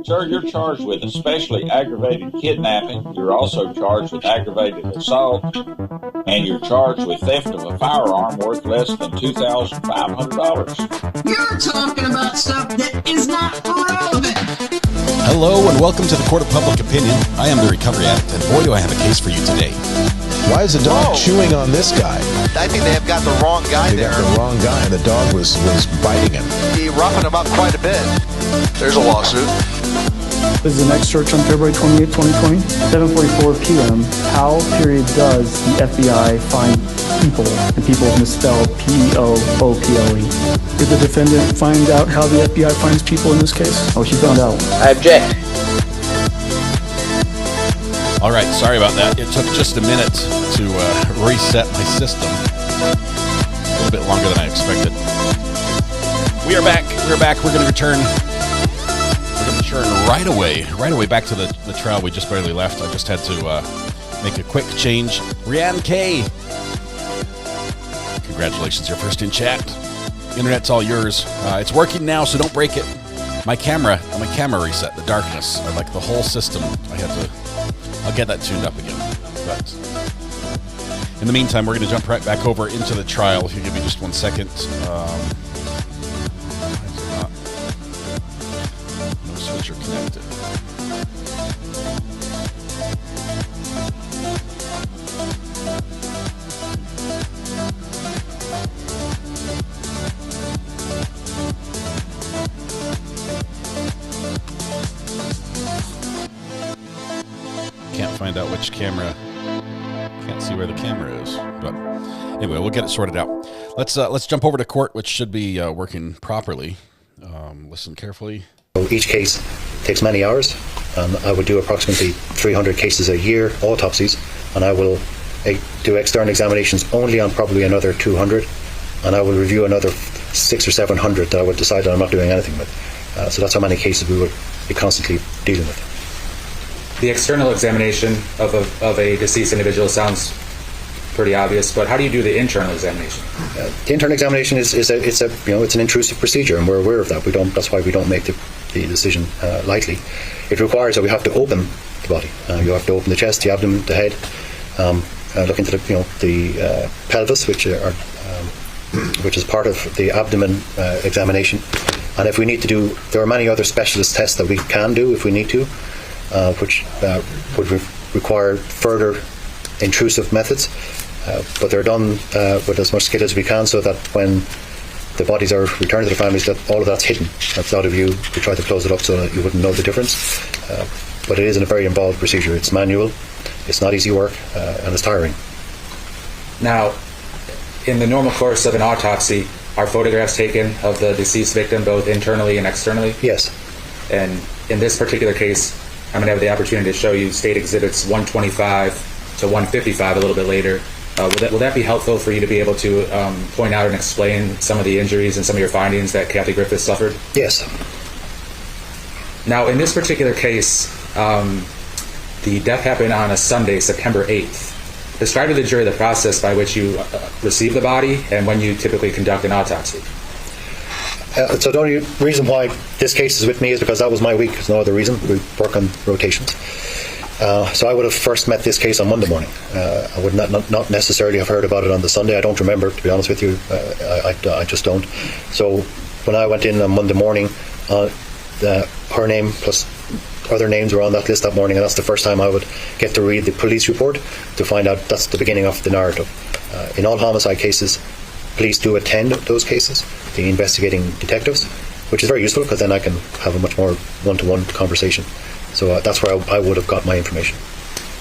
Sir, you're charged with especially aggravated kidnapping. You're also charged with aggravated assault, and you're charged with theft of a firearm worth less than $2,500. You're talking about stuff that is not relevant. Hello and welcome to the Court of Public Opinion. I am the Recovery Addict, and boy, do I have a case for you today. Why is the dog chewing on this guy? I think they have got the wrong guy there. They got the wrong guy, and the dog was biting him. He roughened him up quite a bit. There's a lawsuit. This is the next search on February 28, 2020, 7:44 p.m. How, does the FBI find people, and people misspelled P-E-O-O-P-L-E. Did the defendant find out how the FBI finds people in this case? Oh, she found out. I object. All right, sorry about that. It took just a minute to reset my system. A little bit longer than I expected. We are back. We're back. We're going to return. We're going to return right away back to the trial we just barely left. I just had to make a quick change. Rianne K. Congratulations, you're first in chat. Internet's all yours. It's working now, so don't break it. My camera reset. The darkness, like the whole system. I'll get that tuned up again. But in the meantime, we're going to jump right back over into the trial. If you give me just 1 second. No switcher connected. Can't find out which camera. Can't see where the camera is. But anyway, we'll get it sorted out. Let's jump over to court, which should be working properly. Listen carefully. Each case takes many hours. I would do approximately 300 cases a year, autopsies, and I will do external examinations only on probably another 200, and I will review another 600 or 700 that I would decide that I'm not doing anything with. So that's how many cases we would be constantly dealing with. The external examination of a deceased individual sounds pretty obvious, but how do you do the internal examination? The internal examination it's an intrusive procedure, and we're aware of that. That's why we don't make the decision lightly. It requires that we have to open the body. You have to open the chest, the abdomen, the head, look into the pelvis, which is part of the abdomen examination. And if we need to do, there are many other specialist tests that we can do if we need to. Which would require further intrusive methods, but they're done with as much skill as we can, so that when the bodies are returned to the families, that all of that's hidden. That's out of view. We try to close it up so that you wouldn't know the difference. But it is a very involved procedure. It's manual, it's not easy work, and it's tiring. Now, in the normal course of an autopsy, are photographs taken of the deceased victim both internally and externally? Yes. And in this particular case, I'm going to have the opportunity to show you State Exhibits 125 to 155 a little bit later. Will that be helpful for you to be able to point out and explain some of the injuries and some of your findings that Kathy Griffith suffered? Yes. Now, in this particular case, the death happened on a Sunday, September 8th. Describe to the jury the process by which you receive the body and when you typically conduct an autopsy. So the only reason why this case is with me is because that was my week. There's no other reason. We work on rotations. So I would have first met this case on Monday morning. I would not necessarily have heard about it on the Sunday. I don't remember, to be honest with you. I just don't. So when I went in on Monday morning, her name plus other names were on that list that morning, and that's the first time I would get to read the police report to find out that's the beginning of the narrative. In all homicide cases, police do attend those cases, the investigating detectives, which is very useful because then I can have a much more one-to-one conversation. So that's where I would have got my information.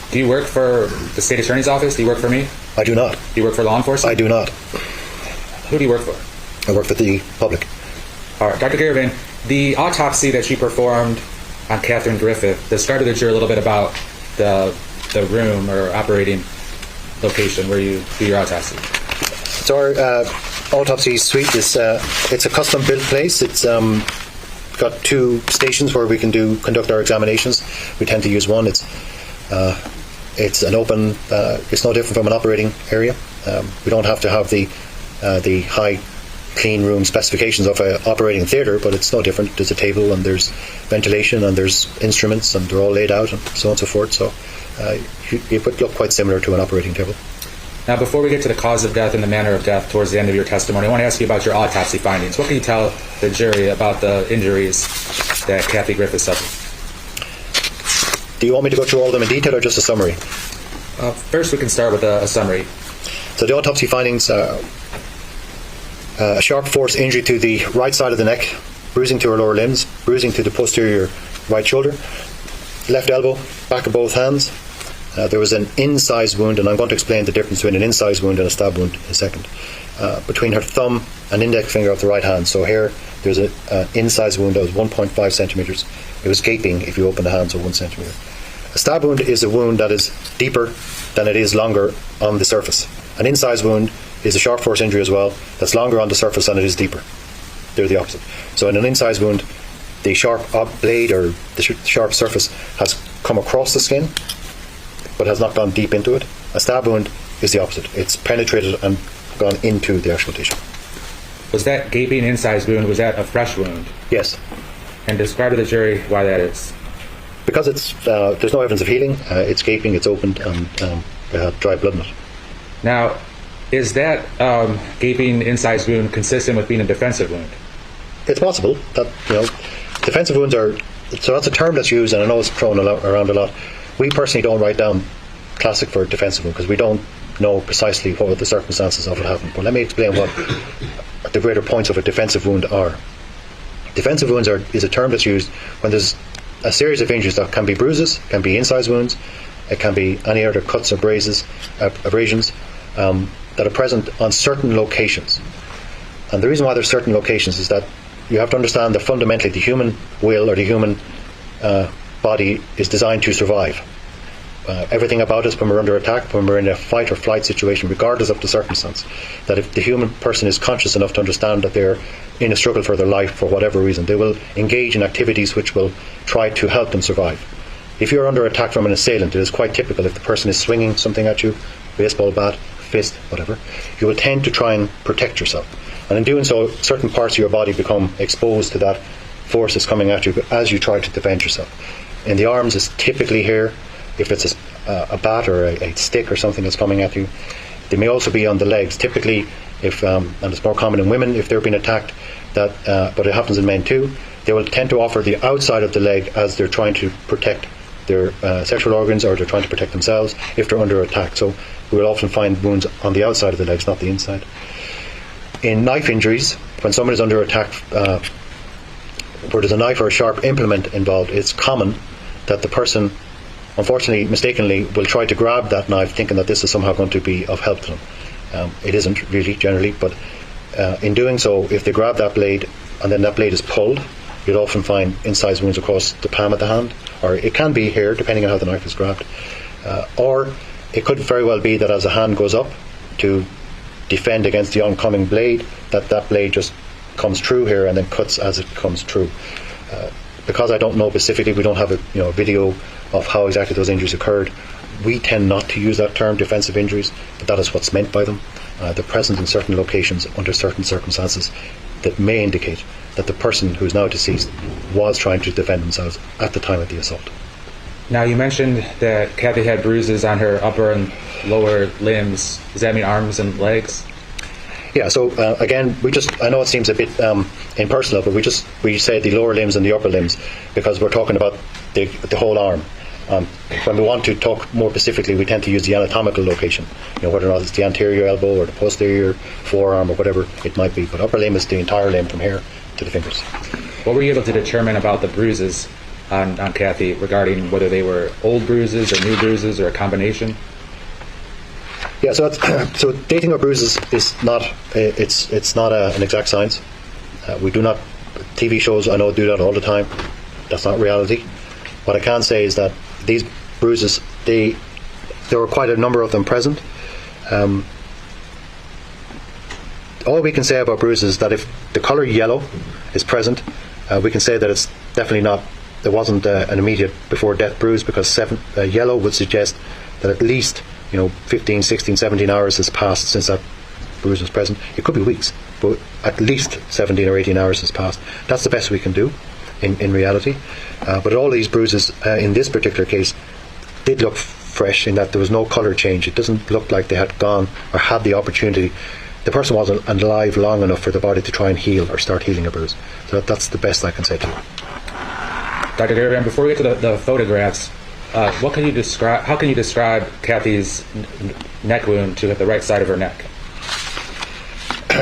Do you work for the State Attorney's Office? Do you work for me? I do not. Do you work for law enforcement? I do not. Who do you work for? I work for the public. All right, Dr. Garvin, the autopsy that you performed on Catherine Griffith, describe to the jury a little bit about the room or operating location where you do your autopsy. So our autopsy suite is it's a custom-built place. It's got two stations where we can conduct our examinations. We tend to use one. It's an open. It's no different from an operating area. We don't have to have the high clean room specifications of an operating theatre, but it's no different. There's a table and there's ventilation and there's instruments and they're all laid out and so on and so forth. So it would look quite similar to an operating table. Now, before we get to the cause of death and the manner of death towards the end of your testimony, I want to ask you about your autopsy findings. What can you tell the jury about the injuries that Kathy Griffith suffered? Do you want me to go through all of them in detail or just a summary? First, we can start with a summary. So the autopsy findings are a sharp force injury to the right side of the neck, bruising to her lower limbs, bruising to the posterior right shoulder, left elbow, back of both hands. There was an incised wound, and I'm going to explain the difference between an incised wound and a stab wound in a second, between her thumb and index finger of the right hand. So here there's an incised wound that was 1.5 centimetres. It was gaping if you open the hand, so 1 centimetre. A stab wound is a wound that is deeper than it is longer on the surface. An incised wound is a sharp force injury as well, that's longer on the surface than it is deeper. They're the opposite. So in an incised wound, the sharp blade or the sharp surface has come across the skin, but has not gone deep into it. A stab wound is the opposite. It's penetrated and gone into the actual tissue. Was that gaping incised wound, was that a fresh wound? Yes. And describe to the jury why that is. Because there's no evidence of healing. It's gaping, it's opened, and dry blood in it. Now, is that gaping incised wound consistent with being a defensive wound? It's possible that, defensive wounds are, so that's a term that's used, and I know it's thrown around a lot. We personally don't write down classic for defensive wound because we don't know precisely what the circumstances of it happened. But let me explain what the greater points of a defensive wound are. Defensive wounds is a term that's used when there's a series of injuries that can be bruises, can be incised wounds, it can be any other cuts or abrasions that are present on certain locations. And the reason why there's certain locations is that you have to understand that fundamentally the human will or the human body is designed to survive. Everything about us when we're under attack, when we're in a fight or flight situation, regardless of the circumstance, that if the human person is conscious enough to understand that they're in a struggle for their life for whatever reason, they will engage in activities which will try to help them survive. If you're under attack from an assailant, it is quite typical if the person is swinging something at you, baseball bat, fist, whatever, you will tend to try and protect yourself. And in doing so, certain parts of your body become exposed to that force that's coming at you as you try to defend yourself. In the arms, it's typically here. If it's a bat or a stick or something that's coming at you, they may also be on the legs. Typically, and it's more common in women if they're being attacked, but it happens in men too, they will tend to offer the outside of the leg as they're trying to protect their sexual organs, or they're trying to protect themselves if they're under attack. So we will often find wounds on the outside of the legs, not the inside. In knife injuries, when someone is under attack where there's a knife or a sharp implement involved, it's common that the person, unfortunately, mistakenly, will try to grab that knife thinking that this is somehow going to be of help to them. It isn't really, generally, but in doing so, if they grab that blade and then that blade is pulled, you'll often find incised wounds across the palm of the hand, or it can be here, depending on how the knife is grabbed. Or it could very well be that as the hand goes up to defend against the oncoming blade, that blade just comes through here and then cuts as it comes through. Because I don't know specifically, we don't have a video of how exactly those injuries occurred. We tend not to use that term, defensive injuries, but that is what's meant by them. They're present in certain locations under certain circumstances that may indicate that the person who is now deceased was trying to defend themselves at the time of the assault. Now, you mentioned that Kathy had bruises on her upper and lower limbs. Does that mean arms and legs? Yeah, so again, I know it seems a bit impersonal, but we say the lower limbs and the upper limbs because we're talking about the whole arm. When we want to talk more specifically, we tend to use the anatomical location, whether or not it's the anterior elbow or the posterior forearm or whatever it might be. But upper limb is the entire limb from here to the fingers. What were you able to determine about the bruises on Kathy regarding whether they were old bruises or new bruises or a combination? Yeah, so dating of bruises is not it's not an exact science. We do not, TV shows I know do that all the time. That's not reality. What I can say is that these bruises, there were quite a number of them present. All we can say about bruises is that if the colour yellow is present, we can say that it's definitely not. There wasn't an immediate before death bruise, because yellow would suggest that at least 15, 16, 17 hours has passed since that bruise was present. It could be weeks, but at least 17 or 18 hours has passed. That's the best we can do in reality. But all these bruises, in this particular case, did look fresh in that there was no colour change. It doesn't look like they had gone or had the opportunity. The person wasn't alive long enough for the body to try and heal or start healing a bruise. So that's the best I can say to you. Dr. Garavan, before we get to the photographs, what can you describe? How can you describe Kathy's neck wound to the right side of her neck?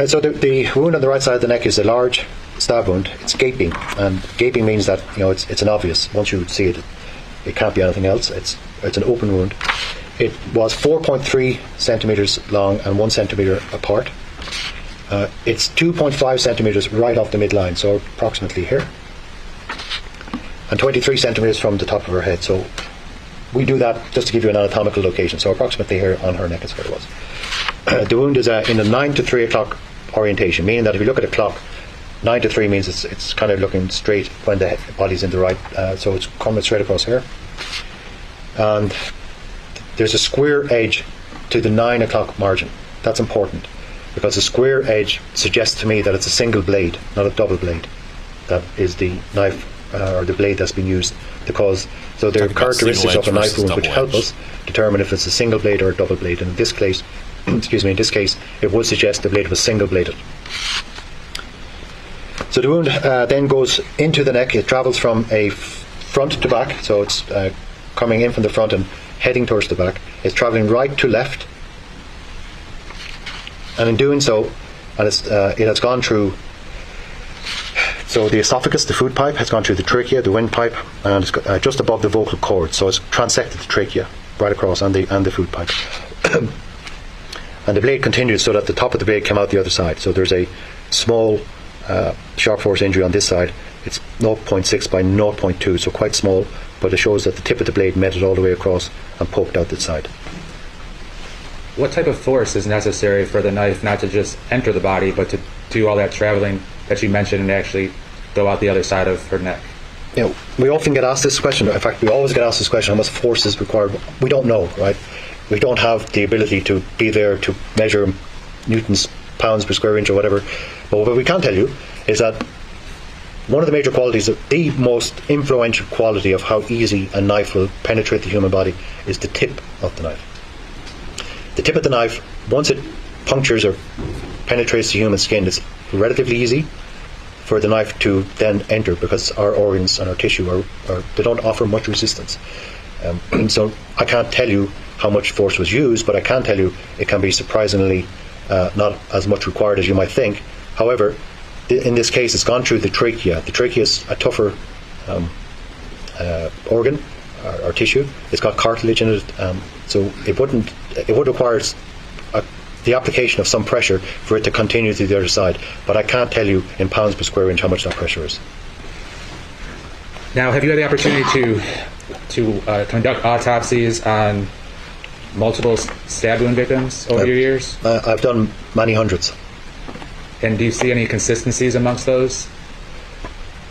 So the wound on the right side of the neck is a large stab wound. It's gaping, and gaping means that it's an obvious. Once you see it, it can't be anything else. It's an open wound. It was 4.3 centimeters long and 1 centimeter apart. It's 2.5 centimeters right off the midline, so approximately here, and 23 centimeters from the top of her head. So we do that just to give you an anatomical location. So approximately here on her neck is where it was. The wound is in a 9 to 3 o'clock orientation, meaning that if you look at a clock, 9 to 3 means it's kind of looking straight when the body's in the right, so it's coming straight across here. And there's a square edge to the 9 o'clock margin. That's important, because the square edge suggests to me that it's a single blade, not a double blade. That is the knife or the blade that's been used to cause. So there are characteristics of a knife wound which help us determine if it's a single blade or a double blade. And in this case, in this case, it would suggest the blade was single bladed. So the wound then goes into the neck. It travels from a front to back, so it's coming in from the front and heading towards the back. It's travelling right to left, and in doing so, and it has gone through. So the esophagus, the food pipe, has gone through the trachea, the windpipe, and it's just above the vocal cord. So it's transected the trachea right across, and the food pipe. And the blade continues so that the top of the blade came out the other side. So there's a small sharp force injury on this side. It's 0.6 by 0.2, so quite small, but it shows that the tip of the blade met it all the way across and poked out the side. What type of force is necessary for the knife not to just enter the body, but to do all that traveling that you mentioned and actually go out the other side of her neck? We often get asked this question. In fact, we always get asked this question: how much force is required? We don't know, right? We don't have the ability to be there to measure newtons, pounds per square inch or whatever. But what we can tell you is that one of the major qualities, the most influential quality of how easy a knife will penetrate the human body, is the tip of the knife. The tip of the knife, once it punctures or penetrates the human skin, it's relatively easy for the knife to then enter, because our organs and our tissue they don't offer much resistance. So I can't tell you how much force was used, but I can tell you it can be surprisingly not as much required as you might think. However, in this case, it's gone through the trachea. The trachea is a tougher organ or tissue. It's got cartilage in it, so it would require the application of some pressure for it to continue to the other side. But I can't tell you in pounds per square inch how much that pressure is. Now, have you had the opportunity to conduct autopsies on multiple stab wound victims over your years? I've done many hundreds. And do you see any consistencies amongst those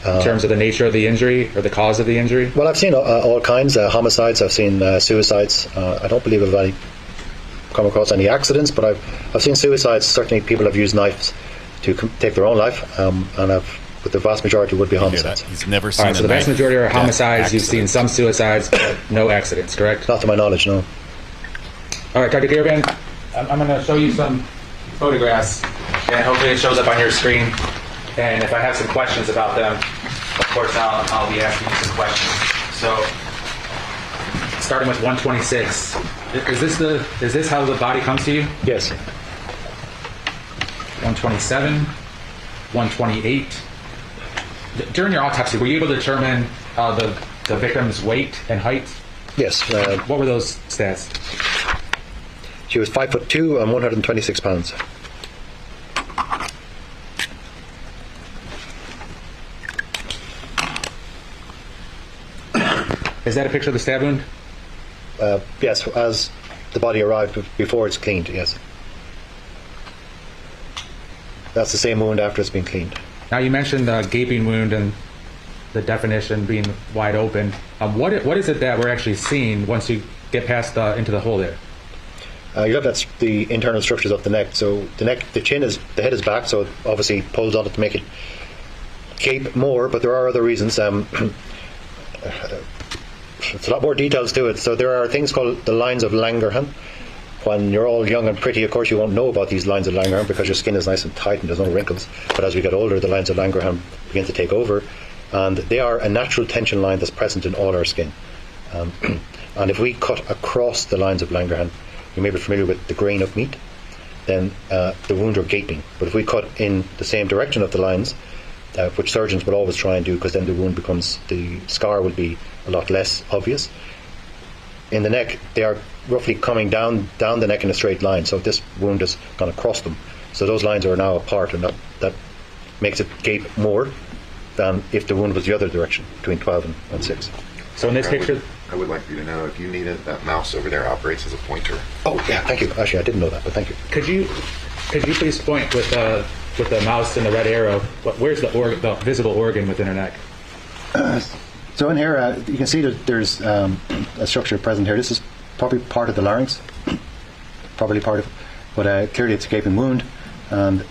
in terms of the nature of the injury or the cause of the injury? Well, I've seen all kinds. Homicides, I've seen suicides. I don't believe I've come across any accidents, but I've seen suicides. Certainly people have used knives to take their own life, but the vast majority would be homicides. He's never seen all right, so the vast majority are homicides. You've seen some suicides, but no accidents, correct? Not to my knowledge, no. All right, Dr. Garavan, I'm going to show you some photographs, and hopefully it shows up on your screen. And if I have some questions about them, of course I'll be asking you some questions. So, starting with 126, is this how the body comes to you? Yes. 127, 128. During your autopsy, were you able to determine the victim's weight and height? Yes. What were those stats? She was 5'2" and 126 pounds. Is that a picture of the stab wound? Yes, as the body arrived before it's cleaned, yes. That's the same wound after it's been cleaned. Now, you mentioned the gaping wound and the definition being wide open. What is it that we're actually seeing once you get past into the hole there? You look at the internal structures of the neck. So the head is back, so it obviously pulls on it to make it gape more. But there are other reasons. It's a lot more details to it. So there are things called the lines of Langerhans. When you're all young and pretty, of course, you won't know about these lines of Langerhans because your skin is nice and tight and there's no wrinkles. But as we get older, the lines of Langerhans begin to take over, and they are a natural tension line that's present in all our skin. And if we cut across the lines of Langerhans, you may be familiar with the grain of meat, then the wound are gaping. But if we cut in the same direction of the lines, which surgeons will always try and do, because then the scar will be a lot less obvious. In the neck, they are roughly coming down the neck in a straight line, so this wound has gone across them. So those lines are now apart, and that makes it gape more than if the wound was the other direction, between 12 and 6. So in this picture... I would like you to know, if you need it, that mouse over there operates as a pointer. Oh, yeah, thank you. Actually, I didn't know that, but thank you. Could you please point with the mouse and the red arrow, where's the visible organ within her neck? So in here, you can see that there's a structure present here. This is probably part of the larynx, but clearly it's a gaping wound, and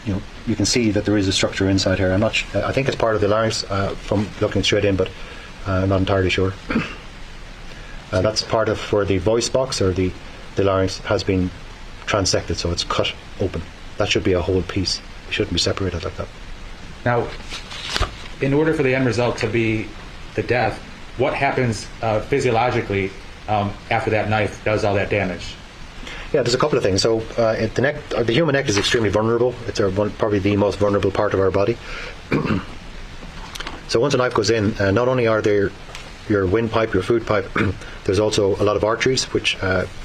you can see that there is a structure inside here. I think it's part of the larynx from looking straight in, but I'm not entirely sure. That's part of where the voice box or the larynx has been transected, so it's cut open. That should be a whole piece. It shouldn't be separated like that. Now, in order for the end result to be the death, what happens physiologically after that knife does all that damage? Yeah, there's a couple of things. So the human neck is extremely vulnerable. It's probably the most vulnerable part of our body. So once a knife goes in, not only are there your windpipe, your food pipe, there's also a lot of arteries which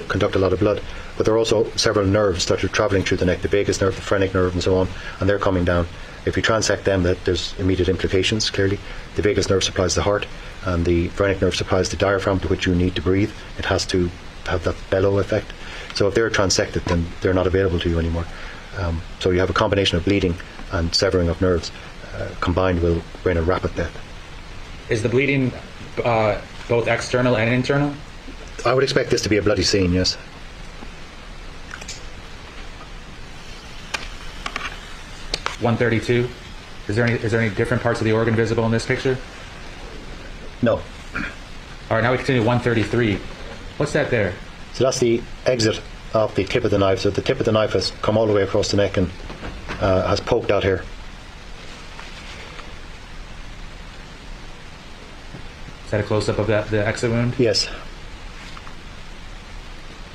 conduct a lot of blood, but there are also several nerves that are travelling through the neck, the vagus nerve, the phrenic nerve, and so on, and they're coming down. If you transect them, there's immediate implications, clearly. The vagus nerve supplies the heart, and the phrenic nerve supplies the diaphragm to which you need to breathe. It has to have that bellow effect. So if they're transected, then they're not available to you anymore. So you have a combination of bleeding and severing of nerves combined will bring a rapid death. Is the bleeding both external and internal? I would expect this to be a bloody scene, yes. (132). Is there any different parts of the organ visible in this picture? No. All right, now we continue 133. What's that there? So that's the exit of the tip of the knife. So the tip of the knife has come all the way across the neck and has poked out here. Is that a close-up of the exit wound? Yes.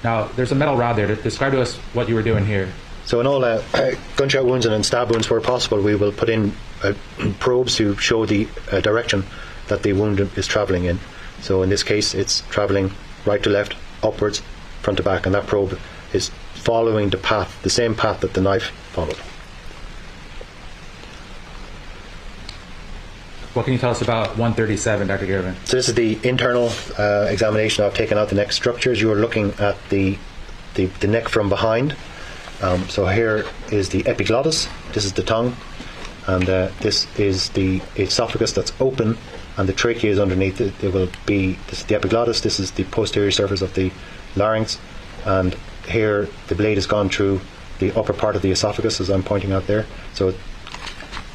Now, there's a metal rod there. Describe to us what you were doing here. So in all gunshot wounds and in stab wounds where possible, we will put in probes to show the direction that the wound is travelling in. So in this case, it's travelling right to left, upwards, front to back, and that probe is following the same path that the knife followed. What can you tell us about 137, Dr. Garvin? So this is the internal examination. I've taken out the neck structures. You are looking at the neck from behind. So here is the epiglottis. This is the tongue, and this is the esophagus that's open, and the trachea is underneath it. This is the epiglottis. This is the posterior surface of the larynx, and here the blade has gone through the upper part of the esophagus, as I'm pointing out there. So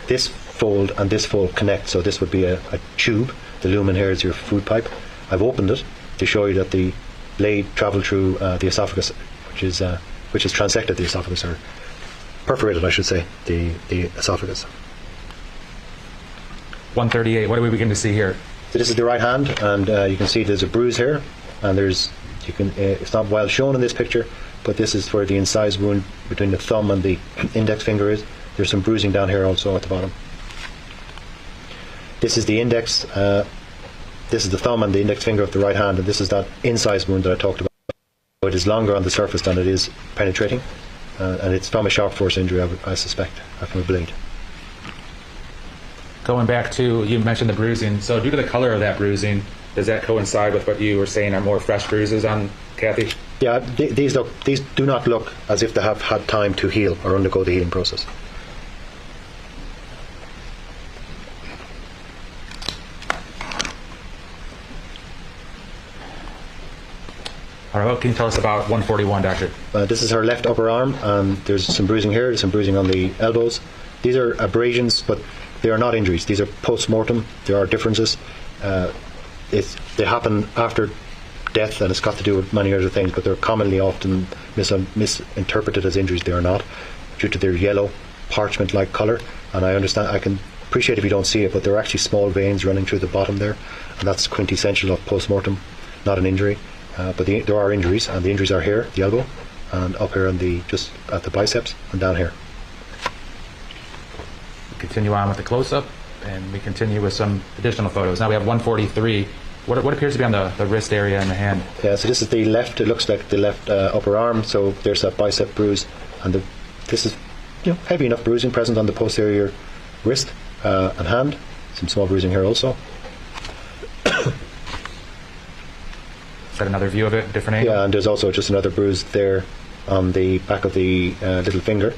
this fold and this fold connect, so this would be a tube. The lumen here is your food pipe. I've opened it to show you that the blade travelled through the esophagus, which has transected the esophagus, or perforated, I should say, the esophagus. 138, what do we begin to see here? So this is the right hand, and you can see there's a bruise here, and it's not well shown in this picture, but this is where the incised wound between the thumb and the index finger is. There's some bruising down here also at the bottom. This is the index, this is the thumb and the index finger of the right hand, and this is that incised wound that I talked about. It is longer on the surface than it is penetrating, and it's from a sharp force injury, I suspect, from a blade. Going back to, you mentioned the bruising, so due to the color of that bruising, does that coincide with what you were saying are more fresh bruises on Kathy? Yeah, these do not look as if they have had time to heal or undergo the healing process. All right, what can you tell us about 141, Doctor? This is her left upper arm, and there's some bruising here, there's some bruising on the elbows. These are abrasions, but they are not injuries. These are post-mortem. There are differences. They happen after death, and it's got to do with many other things, but they're commonly often misinterpreted as injuries. They are not, due to their yellow, parchment-like colour. And I can appreciate if you don't see it, but there are actually small veins running through the bottom there, and that's quintessential of post-mortem, not an injury. But there are injuries, and the injuries are here, the elbow, and up here just at the biceps, and down here. Continue on with the close-up, and we continue with some additional photos. Now we have 143. What appears to be on the wrist area and the hand? Yeah, so this is the left. It looks like the left upper arm. So there's that bicep bruise, and this is heavy enough bruising present on the posterior wrist and hand. Some small bruising here also. Is that another view of it, different angle? Yeah, and there's also just another bruise there on the back of the little finger.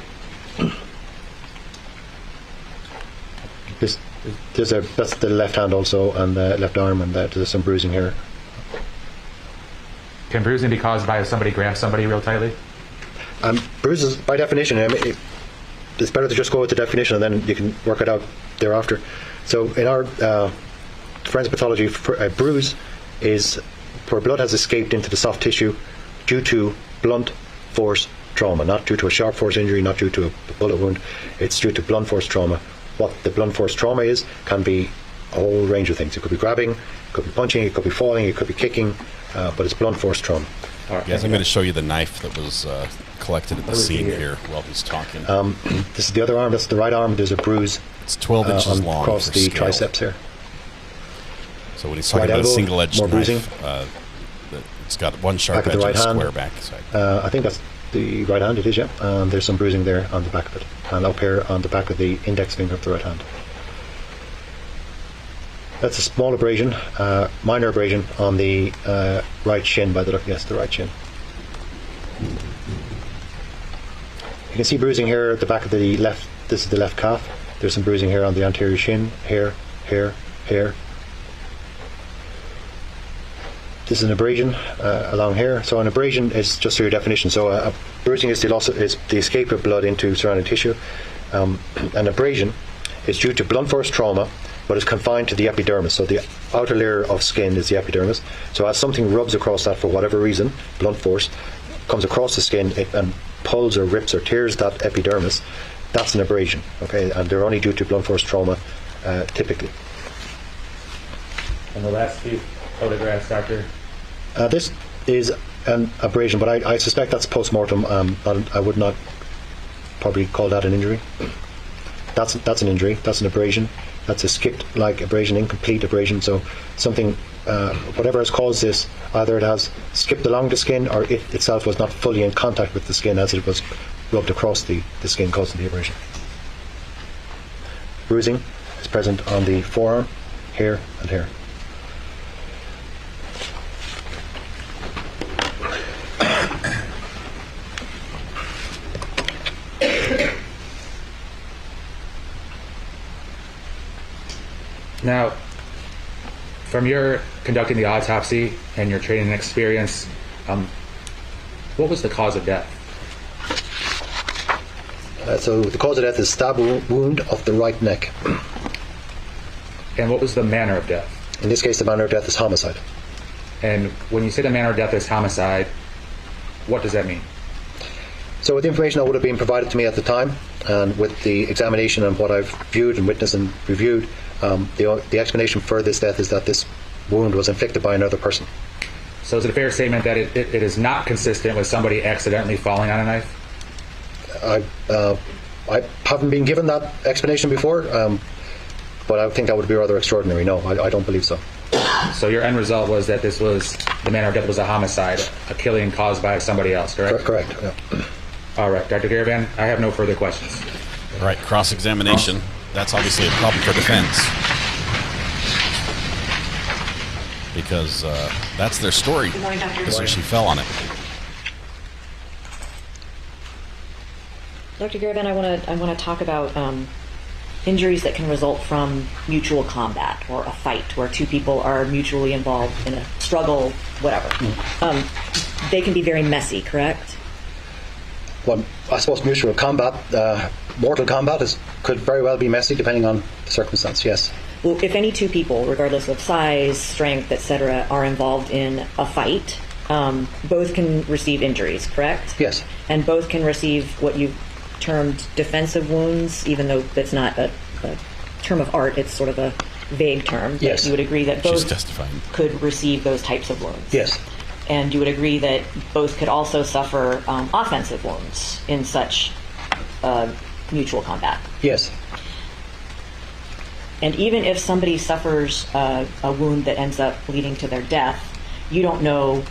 That's the left hand also, and the left arm, and there's some bruising here. Can bruising be caused by if somebody grabs somebody real tightly? Bruises, by definition, it's better to just go with the definition, and then you can work it out thereafter. So in our forensic pathology, a bruise is where blood has escaped into the soft tissue due to blunt force trauma, not due to a sharp force injury, not due to a bullet wound. It's due to blunt force trauma. What the blunt force trauma is can be a whole range of things. It could be grabbing, it could be punching, it could be falling, it could be kicking, but it's blunt force trauma. All right. Yes, I'm going to show you the knife that was collected at the scene here while he's talking. This is the other arm. That's the right arm. There's a bruise. It's 12 inches long across the triceps here. So when he's talking about a single-edged knife, it's got one sharp edge and a square back side. I think that's the right hand. It is, yeah. And there's some bruising there on the back of it, and up here on the back of the index finger of the right hand. That's a small abrasion, minor abrasion on the right shin by the look. Yes, the right shin. You can see bruising here at the back of the left. This is the left calf. There's some bruising here on the anterior shin. Here. This is an abrasion along here. So an abrasion is just for your definition. So a bruising is the escape of blood into surrounding tissue. An abrasion is due to blunt force trauma, but is confined to the epidermis. So the outer layer of skin is the epidermis. So as something rubs across that for whatever reason, blunt force, comes across the skin and pulls or rips or tears that epidermis, that's an abrasion. Okay, and they're only due to blunt force trauma typically. And the last few photographs, Doctor? This is an abrasion, but I suspect that's post-mortem. I would not probably call that an injury. That's an injury. That's an abrasion. That's a skipped-like abrasion, incomplete abrasion. So something, whatever has caused this, either it has skipped along the skin, or it itself was not fully in contact with the skin as it was rubbed across the skin, causing the abrasion. Bruising is present on the forearm, here and here. Now, from your conducting the autopsy and your training and experience, what was the cause of death? So the cause of death is stab wound of the right neck. And what was the manner of death? In this case, the manner of death is homicide. And when you say the manner of death is homicide, what does that mean? So with the information that would have been provided to me at the time, and with the examination and what I've viewed and witnessed and reviewed, the explanation for this death is that this wound was inflicted by another person. So is it a fair statement that it is not consistent with somebody accidentally falling on a knife? I haven't been given that explanation before, but I think that would be rather extraordinary. No, I don't believe so. So your end result was that the manner of death was a homicide, a killing caused by somebody else, correct? Correct, yeah. All right, Dr. Garavan, I have no further questions. All right, cross-examination. That's obviously a problem for defense. Because that's their story. Good morning, Dr. Because she fell on it. Dr. Garavan, I want to talk about injuries that can result from mutual combat or a fight where two people are mutually involved in a struggle, whatever. They can be very messy, correct? Well, I suppose mutual combat, mortal combat could very well be messy depending on the circumstance, yes. Well, if any two people, regardless of size, strength, etc., are involved in a fight, both can receive injuries, correct? Yes. And both can receive what you termed defensive wounds, even though that's not a term of art, it's sort of a vague term. Yes. You would agree that both She's testifying. could receive those types of wounds? Yes. And you would agree that both could also suffer offensive wounds in such mutual combat? Yes. And even if somebody suffers a wound that ends up leading to their death, you don't know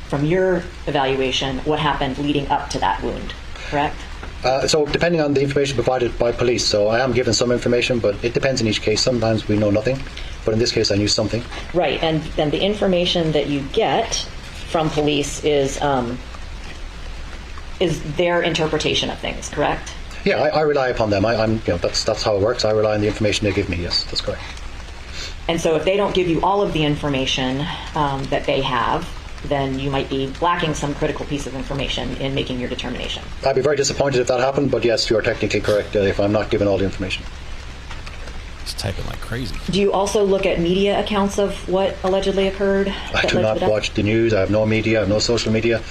from your evaluation what happened leading up to that wound, correct? So depending on the information provided by police, so I am given some information, but it depends in each case. Sometimes we know nothing, but in this case I knew something. Right, and then the information that you get from police is their interpretation of things, correct? Yeah, I rely upon them. That's how it works. I rely on the information they give me. Yes, that's correct. And so if they don't give you all of the information that they have, then you might be lacking some critical piece of information in making your determination. I'd be very disappointed if that happened, but yes, you are technically correct if I'm not given all the information. It's typing like crazy. Do you also look at media accounts of what allegedly occurred? I do not watch the news. I have no media. I have no social media.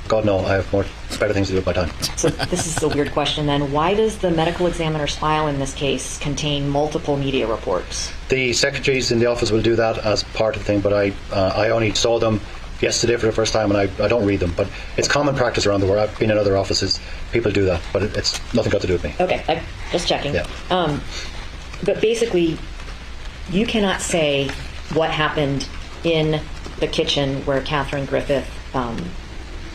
God, no, I have better things to do with my time. So this is a weird question then. Why does the medical examiner's file in this case contain multiple media reports? The secretaries in the office will do that as part of the thing, but I only saw them yesterday for the first time, and I don't read them. But it's common practice around the world. I've been in other offices. People do that, but it's nothing got to do with me. Okay, just checking. Yeah. But basically, you cannot say what happened in the kitchen where Catherine Griffith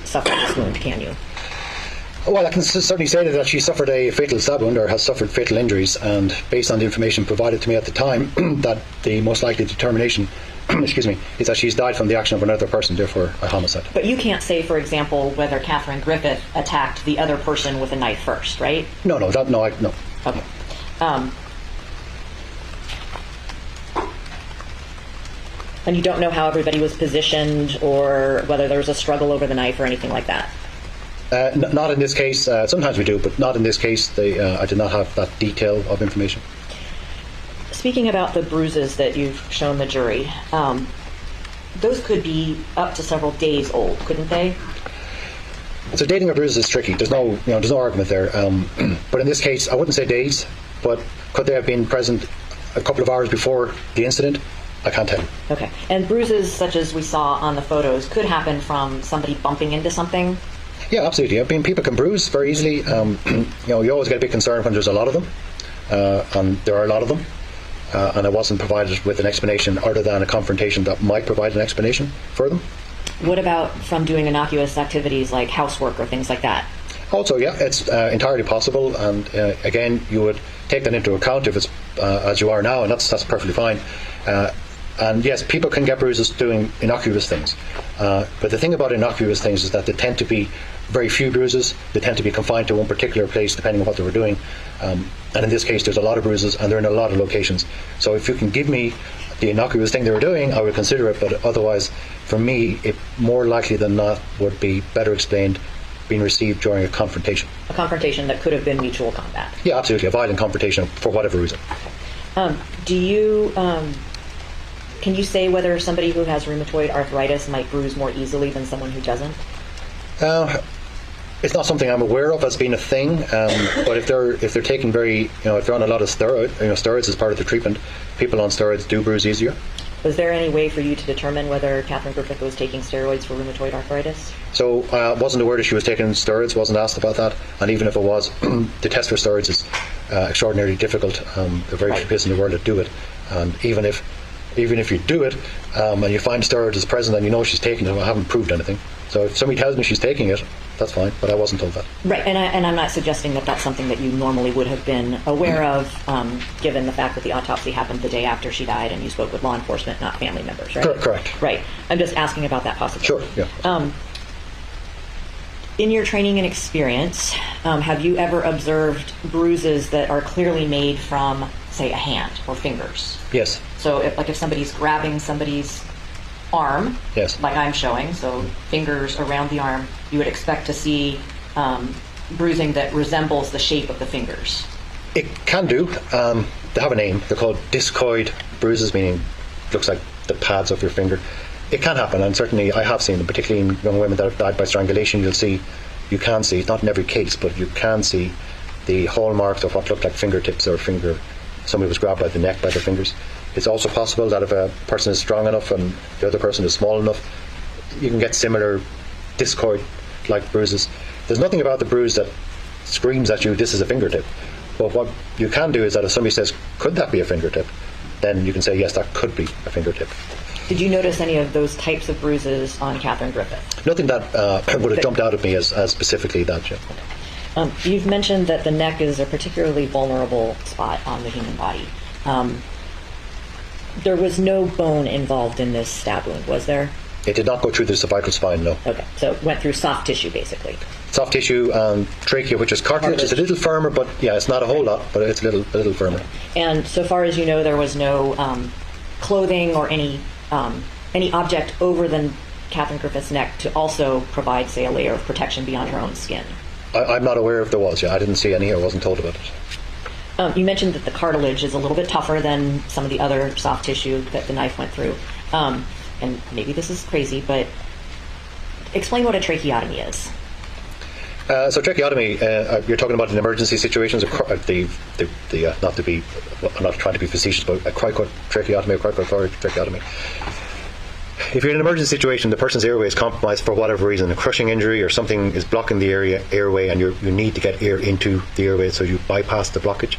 suffered this wound, can you? Well, I can certainly say that she suffered a fatal stab wound or has suffered fatal injuries, and based on the information provided to me at the time, that the most likely determination excuse me, is that she's died from the action of another person, therefore a homicide. But you can't say, for example, whether Catherine Griffith attacked the other person with a knife first, right? No. Okay. And you don't know how everybody was positioned or whether there was a struggle over the knife or anything like that? Not in this case. Sometimes we do, but not in this case. I did not have that detail of information. Speaking about the bruises that you've shown the jury, those could be up to several days old, couldn't they? So dating of bruises is tricky. There's no argument there. But in this case, I wouldn't say days, but could they have been present a couple of hours before the incident? I can't tell you. Okay. And bruises such as we saw on the photos could happen from somebody bumping into something? Yeah, absolutely. I mean, people can bruise very easily. You always get a bit concerned when there's a lot of them, and there are a lot of them. And I wasn't provided with an explanation other than a confrontation that might provide an explanation for them. What about from doing innocuous activities like housework or things like that? Also, yeah, it's entirely possible, and again, you would take that into account if it's as you are now, and that's perfectly fine. And yes, people can get bruises doing innocuous things, but the thing about innocuous things is that they tend to be very few bruises. They tend to be confined to one particular place depending on what they were doing, and in this case there's a lot of bruises and they're in a lot of locations. So if you can give me the innocuous thing they were doing, I would consider it, but otherwise for me it more likely than not would be better explained being received during a confrontation. A confrontation that could have been mutual combat? Yeah, absolutely, a violent confrontation for whatever reason. Can you say whether somebody who has rheumatoid arthritis might bruise more easily than someone who doesn't? It's not something I'm aware of as being a thing, but if they're taking if they're on a lot of steroids as part of the treatment, people on steroids do bruise easier. Was there any way for you to determine whether Catherine Griffith was taking steroids for rheumatoid arthritis? So I wasn't aware that she was taking steroids, wasn't asked about that, and even if it was, the test for steroids is extraordinarily difficult. There are very few places in the world that do it, and even if you do it and you find steroids is present and you know she's taking it, I haven't proved anything. So if somebody tells me she's taking it, that's fine, but I wasn't told that. Right, and I'm not suggesting that that's something that you normally would have been aware of, given the fact that the autopsy happened the day after she died and you spoke with law enforcement, not family members, right? Correct. Right. I'm just asking about that possibility. Sure, yeah. In your training and experience, have you ever observed bruises that are clearly made from say, a hand or fingers. Yes. So if somebody's grabbing somebody's arm, yes, like I'm showing, so fingers around the arm, you would expect to see bruising that resembles the shape of the fingers. It can do. They have a name. They're called discoid bruises, meaning looks like the pads of your finger. It can happen, and certainly I have seen them, particularly in young women that have died by strangulation. You can see, not in every case, but you can see the hallmarks of what looked like fingertips or somebody was grabbed by the neck by their fingers. It's also possible that if a person is strong enough and the other person is small enough, you can get similar discoid-like bruises. There's nothing about the bruise that screams at you, this is a fingertip. But what you can do is that if somebody says, could that be a fingertip? Then you can say, yes, that could be a fingertip. Did you notice any of those types of bruises on Catherine Griffith? Nothing that would have jumped out at me as specifically that. Yeah. You've mentioned that the neck is a particularly vulnerable spot on the human body. There was no bone involved in this stab wound, was there? It did not go through the cervical spine, no. Okay, so it went through soft tissue, basically. Soft tissue and trachea, which is cartilage. It's a little firmer, but yeah, it's not a whole lot, but it's a little firmer. And so far as you know, there was no clothing or any object over the Catherine Griffith's neck to also provide, say, a layer of protection beyond her own skin. I'm not aware if there was. Yeah, I didn't see any. I wasn't told about it. You mentioned that the cartilage is a little bit tougher than some of the other soft tissue that the knife went through. And maybe this is crazy, but explain what a tracheotomy is. So tracheotomy, you're talking about in emergency situations. I'm not trying to be facetious, but a cricot-tracheotomy, a cricothoracic tracheotomy. If you're in an emergency situation, the person's airway is compromised for whatever reason, a crushing injury or something is blocking the airway, and you need to get air into the airway, so you bypass the blockage.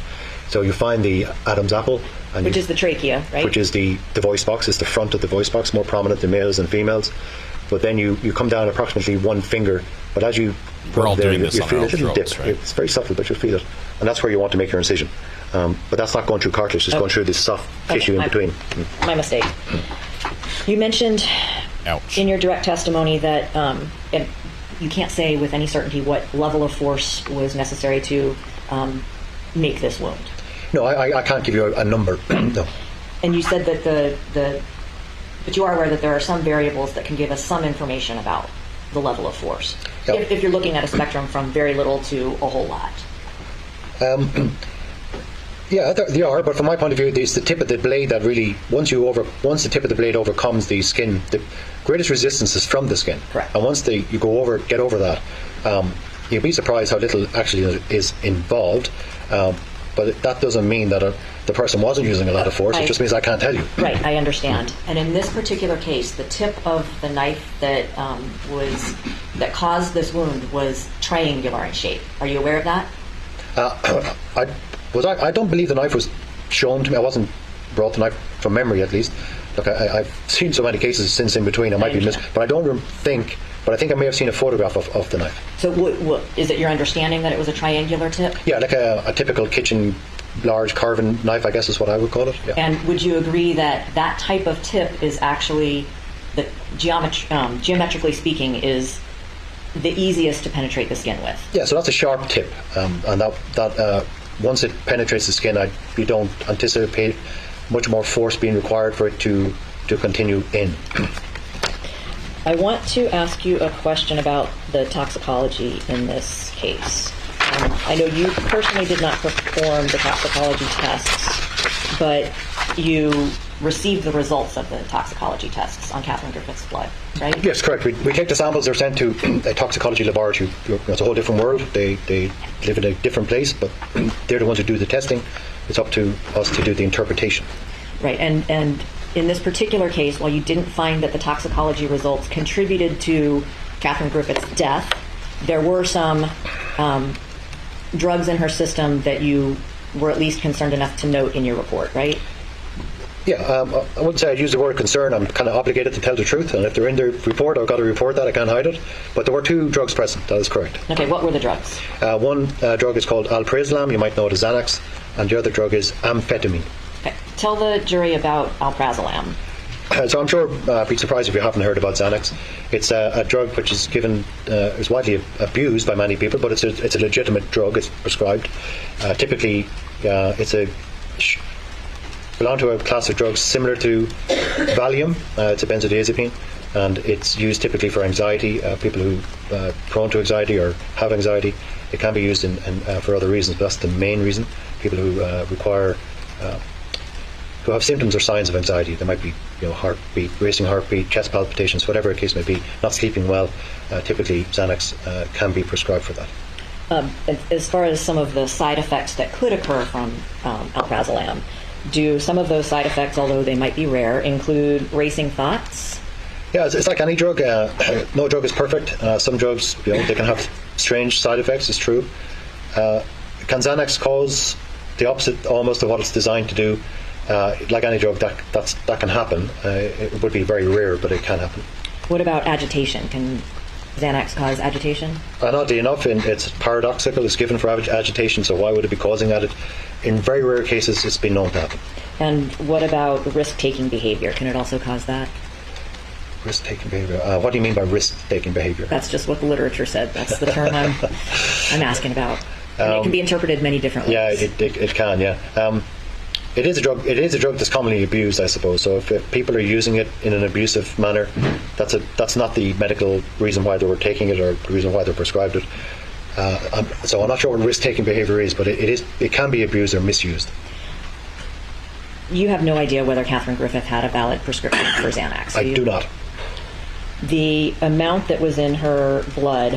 So you find the Adam's apple, which is the trachea, right? Which is the voice box. It's the front of the voice box, more prominent in males than females. But then you come down approximately one finger. But as you we're all doing this you on feel our a little throats, dip. right? It's very subtle, but you'll feel it, and that's where you want to make your incision. But that's not going through cartilage; it's going through this soft tissue in between. My mistake. You mentioned in your direct testimony that you can't say with any certainty what level of force was necessary to make this wound. No, I can't give you a number. No. And you said that but you are aware that there are some variables that can give us some information about the level of force. Yep. If you're looking at a spectrum from very little to a whole lot. Yeah, they are, but from my point of view, it's the tip of the blade that really, once the tip of the blade overcomes the skin, the greatest resistance is from the skin. Correct. And once you get over that, you'll be surprised how little actually is involved. But that doesn't mean that the person wasn't using a lot of force. It just means I can't tell you. Right, I understand. And in this particular case, the tip of the knife that caused this wound was triangular in shape. Are you aware of that? I don't believe the knife was shown to me. I wasn't brought the knife from memory, at least. Look, I've seen so many cases since in between. I might be missed, but I don't think. But I think I may have seen a photograph of the knife. So is it your understanding that it was a triangular tip? Yeah, like a typical kitchen large carving knife, I guess is what I would call it. Yeah. And would you agree that that type of tip is actually, geometrically speaking, is the easiest to penetrate the skin with? Yeah, so that's a sharp tip. And that once it penetrates the skin, you don't anticipate much more force being required for it to continue in. I want to ask you a question about the toxicology in this case. I know you personally did not perform the toxicology tests, but you received the results of the toxicology tests on Catherine Griffith's blood, right? Yes, correct. We take the samples, they're sent to a toxicology laboratory. It's a whole different world. They live in a different place, but they're the ones who do the testing. It's up to us to do the interpretation. Right, and in this particular case, while you didn't find that the toxicology results contributed to Catherine Griffith's death, there were some drugs in her system that you were at least concerned enough to note in your report, right? Yeah, I wouldn't say I'd use the word concern. I'm kind of obligated to tell the truth, and if they're in the report, I've got to report that. I can't hide it. But there were 2 drugs present, that is correct. Okay, what were the drugs? One drug is called alprazolam, you might know it as Xanax, and the other drug is amphetamine. Okay, tell the jury about alprazolam. So I'm sure I'd be surprised if you haven't heard about Xanax. It's a drug which is is widely abused by many people, but it's a legitimate drug. It's prescribed. Typically, it's a belong to a class of drugs similar to Valium. It's a benzodiazepine, and it's used typically for anxiety. People who are prone to anxiety or have anxiety. It can be used for other reasons, but that's the main reason. People who who have symptoms or signs of anxiety. There might be, heartbeat, racing heartbeat, chest palpitations, whatever the case may be, not sleeping well. Typically, Xanax can be prescribed for that. As far as some of the side effects that could occur from alprazolam, do some of those side effects, although they might be rare, include racing thoughts? Yeah, it's like any drug. No drug is perfect. Some drugs, they can have strange side effects. It's true. Can Xanax cause the opposite almost of what it's designed to do? Like any drug, that can happen. It would be very rare, but it can happen. What about agitation? Can Xanax cause agitation? Oddly enough, it's paradoxical. It's given for agitation, so why would it be causing that? In very rare cases, it's been known to happen. And what about risk-taking behavior? Can it also cause that? Risk-taking behavior. What do you mean by risk-taking behavior? That's just what the literature said. That's the term I'm asking about. And it can be interpreted many different ways. Yeah, it can. Yeah. It is a drug. It is a drug that's commonly abused, I suppose. So if people are using it in an abusive manner, that's not the medical reason why they were taking it or the reason why they're prescribed it. So I'm not sure what risk-taking behavior is, but it can be abused or misused. You have no idea whether Catherine Griffith had a valid prescription for Xanax. I do not. The amount that was in her blood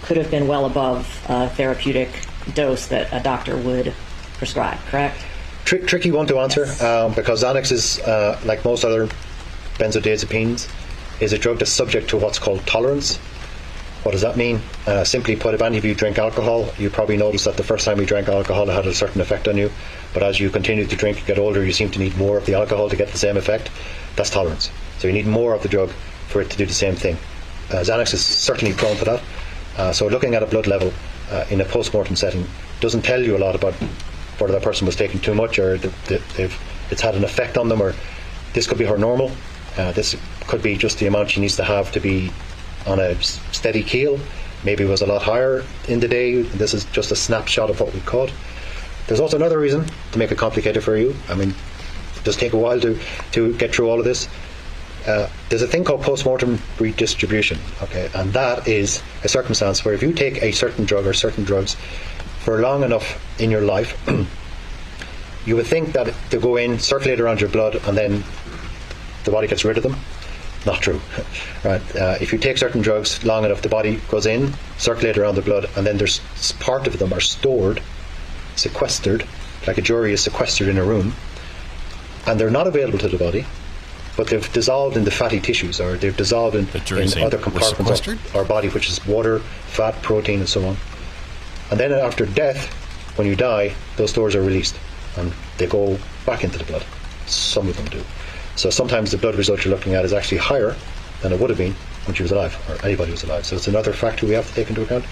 could have been well above a therapeutic dose that a doctor would prescribe, correct? Tricky one to answer, because Xanax is, like most other benzodiazepines, is a drug that's subject to what's called tolerance. What does that mean? Simply put, if any of you drink alcohol, you probably noticed that the first time you drank alcohol it had a certain effect on you, but as you continue to drink and get older, you seem to need more of the alcohol to get the same effect. That's tolerance. So you need more of the drug for it to do the same thing. Xanax is certainly prone to that. So looking at a blood level in a post-mortem setting doesn't tell you a lot about whether that person was taking too much or it's had an effect on them, or this could be her normal. This could be just the amount she needs to have to be on a steady keel. Maybe it was a lot higher in the day. This is just a snapshot of what we caught. There's also another reason to make it complicated for you. I mean, it does take a while to get through all of this. There's a thing called post-mortem redistribution, okay, and that is a circumstance where if you take a certain drug or certain drugs for long enough in your life, you would think that they go in, circulate around your blood, and then the body gets rid of them. Not true. Right? If you take certain drugs long enough, the body goes in, circulate around the blood, and then there's part of them are stored, sequestered, like a jury is sequestered in a room, and they're not available to the body, but they've dissolved in the fatty tissues, or they've dissolved in other compartments of our body, which is water, fat, protein, and so on. And then after death, when you die, those stores are released and they go back into the blood. Some of them do. So sometimes the blood result you're looking at is actually higher than it would have been when she was alive, or anybody was alive. So it's another factor we have to take into account,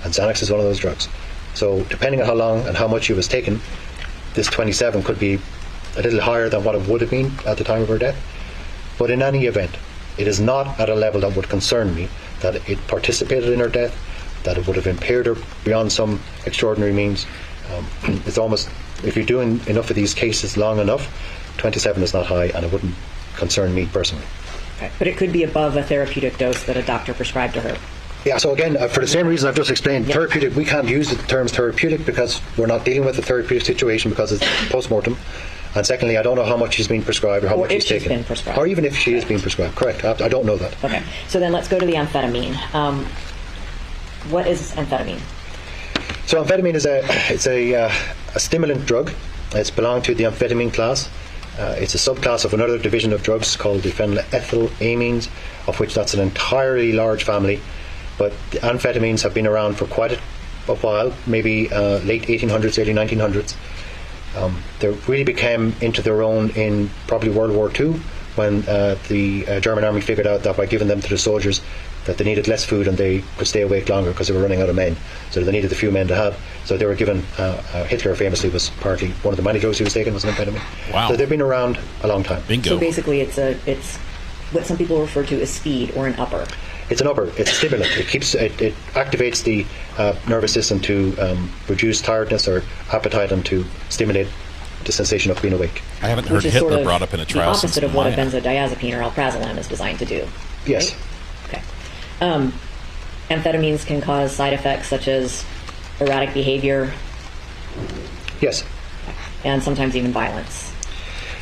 and Xanax is one of those drugs. So depending on how long and how much she was taken, this 27 could be a little higher than what it would have been at the time of her death. But in any event, it is not at a level that would concern me that it participated in her death, that it would have impaired her beyond some extraordinary means. It's almost, if you're doing enough of these cases long enough, 27 is not high, and it wouldn't concern me personally. Okay. But it could be above a therapeutic dose that a doctor prescribed to her. Yeah, so again, for the same reason I've just explained, therapeutic, we can't use the terms therapeutic because we're not dealing with a therapeutic situation because it's post-mortem. And secondly, I don't know how much she's been prescribed or how much she's taken. Been prescribed. Or even if she is being prescribed. Correct. I don't know that. Okay. So then let's go to the amphetamine. What is amphetamine? So amphetamine is a stimulant drug. It's belonged to the amphetamine class. It's a subclass of another division of drugs called the phenylethylamines, of which that's an entirely large family. But the amphetamines have been around for quite a while, maybe late 1800s, early 1900s. They really became into their own in probably World War II, when the German army figured out that by giving them to the soldiers that they needed less food and they could stay awake longer because they were running out of men. So they needed the few men to have. So they were given, Hitler famously was partly one of the many drugs he was taking was an amphetamine. Wow. So they've been around a long time. Bingo. So basically it's what some people refer to as speed or an upper. It's an upper. It's a stimulant. It activates the nervous system to reduce tiredness or appetite and to stimulate the sensation of being awake. I haven't heard which is Hitler sort of brought up in a trial the opposite since of what a Maya. benzodiazepine or alprazolam is designed to do. Yes. Right? Okay. Amphetamines can cause side effects such as erratic behavior. Yes. And sometimes even violence.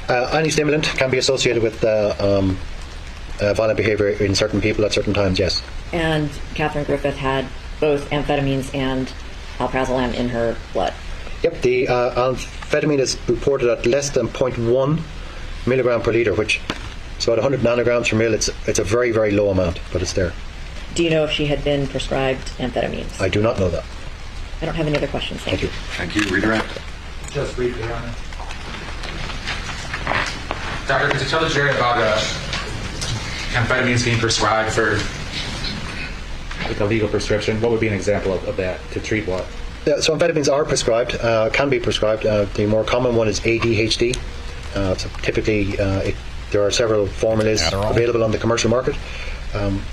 Any stimulant can be associated with violent behavior in certain people at certain times, yes. And Catherine Griffith had both amphetamines and alprazolam in her blood. Yep, the amphetamine is reported at less than 0.1 milligram per litre, which is about 100 nanograms per mil. It's a very, very low amount, but it's there. Do you know if she had been prescribed amphetamines? I do not know that. I don't have any other questions. Thank you. Thank you. Redirect. Just briefly, Your Honor. Doctor, could you tell the jury about amphetamines being prescribed for with a legal prescription? What would be an example of that to treat what? Yeah, so amphetamines are prescribed, can be prescribed. The more common one is ADHD. So typically, there are several formulas available on the commercial market.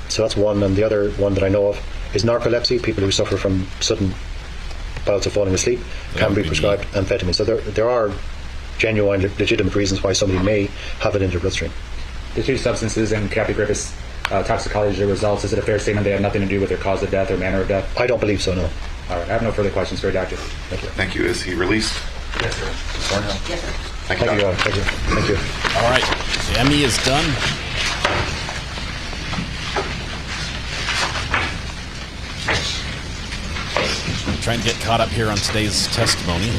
So that's one, and the other one that I know of is narcolepsy. People who suffer from sudden bouts of falling asleep can be prescribed amphetamines. So there are genuine, legitimate reasons why somebody may have it in their bloodstream. The two substances in Kathy Griffith's toxicology results, is it a fair statement they have nothing to do with their cause of death or manner of death? I don't believe so, no. All right, I have no further questions for you, Doctor. Thank you. Thank you. Is he released? Yes, sir. Yes, sir. Thank you. Thank you. Thank you. Thank you. All right, the Emmy is done. Trying to get caught up here on today's testimony.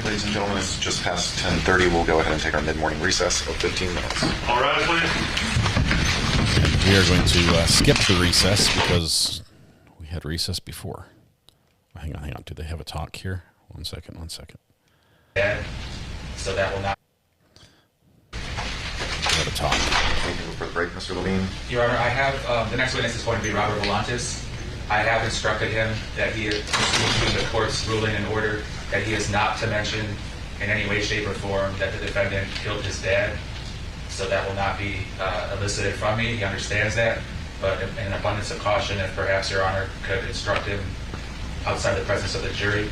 Ladies and gentlemen, it's just past 10:30. We'll go ahead and take our mid-morning recess of 15 minutes. All right, please. We are going to skip the recess because we had recess before. Hang on. Do they have a talk here? One second. Yeah. So that will not. They have a talk. Thank you for the break, Mr. Levine. Your Honor, I have the next witness is going to be Robert Volantis. I have instructed him that he is pursuant to the court's ruling and order that he is not to mention in any way, shape, or form that the defendant killed his dad. So that will not be elicited from me. He understands that. But in an abundance of caution, if perhaps Your Honor could instruct him outside the presence of the jury.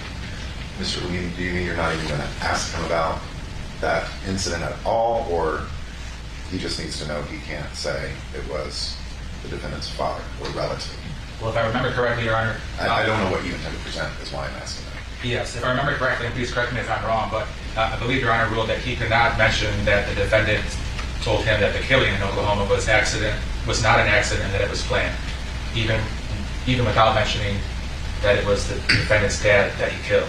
Mr. Levine, do you mean you're not even going to ask him about that incident at all, or he just needs to know he can't say it was the defendant's father or relative? Well, if I remember correctly, Your Honor... I don't know what you intend to present is why I'm asking that. Yes, if I remember correctly, and please correct me if I'm wrong, but I believe Your Honor ruled that he could not mention that the defendant told him that the killing in Oklahoma was not an accident, and that it was planned, even without mentioning that it was the defendant's dad that he killed.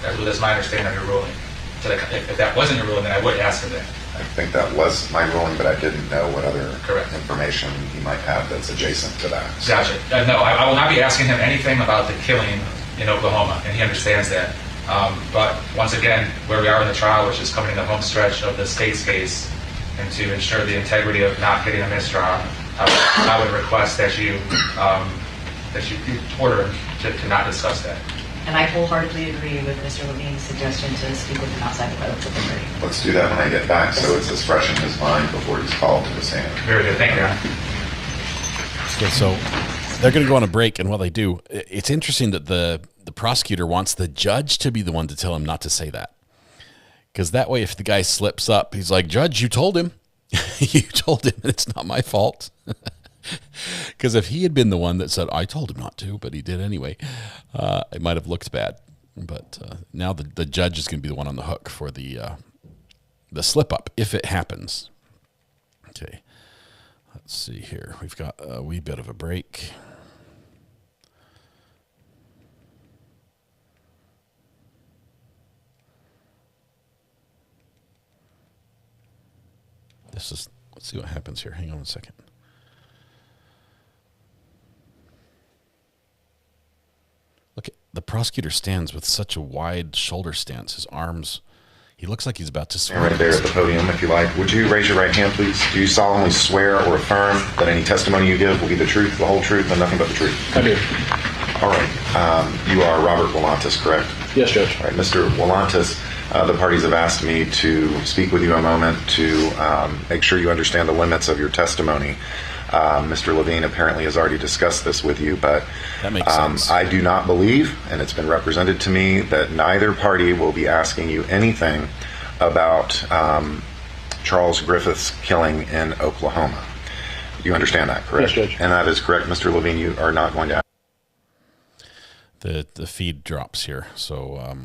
That's my understanding of your ruling. So if that wasn't your ruling, then I would ask him that. I think that was my ruling, but I didn't know what other information he might have that's adjacent to that. Gotcha. No, I will not be asking him anything about the killing in Oklahoma, and he understands that. But once again, where we are in the trial, which is coming in the home stretch of the state's case, and to ensure the integrity of not getting a mistrial, I would request that you order him to not discuss that. And I wholeheartedly agree with Mr. Levine's suggestion to speak with him outside the presence of the jury. Let's do that when I get back, so it's as fresh in his mind before he's called to the stand. Very good. Thank you, Your Honor. Okay, so they're going to go on a break, and while they do, it's interesting that the prosecutor wants the judge to be the one to tell him not to say that. Because that way, if the guy slips up, he's like, Judge, you told him. You told him, and it's not my fault. Because if he had been the one that said, I told him not to, but he did anyway, it might have looked bad. But now the judge is going to be the one on the hook for the slip up, if it happens. Okay, let's see here. We've got a wee bit of a break. Let's see what happens here. Hang on a second. Look, the prosecutor stands with such a wide shoulder stance. His arms, he looks like he's about to swear. Right there at the podium, if you like. Would you raise your right hand, please? Do you solemnly swear or affirm that any testimony you give will be the truth, the whole truth, and nothing but the truth? I do. All right. You are Robert Volantis, correct? Yes, Judge. All right, Mr. Volantis, the parties have asked me to speak with you a moment to make sure you understand the limits of your testimony. Mr. Levine apparently has already discussed this with you, but that makes sense. I do not believe, and it's been represented to me, that neither party will be asking you anything about Charles Griffith's killing in Oklahoma. You understand that, correct? Yes, Judge. And that is correct, Mr. Levine. You are not going to ask. The feed drops here, so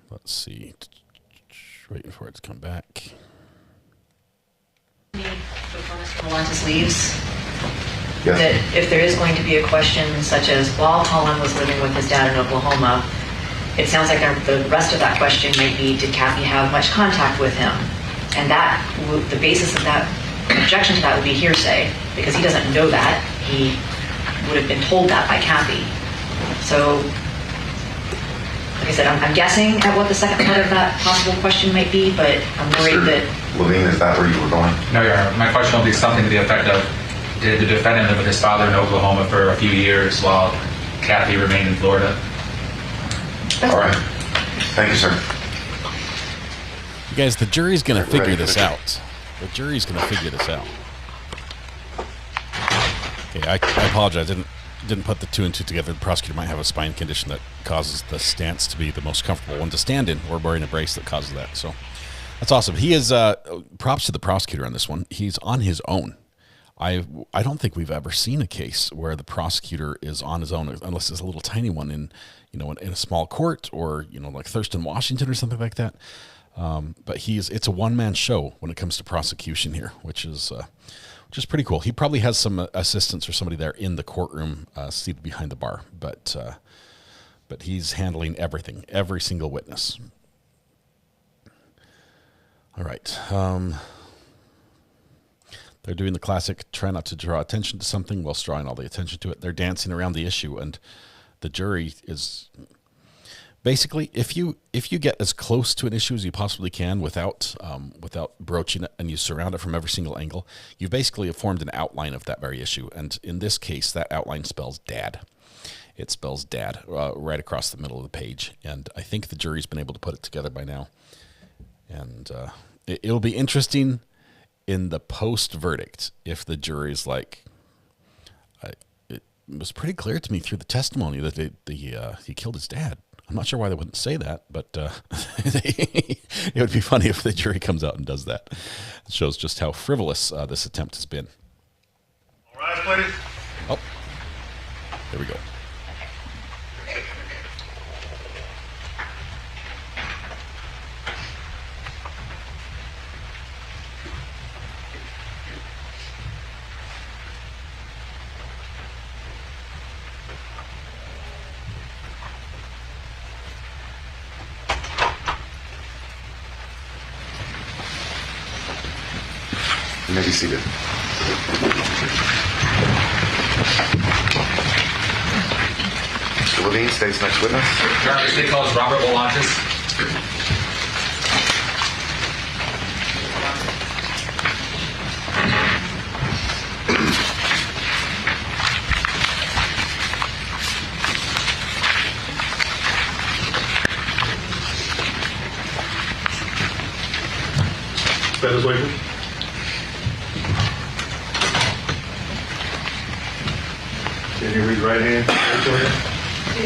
let's see. Waiting for it to come back. Before Mr. Melendez leaves, Yes. that if there is going to be a question such as, while Collin was living with his dad in Oklahoma, it sounds like the rest of that question might be, did Kathy have much contact with him? And that, the basis of that objection to that would be hearsay, because he doesn't know that. He would have been told that by Kathy. So, like I said, I'm guessing at what the second part of that possible question might be, but I'm worried that... Levine, is that where you were going? No, Your Honor. My question will be something to the effect of, did the defendant live with his father in Oklahoma for a few years while Kathy remained in Florida? All right. Thank you, sir. You guys, the jury's going to figure this out. The jury's going to figure this out. Okay, I apologize. I didn't put the two and two together. The prosecutor might have a spine condition that causes the stance to be the most comfortable one to stand in, or wearing a brace that causes that. So that's awesome. He is, props to the prosecutor on this one. He's on his own. I don't think we've ever seen a case where the prosecutor is on his own, unless it's a little tiny one in a small court, or, like Thurston, Washington or something like that. But it's a one-man show when it comes to prosecution here, which is pretty cool. He probably has some assistants or somebody there in the courtroom, seated behind the bar, but he's handling everything, every single witness. All right. They're doing the classic try not to draw attention to something whilst drawing all the attention to it. They're dancing around the issue, and the jury is basically, if you get as close to an issue as you possibly can without broaching it, and you surround it from every single angle, you've basically formed an outline of that very issue. And in this case, that outline spells dad. It spells dad right across the middle of the page. And I think the jury's been able to put it together by now. And it'll be interesting in the post-verdict if the jury's like, it was pretty clear to me through the testimony that he killed his dad. I'm not sure why they wouldn't say that, but it would be funny if the jury comes out and does that. It shows just how frivolous this attempt has been. All right, please. Oh, there we go. You may be seated. Mr. Levine, state's next witness. Your Honor, the state calls Robert Wolantis. Stand this way, please. Can you read right hand? The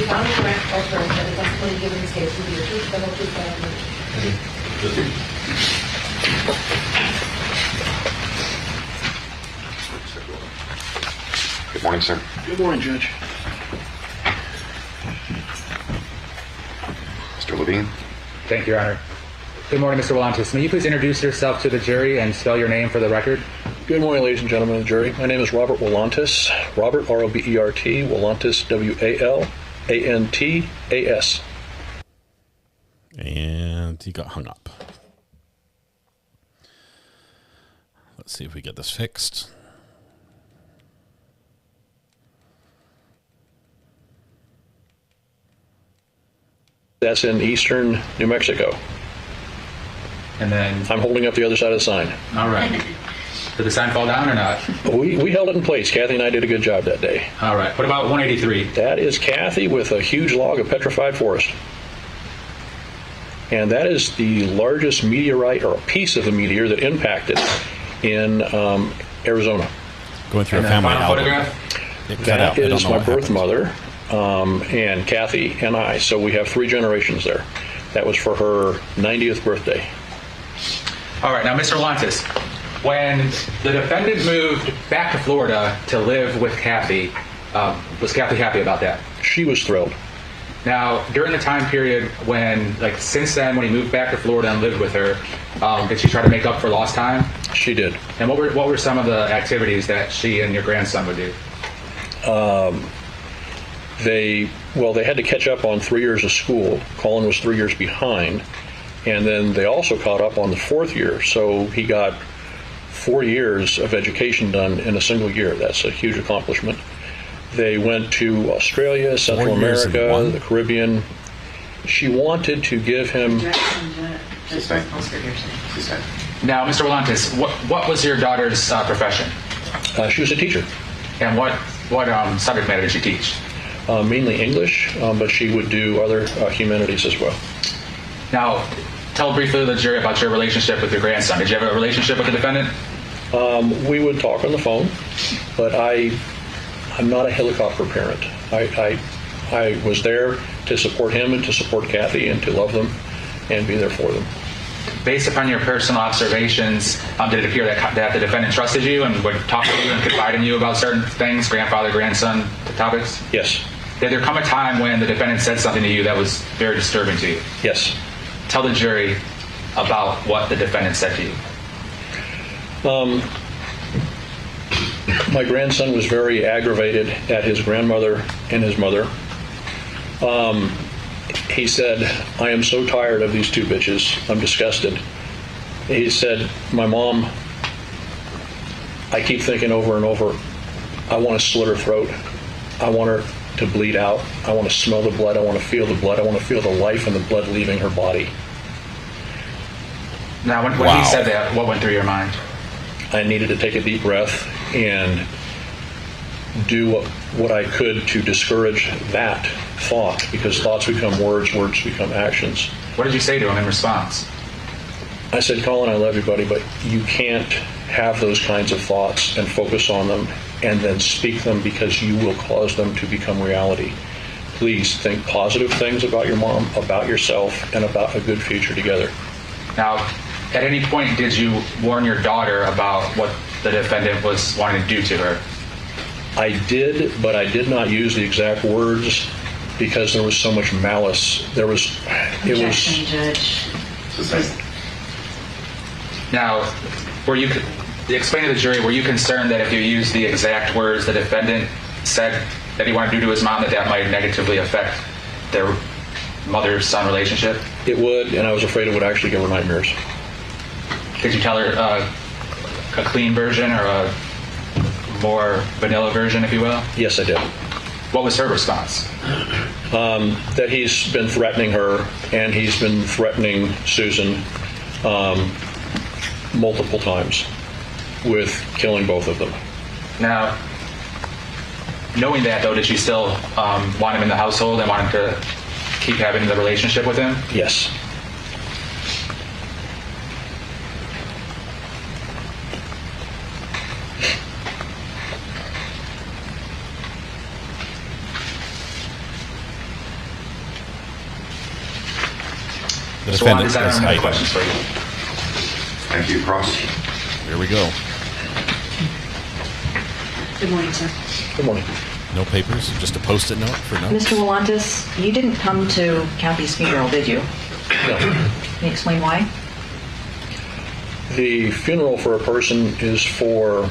found correct alternative that the testimony given in this case will be the truth, the whole truth, and Good morning, sir. Good morning, Judge. Mr. Levine. Thank you, Your Honor. Good morning, Mr. Wolantis. May you please introduce yourself to the jury and spell your name for the record? Good morning, ladies and gentlemen of the jury. My name is Robert Wolantis. Robert, R-O-B-E-R-T, Wolantis, W-A-L-A-N-T-A-S. And he got hung up. Let's see if we get this fixed. That's in eastern New Mexico. And then I'm holding up the other side of the sign. All right. Did the sign fall down or not? We held it in place. Kathy and I did a good job that day. All right. What about 183? That is Kathy with a huge log of petrified forest. And that is the largest meteorite, or a piece of the meteor, that impacted in Arizona. Going through a family album. Photograph? It cut out. That I don't is know my what birth happened. mother, and Kathy and I. So we have 3 generations there. That was for her 90th birthday. All right, now, Mr. Lantis, when the defendant moved back to Florida to live with Kathy, was Kathy happy about that? She was thrilled. Now, during the time period when, like, since then, when he moved back to Florida and lived with her, did she try to make up for lost time? She did. And what were some of the activities that she and your grandson would do? They had to catch up on 3 years of school. Collin was 3 years behind. And then they also caught up on the 4th year. So he got 4 years of education done in a single year. That's a huge accomplishment. They went to Australia, Central America, the Caribbean. She wanted to give him... Now, Mr. Volantis, what was your daughter's profession? She was a teacher. And what subject matter did she teach? Mainly English, but she would do other humanities as well. Now, tell briefly to the jury about your relationship with your grandson. Did you have a relationship with the defendant? We would talk on the phone, but I'm not a helicopter parent. I was there to support him and to support Kathy and to love them and be there for them. Based upon your personal observations, did it appear that the defendant trusted you and would talk to you and confide in you about certain things, grandfather, grandson topics? Yes. Did there come a time when the defendant said something to you that was very disturbing to you? Yes. Tell the jury about what the defendant said to you. My grandson was very aggravated at his grandmother and his mother. He said, "I am so tired of these 2 bitches. I'm disgusted." He said, "My mom, I keep thinking over and over, I want to slit her throat. I want her to bleed out. I want to smell the blood. I want to feel the blood. I want to feel the life and the blood leaving her body." Now, when he said that, what went through your mind? I needed to take a deep breath and do what I could to discourage that thought, because thoughts become words, words become actions. What did you say to him in response? I said, "Collin, I love you, buddy, but you can't have those kinds of thoughts and focus on them and then speak them, because you will cause them to become reality. Please think positive things about your mom, about yourself, and about a good future together." Now, at any point, did you warn your daughter about what the defendant was wanting to do to her? I did, but I did not use the exact words because there was so much malice. Objection, Judge. Now, explain to the jury, were you concerned that if you used the exact words the defendant said that he wanted to do to his mom, that might negatively affect their mother-son relationship? It would, and I was afraid it would actually give her nightmares. Did you tell her a clean version or a more vanilla version, if you will? Yes, I did. What was her response? That he's been threatening her, and he's been threatening Susan multiple times with killing both of them. Now, knowing that, though, did she still want him in the household and want him to keep having the relationship with him? Yes. The defendant I is have Ayden. questions for you. Thank you, Cross. Here we go. Good morning, sir. Good morning. No papers, just a Post-it note for notes. Mr. Volantis, you didn't come to Kathy's funeral, did you? No. Can you explain why? The funeral for a person is for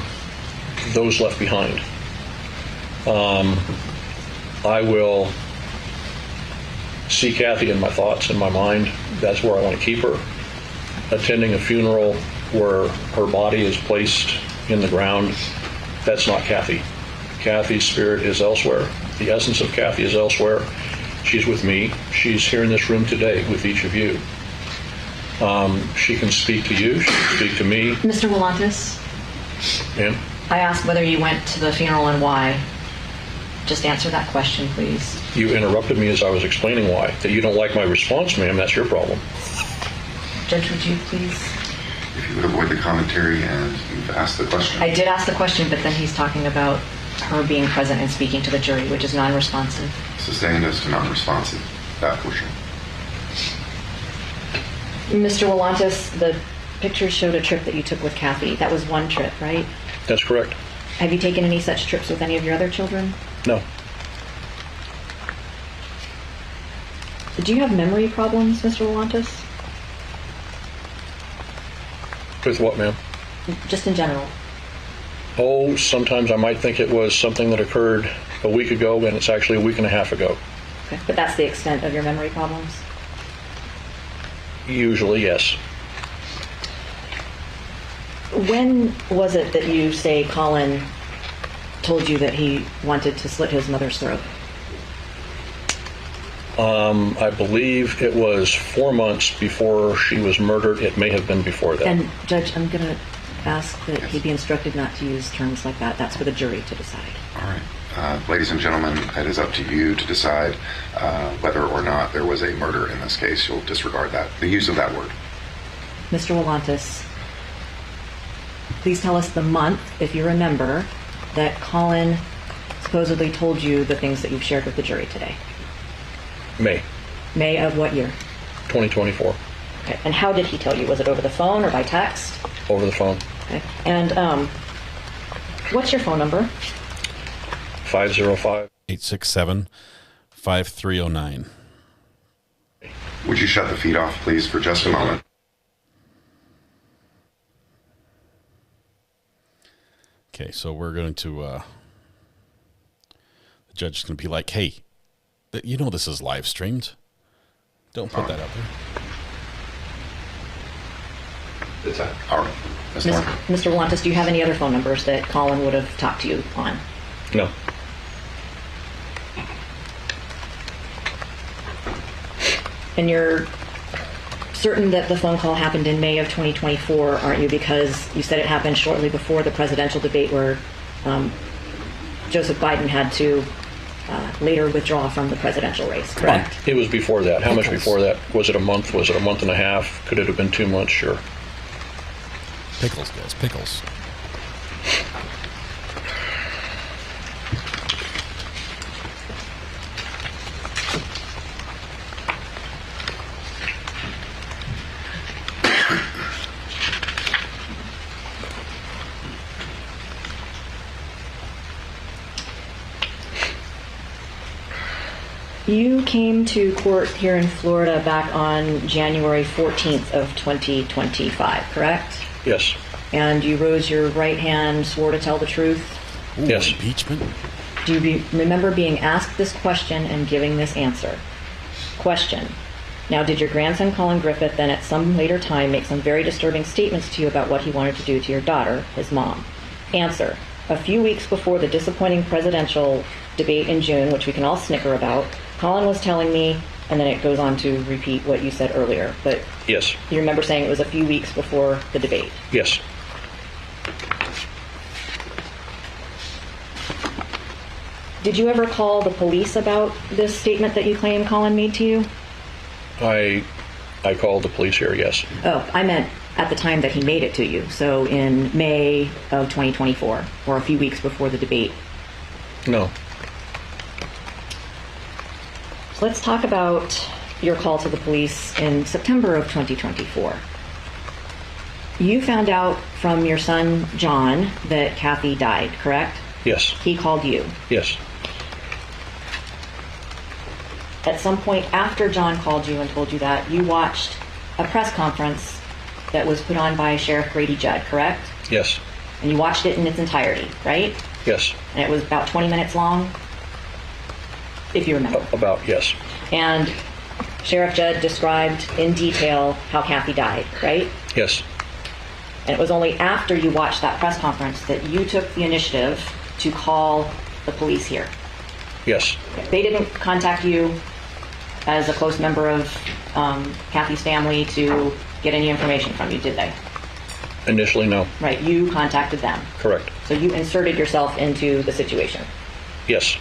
those left behind. I will see Kathy in my thoughts, in my mind. That's where I want to keep her. Attending a funeral where her body is placed in the ground, that's not Kathy. Kathy's spirit is elsewhere. The essence of Kathy is elsewhere. She's with me. She's here in this room today with each of you. She can speak to you. She can speak to me. Mr. Volantis, Ma'am? I asked whether you went to the funeral and why. Just answer that question, please. You interrupted me as I was explaining why. That you don't like my response, ma'am, that's your problem. Judge, would you please? If you would avoid the commentary and you've asked the question. I did ask the question, but then he's talking about her being present and speaking to the jury, which is non-responsive. Sustained as to non-responsive, that portion. Mr. Willantis, the pictures showed a trip that you took with Kathy. That was one trip, right? That's correct. Have you taken any such trips with any of your other children? No. Do you have memory problems, Mr. Willantis? With what, ma'am? Just in general. Oh, sometimes I might think it was something that occurred a week ago, and it's actually a week and a half ago. Okay. But that's the extent of your memory problems? Usually, yes. When was it that you say Collin told you that he wanted to slit his mother's throat? I believe it was 4 months before she was murdered. It may have been before that. And Judge, I'm going to ask that he be instructed not to use terms like that. That's for the jury to decide. All right. Ladies and gentlemen, it is up to you to decide whether or not there was a murder in this case. You'll disregard that, the use of that word. Mr. Willantis, please tell us the month, if you remember, that Collin supposedly told you the things that you've shared with the jury today. May. May of what year? 2024. Okay. And how did he tell you? Was it over the phone or by text? Over the phone. Okay. And what's your phone number? 505-867-5309. Would you shut the feed off, please, for just a moment? Okay, so we're going to, the judge is going to be like, hey, you know this is live streamed. Don't put that out there. It's all right. Mr. Willantis, do you have any other phone numbers that Collin would have talked to you on? No. And you're certain that the phone call happened in May of 2024, aren't you? Because you said it happened shortly before the presidential debate where Joseph Biden had to later withdraw from the presidential race, correct? It was before that. How much before that? Was it a month? Was it a month and a half? Could it have been 2 months? Sure. Pickles, guys, pickles. You came to court here in Florida back on January 14th of 2025, correct? Yes. And you rose your right hand, swore to tell the truth? Ooh, yes. Impeachment? Do you remember being asked this question and giving this answer? Question. Now, did your grandson, Collin Griffith, then at some later time make some very disturbing statements to you about what he wanted to do to your daughter, his mom? Answer. A few weeks before the disappointing presidential debate in June, which we can all snicker about, Collin was telling me, and then it goes on to repeat what you said earlier, but yes, you remember saying it was a few weeks before the debate? Yes. Did you ever call the police about this statement that you claim Collin made to you? I called the police here, yes. Oh, I meant at the time that he made it to you, so in May of 2024, or a few weeks before the debate. No. Let's talk about your call to the police in September of 2024. You found out from your son, John, that Kathy died, correct? Yes. He called you. Yes. At some point after John called you and told you that, you watched a press conference that was put on by Sheriff Grady Judd, correct? Yes. And you watched it in its entirety, right? Yes. And it was about 20 minutes long, if you remember. About, yes. And Sheriff Judd described in detail how Kathy died, right? Yes. And it was only after you watched that press conference that you took the initiative to call the police here. Yes. They didn't contact you as a close member of Kathy's family to get any information from you, did they? Initially, no. Right, you contacted them. Correct. So you inserted yourself into the situation. Yes.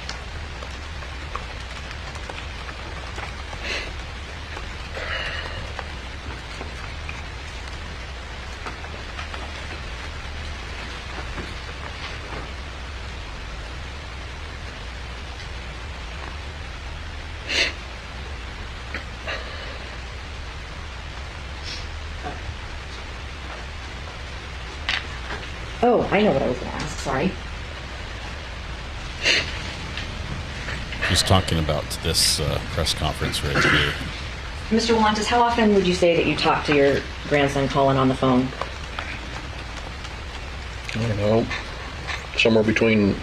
Oh, I know what I was going to ask. Sorry. He's talking about this press conference right here. Mr. Wallantis, how often would you say that you talk to your grandson Collin on the phone? I don't know, somewhere between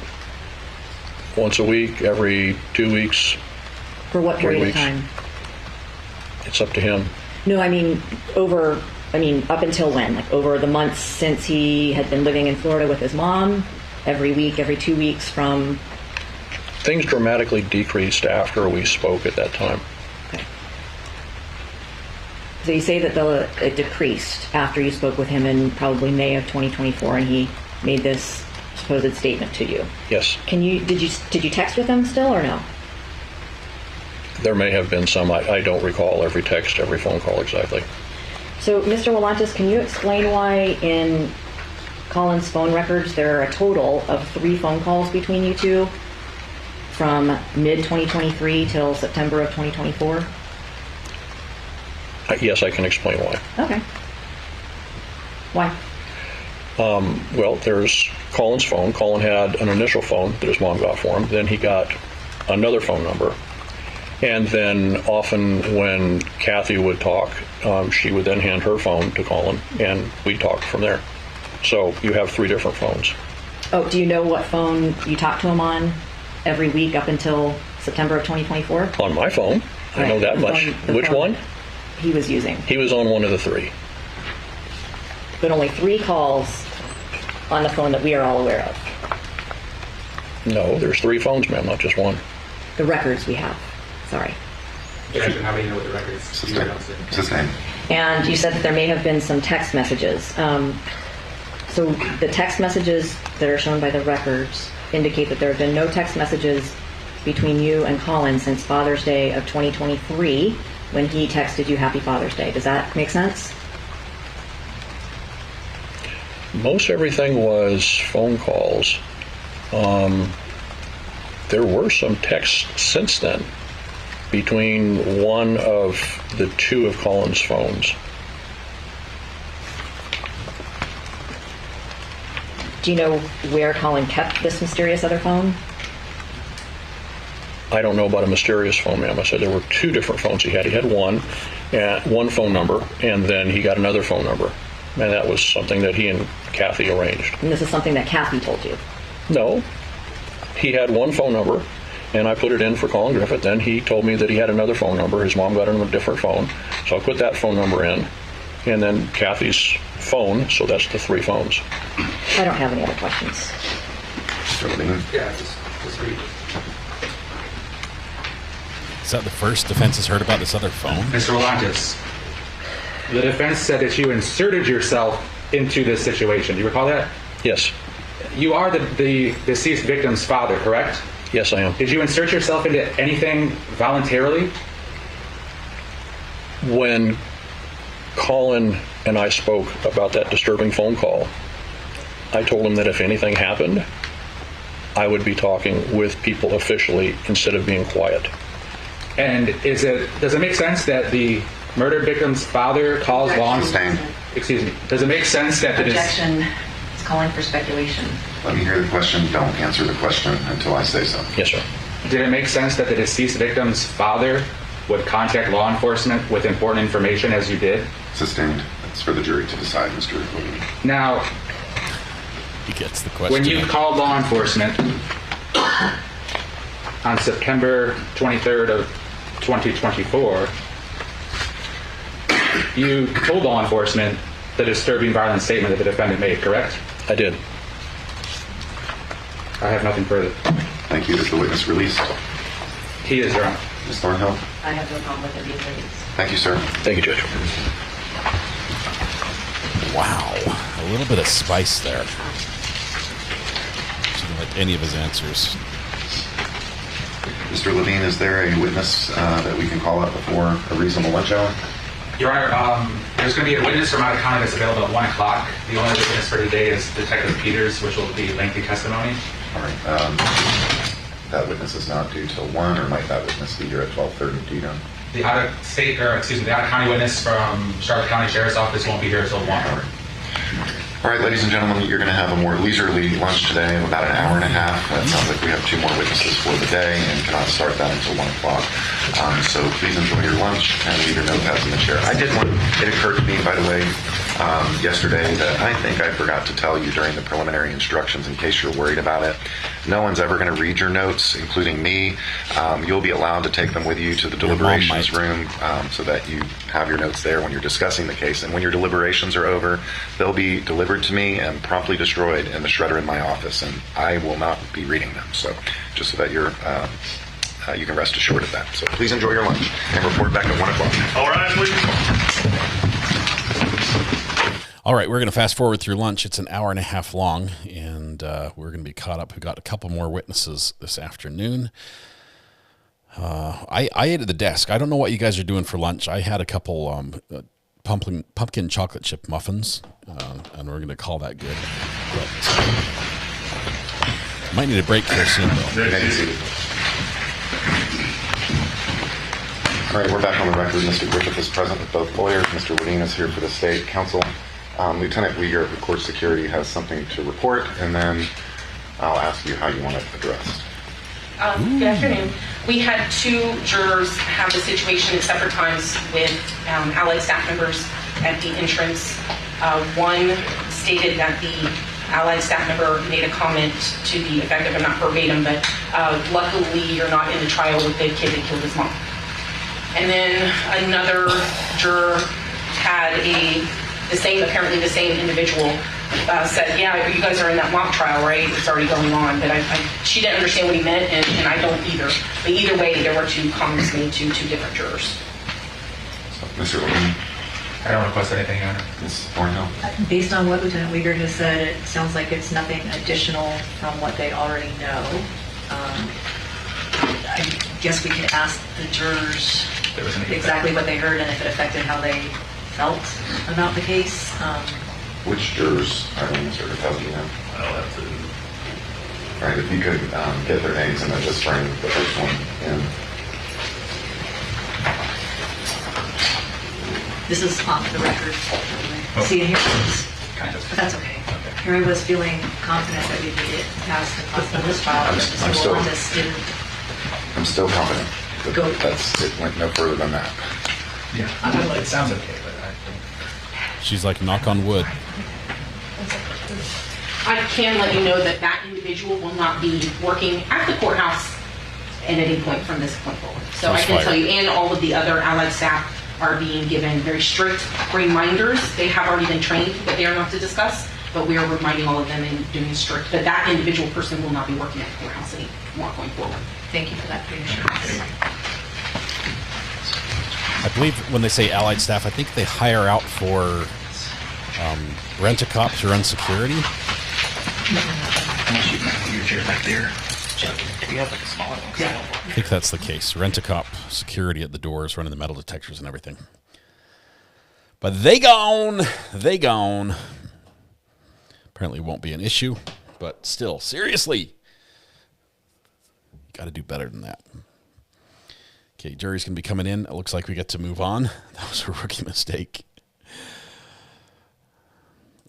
once a week, every 2 weeks. For what period of weeks. time? It's up to him. No, I mean, up until when? Like over the months since he had been living in Florida with his mom? Every week, every 2 weeks from... Things dramatically decreased after we spoke at that time. Okay. So you say that it decreased after you spoke with him in probably May of 2024 and he made this supposed statement to you? Yes. Did you text with him still or no? There may have been some. I don't recall every text, every phone call exactly. So, Mr. Wallantis, can you explain why in Collin's phone records there are a total of 3 phone calls between you two from mid-2023 till September of 2024? Yes, I can explain why. Okay. Why? Well, there's Collin's phone. Collin had an initial phone that his mom got for him. Then he got another phone number. And then often when Kathy would talk, she would then hand her phone to Collin, and we talked from there. So you have 3 different phones. Oh, do you know what phone you talked to him on every week up until September of 2024? On my phone. I know that much. Which one? He was using. He was on one of the 3. But only 3 calls on the phone that we are all aware of. No, there's 3 phones, ma'am, not just one. The records we have. Sorry. How do you know what the records? Sustained. And you said that there may have been some text messages. So the text messages that are shown by the records indicate that there have been no text messages between you and Collin since Father's Day of 2023 when he texted you Happy Father's Day. Does that make sense? Most everything was phone calls. There were some texts since then between one of the 2 of Collin's phones. Do you know where Collin kept this mysterious other phone? I don't know about a mysterious phone, ma'am. I said there were 2 different phones he had. He had one phone number, and then he got another phone number. And that was something that he and Kathy arranged. And this is something that Kathy told you? No. He had one phone number, and I put it in for Collin Griffith. Then he told me that he had another phone number. His mom got him a different phone. So I put that phone number in, and then Kathy's phone, so that's the 3 phones. I don't have any other questions. Yeah, just read. Is that the first defense has heard about this other phone? Mr. Wallantis, the defense said that you inserted yourself into this situation. Do you recall that? Yes. You are the deceased victim's father, correct? Yes, I am. Did you insert yourself into anything voluntarily? When Collin and I spoke about that disturbing phone call, I told him that if anything happened, I would be talking with people officially instead of being quiet. And does it make sense that the murdered victim's father calls law enforcement? Excuse me. Does it make sense that Objection. It's calling for speculation. Let me hear the question. Don't answer the question until I say so. Yes, sir. Did it make sense that the deceased victim's father would contact law enforcement with important information as you did? Sustained. That's for the jury to decide, Mr. Levine. Now, he gets the question. When you called law enforcement on September 23rd of 2024, you told law enforcement the disturbing violent statement that the defendant made, correct? I did. I have nothing further. Thank you. Is the witness released? He is, Your Honor. Ms. Thornhill? I have no problem with it being released. Thank you, sir. Thank you, Judge. Wow. A little bit of spice there. Didn't like any of his answers. Mr. Levine, is there a witness that we can call up before a reasonable lunch hour? Your Honor, there's going to be a witness from out of county that's available at 1 o'clock. The only witness for today is Detective Peters, which will be lengthy testimony. All right. That witness is not due till 1, or might that witness be here at 12:30? Do you know? The out of county witness from Charlotte County Sheriff's Office won't be here until 1. All right. All right, ladies and gentlemen, you're going to have a more leisurely lunch today of about an hour and a half. It sounds like we have 2 more witnesses for the day and cannot start that until 1 o'clock. So please enjoy your lunch and leave your notepads in the chair. It occurred to me, by the way, yesterday that I think I forgot to tell you during the preliminary instructions, in case you're worried about it. No one's ever going to read your notes, including me. You'll be allowed to take them with you to the deliberations room so that you have your notes there when you're discussing the case. And when your deliberations are over, they'll be delivered to me and promptly destroyed in the shredder in my office, and I will not be reading them. So just so that you can rest assured of that. So please enjoy your lunch and report back at 1 o'clock. All right, please. All right, we're going to fast forward through lunch. It's an hour and a half long, and we're going to be caught up. We've got a couple more witnesses this afternoon. I ate at the desk. I don't know what you guys are doing for lunch. I had a couple pumpkin chocolate chip muffins, and we're going to call that good. But might need a break here soon, though. All right, we're back on the record. Mr. Griffith is present with both lawyers. Mr. Wadeen is here for the state counsel. Lieutenant Weger of the court security has something to report, and then I'll ask you how you want it addressed. Good afternoon. We had 2 jurors have the situation at separate times with allied staff members at the entrance. One stated that the allied staff member made a comment to the effect of, not verbatim, but luckily you're not in the trial with the kid that killed his mom. And then another juror had apparently the same individual said, yeah, you guys are in that mock trial, right? It's already going on. But she didn't understand what he meant, and I don't either. But either way, there were 2 comments made to 2 different jurors. Mr. Wadeen. I don't request anything, Your Honor. Ms. Thornhill. Based on what Lieutenant Weger has said, it sounds like it's nothing additional from what they already know. I guess we could ask the jurors exactly what they heard and if it affected how they felt about the case. Which jurors are in, Mr. Griffith? Do you know? I'll have to. All right, if you could get their names and then just bring the first one in. This is off the record. See, here it is. Kind of. But that's okay. Here I was feeling confident that we'd made it past the cost of this trial. I'm still confident. Go. It went no further than that. Yeah, it sounds okay, but she's like, knock on wood. I can let you know that that individual will not be working at the courthouse at any point from this point forward. So I can tell you, and all of the other allied staff are being given very strict reminders. They have already been trained that they are not to discuss, but we are reminding all of them and doing strict. But that individual person will not be working at the courthouse anymore going forward. Thank you for that reassurance. I believe when they say allied staff, I think they hire out for rent-a-cop to run security. your chair back there. If you have like a smaller one. Yeah. I think that's the case. Rent-a-cop security at the doors, running the metal detectors and everything. But they gone. They gone. Apparently it won't be an issue, but still, seriously. Got to do better than that. Okay, jury's going to be coming in. It looks like we get to move on. That was a rookie mistake.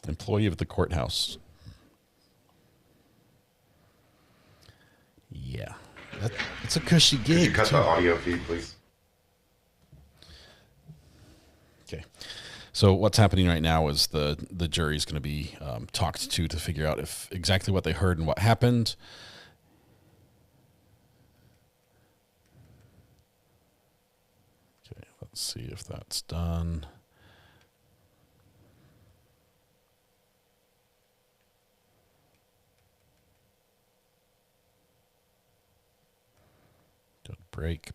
Employee of the courthouse. Yeah, it's a cushy gig. Could you cut the audio feed, please? Okay. So what's happening right now is the jury is going to be talked to figure out if exactly what they heard and what happened. Okay, let's see if that's done. Break.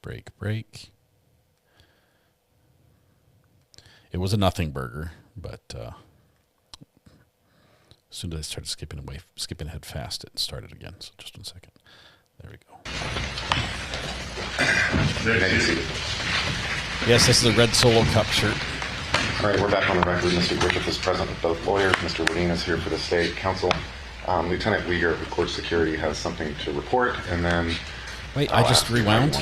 It was a nothing burger, but as soon as I started skipping ahead fast, it started again. So just 1 second. There we go. Yes, this is a red Solo Cup shirt. All right, we're back on the record. Mr. Griffith is present with both lawyers. Mr. Wadeen is here for the state counsel. Lieutenant Weger of the court security has something to report, and then wait, I just rewound.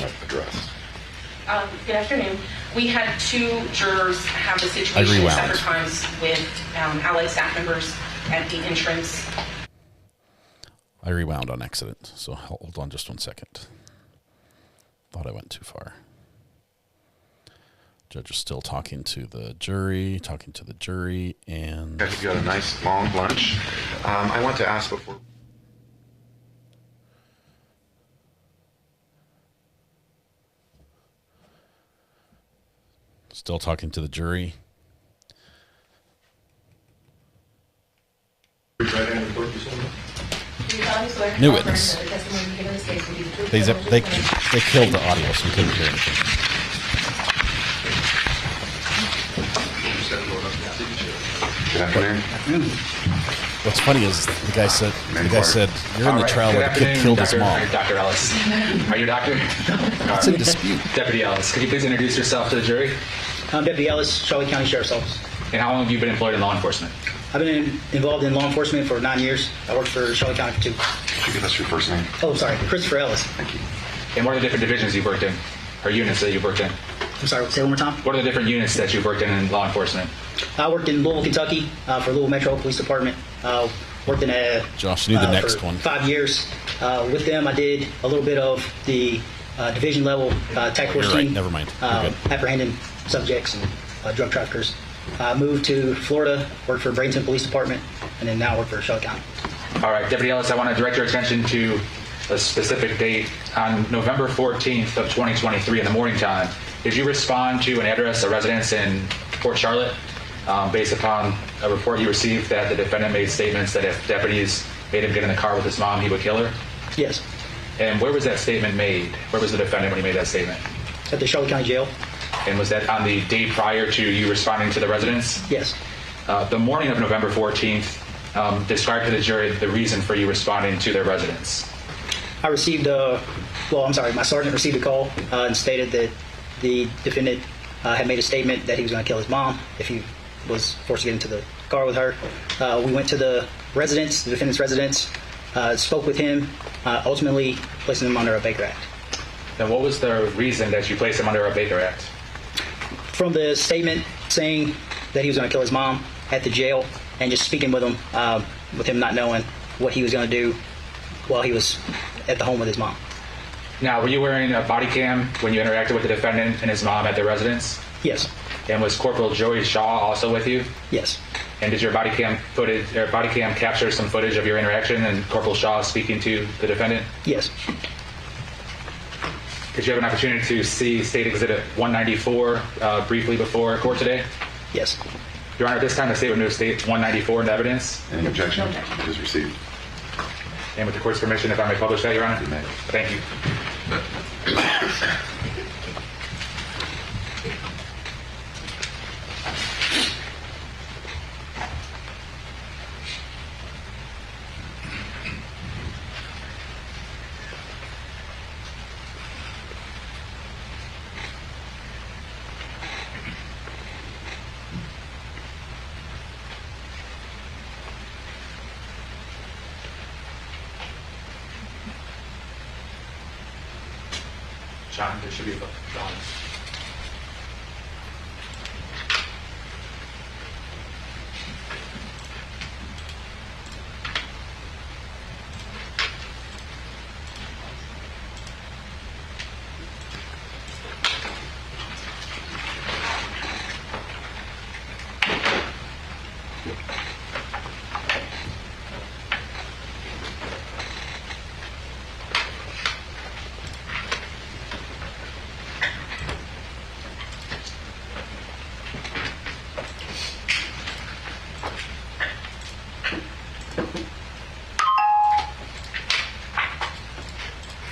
Good afternoon. We had 2 jurors have the situation at separate times with allied staff members at the entrance. I rewound on accident, so hold on just 1 second. Thought I went too far. Judge is still talking to the jury, and... If you got a nice long lunch, I want to ask before... Still talking to the jury. New witness. They killed the audio, so we couldn't hear anything. Good afternoon. What's funny is the guy said you're in the trial where the kid killed his mom. Dr. Ellis. Are you a doctor? It's in dispute. Deputy Ellis, could you please introduce yourself to the jury? I'm Deputy Ellis, Charlotte County Sheriff's Office. And how long have you been employed in law enforcement? I've been involved in law enforcement for 9 years. I worked for Charlotte County for 2. Could you give us your first name? Oh, sorry, Christopher Ellis. Thank you. And what are the different divisions you've worked in? Or units that you've worked in? I'm sorry, say it one more time. What are the different units that you've worked in law enforcement? I worked in Louisville, Kentucky for Louisville Metro Police Department. Worked in a... Josh, knew the next one. 5 years. With them, I did a little bit of the division level task force You're right, team. never mind. Apprehending subjects and drug traffickers. Moved to Florida, worked for Bradenton Police Department, and then now work for Charlotte County. All right, Deputy Ellis, I want to direct your attention to a specific date. On November 14th of 2023 in the morning time, did you respond to an address, a residence in Port Charlotte, based upon a report you received that the defendant made statements that if deputies made him get in the car with his mom, he would kill her? Yes. And where was that statement made? Where was the defendant when he made that statement? At the Charlotte County Jail. And was that on the day prior to you responding to the residence? Yes. The morning of November 14th, describe to the jury the reason for you responding to their residence. I received my sergeant received a call and stated that the defendant had made a statement that he was going to kill his mom if he was forced to get into the car with her. We went to the residence, the defendant's residence, spoke with him, ultimately placing him under a Baker Act. Then what was the reason that you placed him under a Baker Act? From the statement saying that he was going to kill his mom at the jail and just speaking with him not knowing what he was going to do while he was at the home with his mom. Now, were you wearing a body cam when you interacted with the defendant and his mom at their residence? Yes. And was Corporal Joey Shaw also with you? Yes. And did your body cam capture some footage of your interaction and Corporal Shaw speaking to the defendant? Yes. Did you have an opportunity to see State Exhibit 194 briefly before court today? Yes. Your Honor, at this time, the State would move State 194 into evidence. Any objection? No objection. It is received. And with the court's permission, if I may publish that, Your Honor? You may. Thank you. John, there should be a book. John.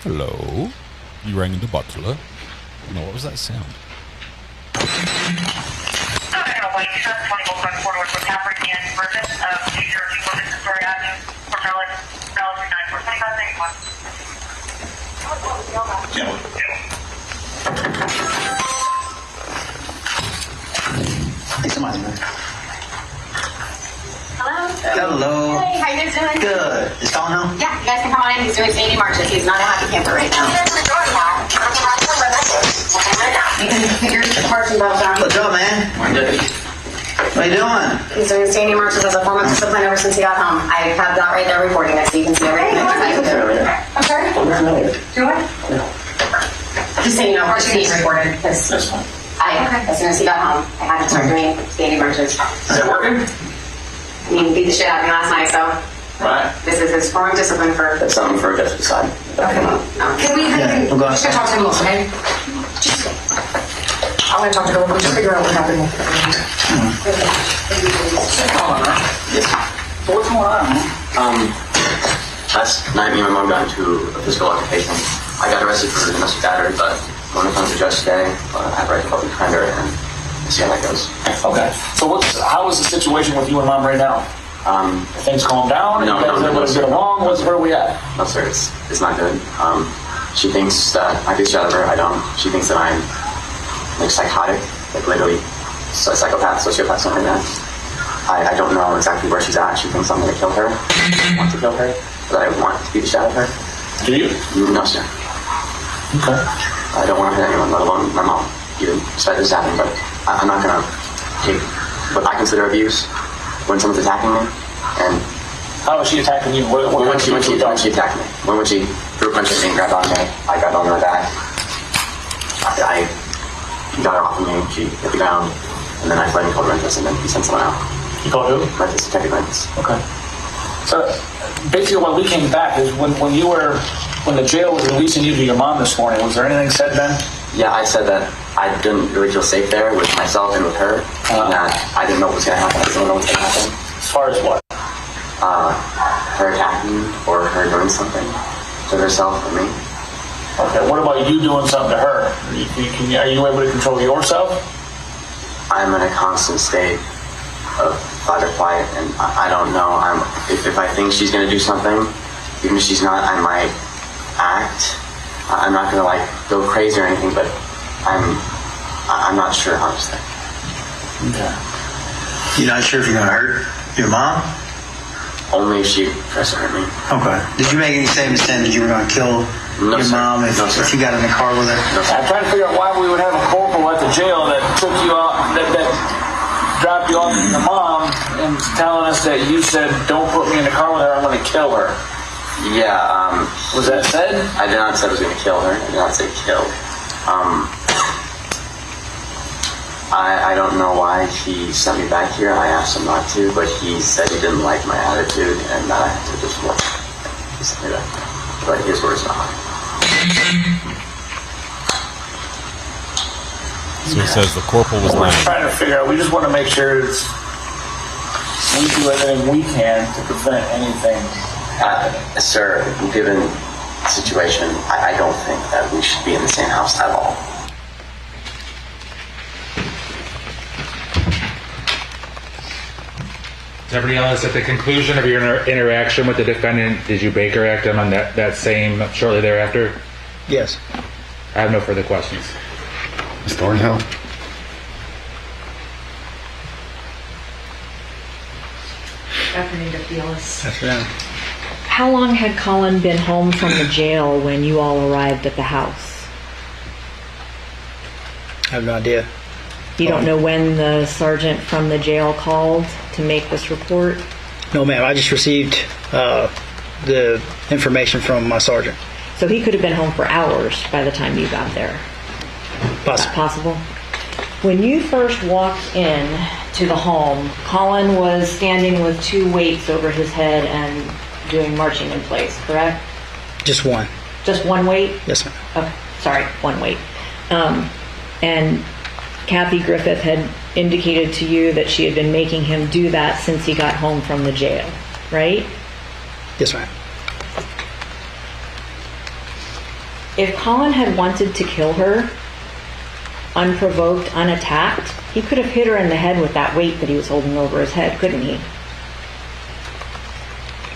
Hello? You rang the butler? No, what was that sound? Hey, somebody, man. Hello? Hello. Hey, how you guys doing? Good. Is Collin home? Yeah, you guys can come on in. He's doing 80 marches. He's not a happy camper right now. You can put your parts and belts on. What's up, man? What are you doing? He's doing standing marches as a form of discipline ever since he got home. I have that right there recording it so you can see everything. I'm sorry? Do what? Just saying, marching being recorded. That's fine. As soon as he got home, I had to start doing standing marches. Is it working? I mean, beat the shit out of me last night, so. Right. This is his form of discipline for. That's something for us to decide. Okay. Can we? Just gonna talk to him, okay? I want to talk to him. We'll just figure out what happened. What's going on? Last night, me and my mom got into a physical altercation. I got arrested for domestic battery, but when it comes to judge today, I have right to public defender, and see how that goes. Okay. So how is the situation with you and Mom right now? Things calm down? No, everybody's getting along? Where are we at? No, sir, it's not good. She thinks that I beat out of her. I don't. She thinks that I'm like psychotic, like literally a psychopath, sociopath, something like that. I don't know exactly where she's at. She thinks I'm going to kill her. I want to kill her, but I want to beat the shit out of her. Do you? No, sir. Okay. I don't want to hit anyone, let alone my mom, even despite this happening, but I'm not going to take what I consider abuse when someone's attacking me. And how is she attacking you? When she attacked me. When she threw a punch at me and grabbed on me, I grabbed on her back. I got her off of me, she hit the ground, and then I fled and called Rentis, and then he sent someone out. You called who? Rentis, Detective Rentis. Okay. So basically what we came back is when the jail was releasing you to your mom this morning, was there anything said then? Yeah, I said that I didn't really feel safe there with myself and with her, and that I didn't know what was going to happen. I didn't know what was going to happen. As far as what? Her attacking or her doing something to herself or me. Okay, what about you doing something to her? Are you able to control yourself? I'm in a constant state of fight or flight, and I don't know. If I think she's going to do something, even if she's not, I might act. I'm not going to go crazy or anything, but I'm not sure, honestly. Okay. You're not sure if you're going to hurt your mom? Only if she tries to hurt me. Okay. Did you make any statements saying that you were going to kill your mom if you got in the car with her? No, I'm trying to figure out why we would have a corporal at the jail that took you out, that dropped you off with your mom and telling us that you said, don't put me in the car with her, I'm going to kill her. Yeah. Was that said? I did not say I was going to kill her. I did not say kill. I don't know why he sent me back here. I asked him not to, but he said he didn't like my attitude and that I had to just look. He sent me back. But his words, not mine. So he says the corporal was We're lying. trying to figure out, we just want to make sure we do everything we can to prevent anything happening. Sir, given the situation, I don't think that we should be in the same house at all. Everybody else, at the conclusion of your interaction with the defendant, did you Baker Act him on that same shortly thereafter? Yes. I have no further questions. Ms. Thornhill? That's right. How long had Collin been home from the jail when you all arrived at the house? I have no idea. You don't know when the sergeant from the jail called to make this report? No, ma'am. I just received the information from my sergeant. So he could have been home for hours by the time you got there. Possible. When you first walked in to the home, Collin was standing with two weights over his head and doing marching in place, correct? Just one. Just one weight? Yes, ma'am. Okay, sorry, one weight. And Kathy Griffith had indicated to you that she had been making him do that since he got home from the jail, right? Yes, ma'am. If Collin had wanted to kill her, unprovoked, unattacked, he could have hit her in the head with that weight that he was holding over his head, couldn't he?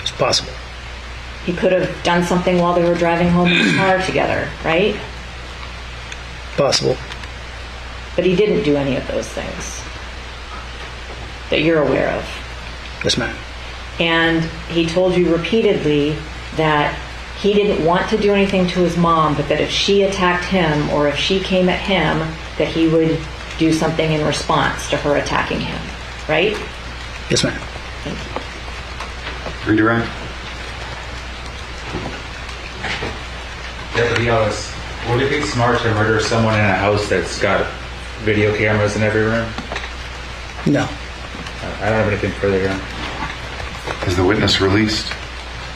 It's possible. He could have done something while they were driving home in the car together, right? Possible. But he didn't do any of those things that you're aware of. Yes, ma'am. And he told you repeatedly that he didn't want to do anything to his mom, but that if she attacked him or if she came at him, that he would do something in response to her attacking him, right? Yes, ma'am. Redirect. Deputy Ellis, would it be smart to murder someone in a house that's got video cameras in every room? No. I don't have anything further here. Is the witness released?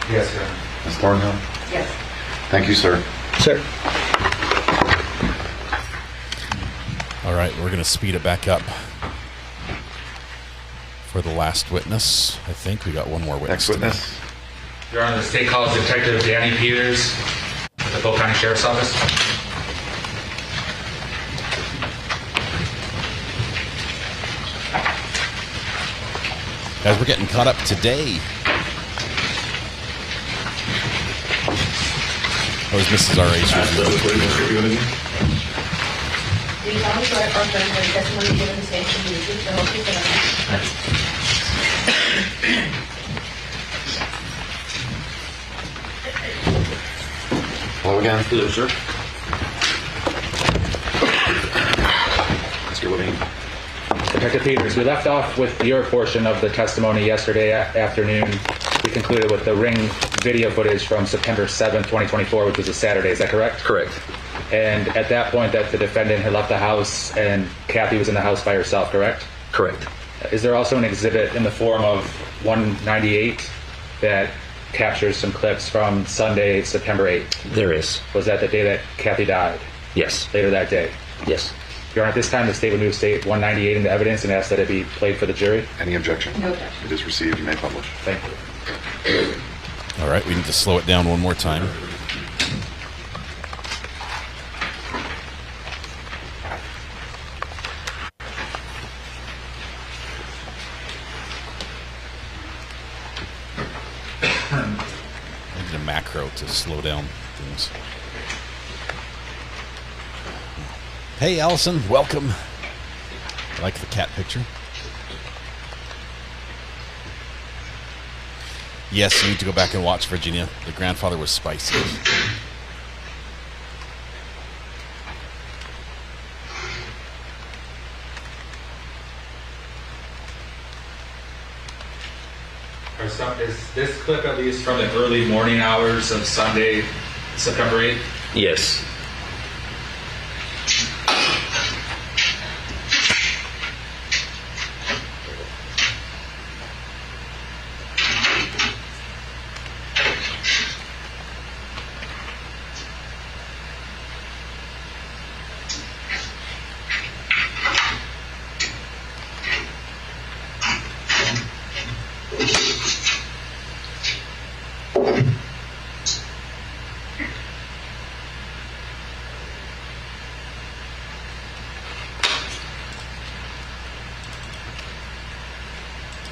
Yes, sir. Ms. Thornhill? Yes. Thank you, sir. Sir. All right, we're going to speed it back up for the last witness. I think we got one more witness. Next witness. Your Honor, the state calls Detective Danny Peters at the Polk County Sheriff's Office. Guys, we're getting caught up today. How was Mrs. R.H.? Hello again. Hello, sir. Mr. Levine. Detective Peters, we left off with your portion of the testimony yesterday afternoon. We concluded with the Ring video footage from September 7th, 2024, which was a Saturday. Is that correct? Correct. And at that point that the defendant had left the house and Kathy was in the house by herself, correct? Correct. Is there also an exhibit in the form of 198 that captures some clips from Sunday, September 8th? There is. Was that the day that Kathy died? Yes. Later that day? Yes. Your Honor, at this time, the state would move State 198 into evidence and ask that it be played for the jury. Any objection? No objection. It is received. You may publish. Thank you. All right, we need to slow it down one more time. I need a macro to slow down things. Hey, Allison, welcome. I like the cat picture. Yes, you need to go back and watch Virginia. The grandfather was spicy. Is this clip at least from the early morning hours of Sunday, September 8th? Yes.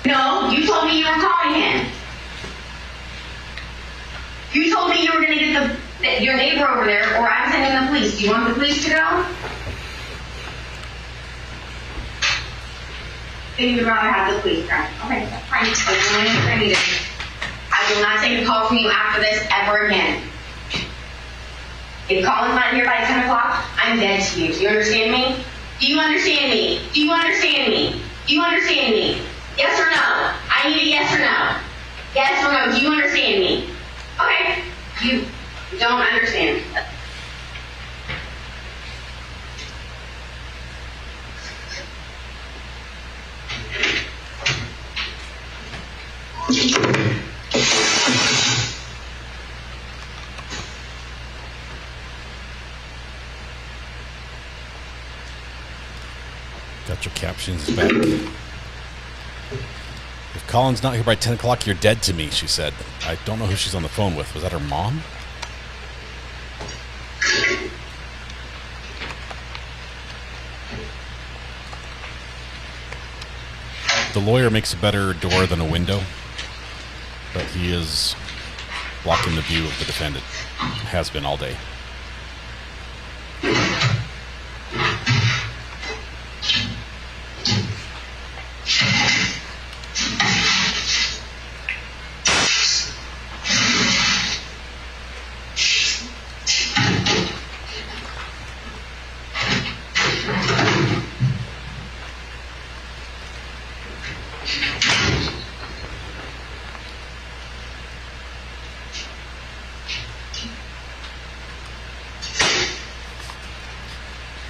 No, you told me you were calling him. You told me you were going to get your neighbor over there, or I'm sending the police. Do you want the police to go? Then you would rather have the police come. Okay, that's fine. I will not take a call from you after this ever again. If Collin's not here by 10 o'clock, I'm dead to you. Do you understand me? Do you understand me? Do you understand me? Do you understand me? Yes or no? I need a yes or no. Yes or no? Do you understand me? Okay. You don't understand. Got your captions back. If Collin's not here by 10 o'clock, you're dead to me, she said. I don't know who she's on the phone with. Was that her mom? The lawyer makes a better door than a window, but he is blocking the view of the defendant. Has been all day.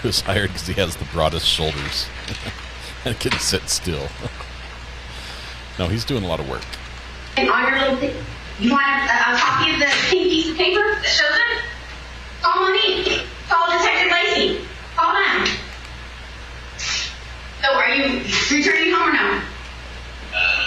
He was hired because he has the broadest shoulders and can sit still. No, he's doing a lot of work. And on your little thing, you want a copy of the pink piece of paper that shows it? Call me. Call Detective Lacey. Call them. So are you returning home or no? No.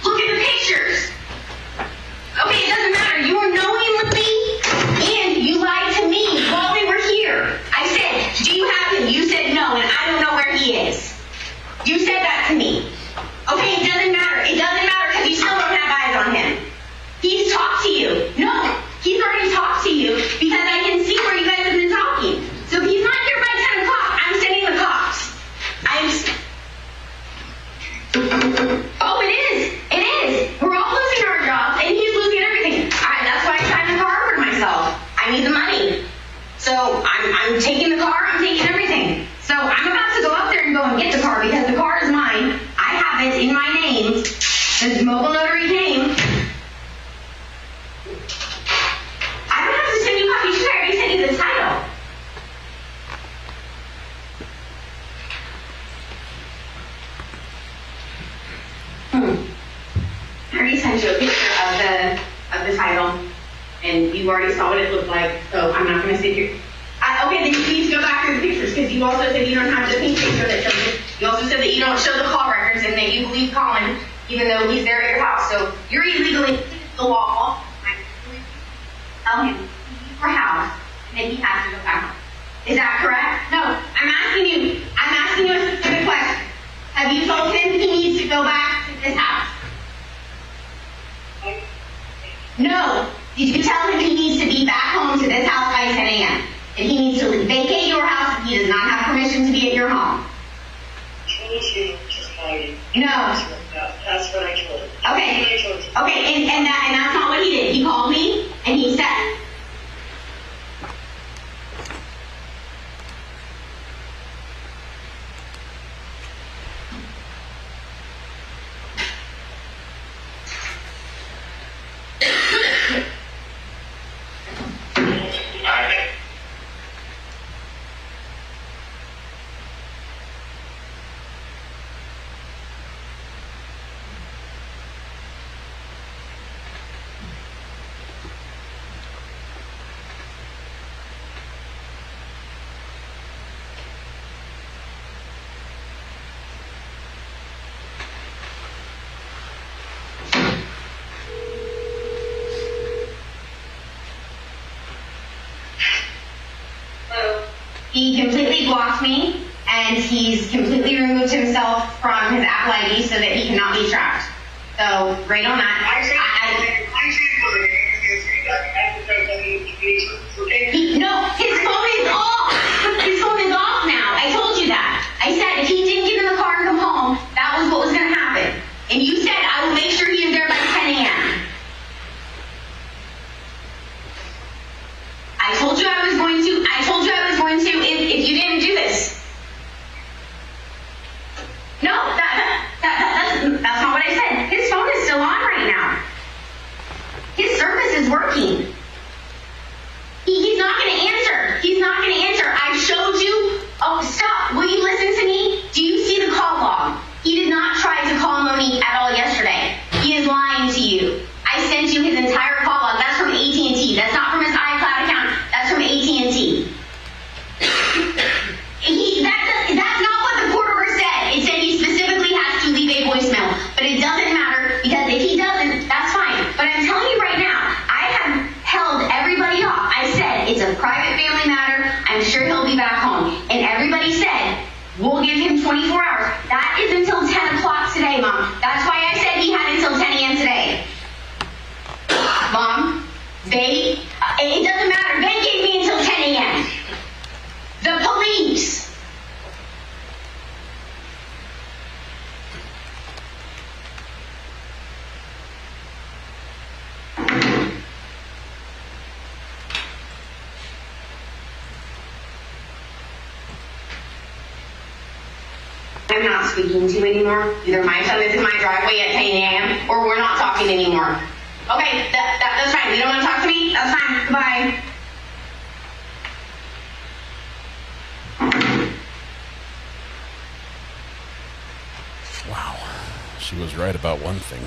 Look at the pictures. Okay, it doesn't matter. You were knowing with me, and you lied to me while we were here. I said, do you have him? You said no, and I don't know where he is. You said that to me. Okay, it doesn't matter. It doesn't matter because you still don't have eyes on him. He's talked to you. No, he's already talked to you because I can see where you guys have been talking. So if he's not here by 10 o'clock, I'm sending the cops. Oh, it is. It is. We're all losing our jobs, and he's losing everything. That's why I signed the car over to myself. I need the money. So I'm taking the car. I'm taking everything. So I'm about to go up there and go and get the car because the car is mine. I have it in my name. The mobile notary came. I don't have to send you copies. I already sent you the title. I already sent you a picture of the title, and you already saw what it looked like, so I'm not going to sit here. Okay, then you please go back through the pictures, because you also said you don't have the pink picture that shows it. You also said that you don't show the call records and that you believe Collin, even though he's there at your house. So you're illegally the wall. Tell him your house, and then he has to go back home. Is that correct? No, I'm asking you a specific question. Have you told him he needs to go back to this house? No. Did you tell him he needs to be back home to this house by 10 a.m.? And he needs to vacate your house if he does not have permission to be at your home? No. That's what I told him. Okay. Okay, and that's not what he did. He called me and he said, he completely blocked me, and he's completely removed himself from his Apple ID so that he cannot be tracked. So, right on that. No, his phone is off. His phone is off now. We'll give him 24 hours. That is until 10 o'clock today, Mom. That's why I said he had until 10 a.m. today. Mom, it doesn't matter. They gave me until 10 a.m. The police. I'm not speaking to you anymore. Either my son is in my driveway at 10 a.m. or we're not talking anymore. Okay, that's fine. You don't want to talk to me? That's fine. Goodbye. Wow. She was right about one thing.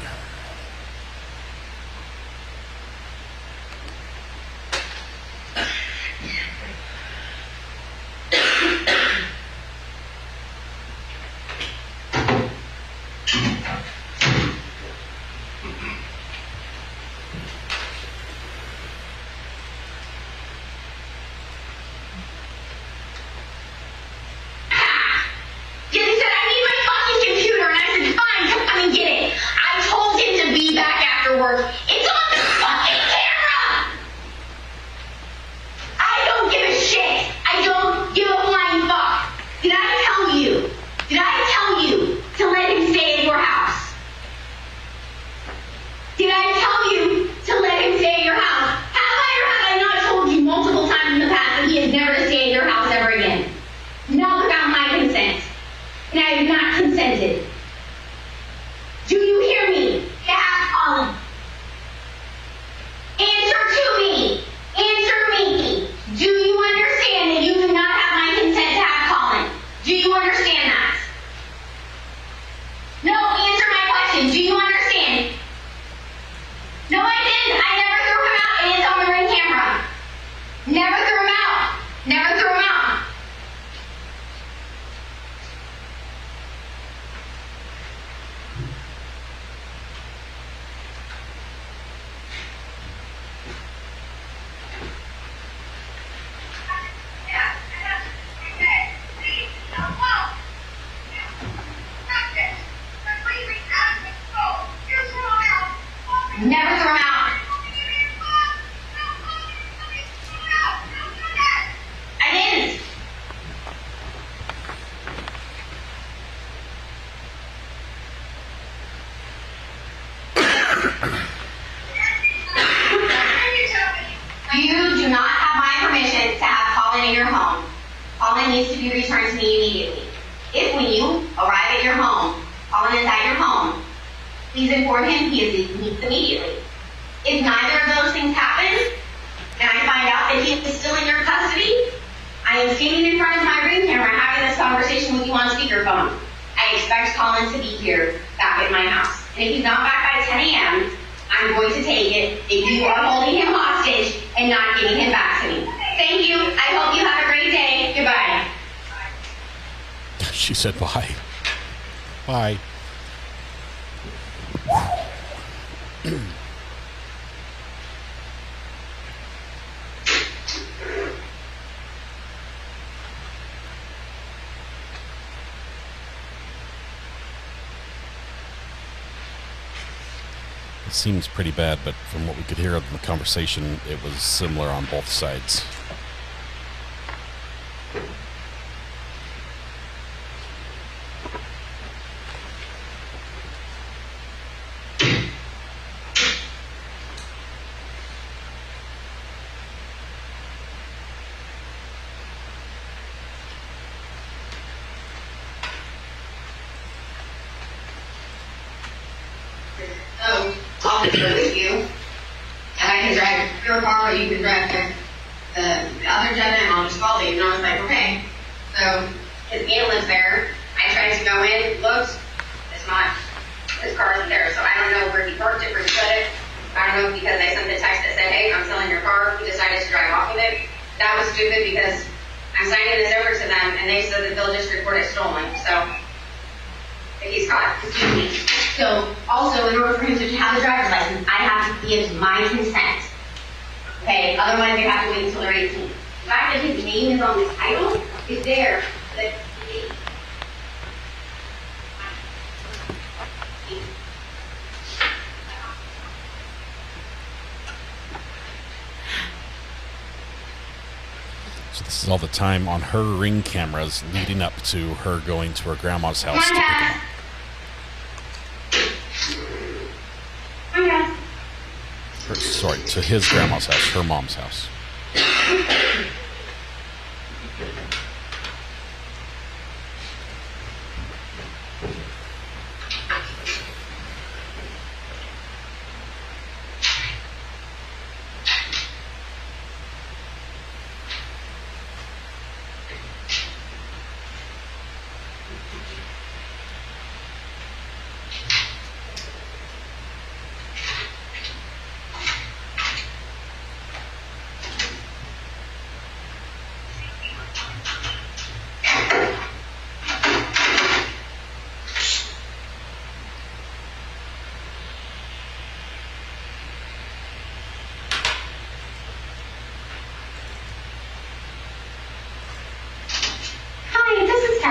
Collin needs to be returned to me immediately. If when you arrive at your home, Collin is at your home, please inform him he is immediately. If neither of those things happen, and I find out that he is still in your custody, I am standing in front of my ring camera having this conversation with you on speakerphone. I expect Collin to be here back at my house. And if he's not back by 10 a.m., I'm going to take it if you are holding him hostage and not giving him back to me. Thank you. I hope you have a great day. Goodbye. She said bye. Bye. It seems pretty bad, but from what we could hear of the conversation, it was similar on both sides. I'll be with you, and I can drive your car, or you can drive the other gentleman, and I'll just follow you. And I was like, okay. So his aunt lives there. I tried to go in, looked, it's not, his car isn't there. So I don't know where he parked it, where he put it. I don't know because I sent the text that said, hey, I'm selling your car. He decided to drive off with it. That was stupid because I'm signing this over to them, and they said that they'll just report it stolen. So if he's caught, it's too late. So, also, in order for him to have a driver's license, I have to give my consent. Okay? Otherwise, they have to wait until they're 18. The fact that his name is on the title is there. That This is all the time on her Ring cameras leading up to her going to her grandma's house to pick him up. Sorry, to his grandma's house, her mom's house.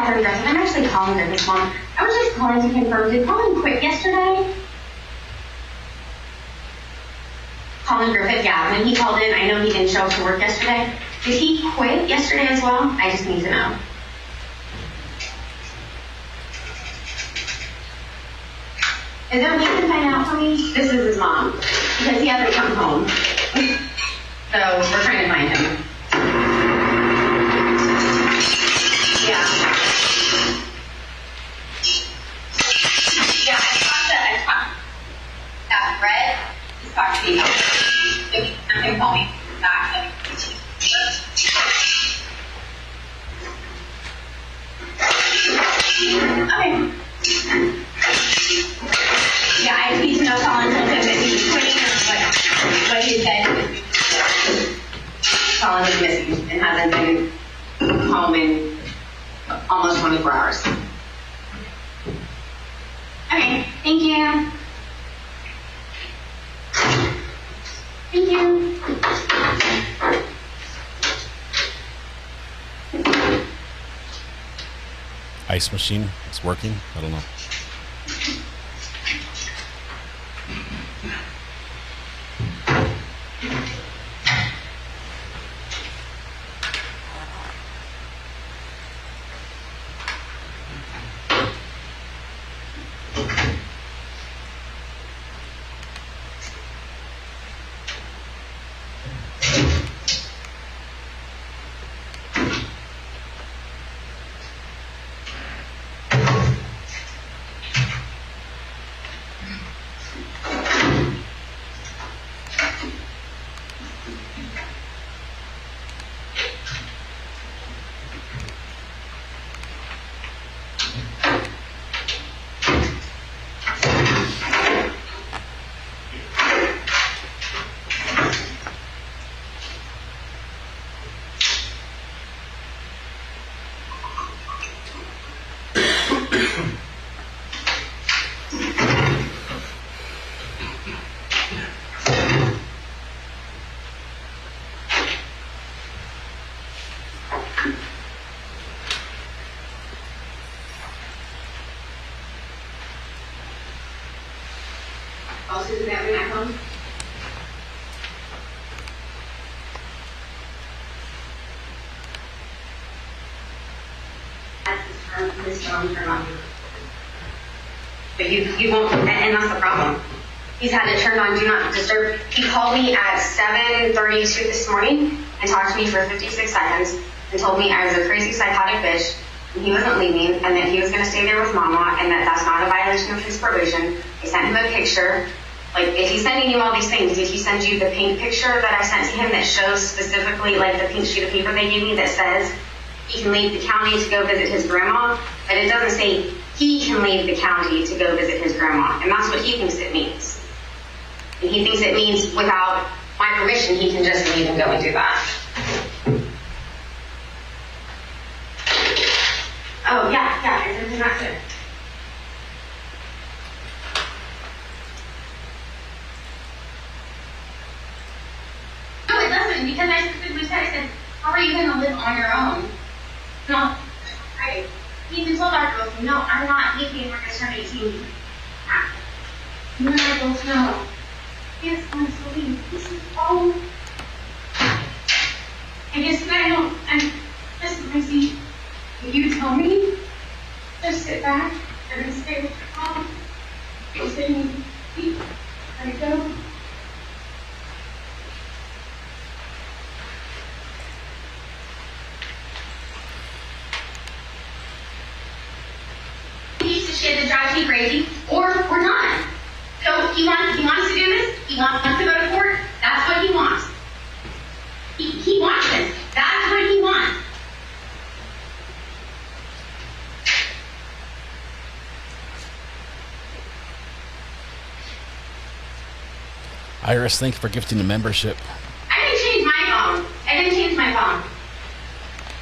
Griffith. I'm actually Collin Griffith's mom. I was just calling to confirm, did Collin quit yesterday? Collin Griffith, yeah. When he called in, I know he didn't show up to work yesterday. Did he quit yesterday as well? I just need to know. Is there a way you can find out for me? This is his mom. Because he hasn't come home. So we're trying to find him. Yeah. Yeah, I talked to Brett. He's talked to me. I'm going to call me back. Okay. Yeah, I need to know Collin told him that he was quitting or what he said. Collin is missing and hasn't been home in almost 24 hours. Okay, thank you. Thank you. Ice machine, it's working? I don't know. Susan, that back home? This term turn on. But you won't, and that's the problem. He's had it turned on Do Not Disturb. He called me at 7:32 this morning and talked to me for 56 seconds and told me I was a crazy psychotic bitch and he wasn't leaving and that he was going to stay there with Mama and that that's not a violation of his probation. I sent him a picture. Like, if he's sending you all these things, did he send you the pink picture that I sent to him that shows specifically, like, the pink sheet of paper they gave me that says he can leave the county to go visit his grandma? But it doesn't say he can leave the county to go visit his grandma. And that's what he thinks it means. And he thinks it means without my permission, he can just leave and go and do that. Oh, yeah, it's not good. No, it doesn't, because I specifically said, I said, how are you going to live on your own? No, right. He even told our girls, no, I'm not leaving when I turn 18. You and I both know. Yes, I'm to leave. This is all. I guess I don't, my seat. If you tell me, just sit back and stay with your mom. You'll sit in your seat. There you go. Piece of shit that drives me crazy, or we're not. So he wants to do this. He wants to go to court. That's what he wants. He wants this. That's what he wants. Iris, thank you for gifting the membership. I didn't change my phone.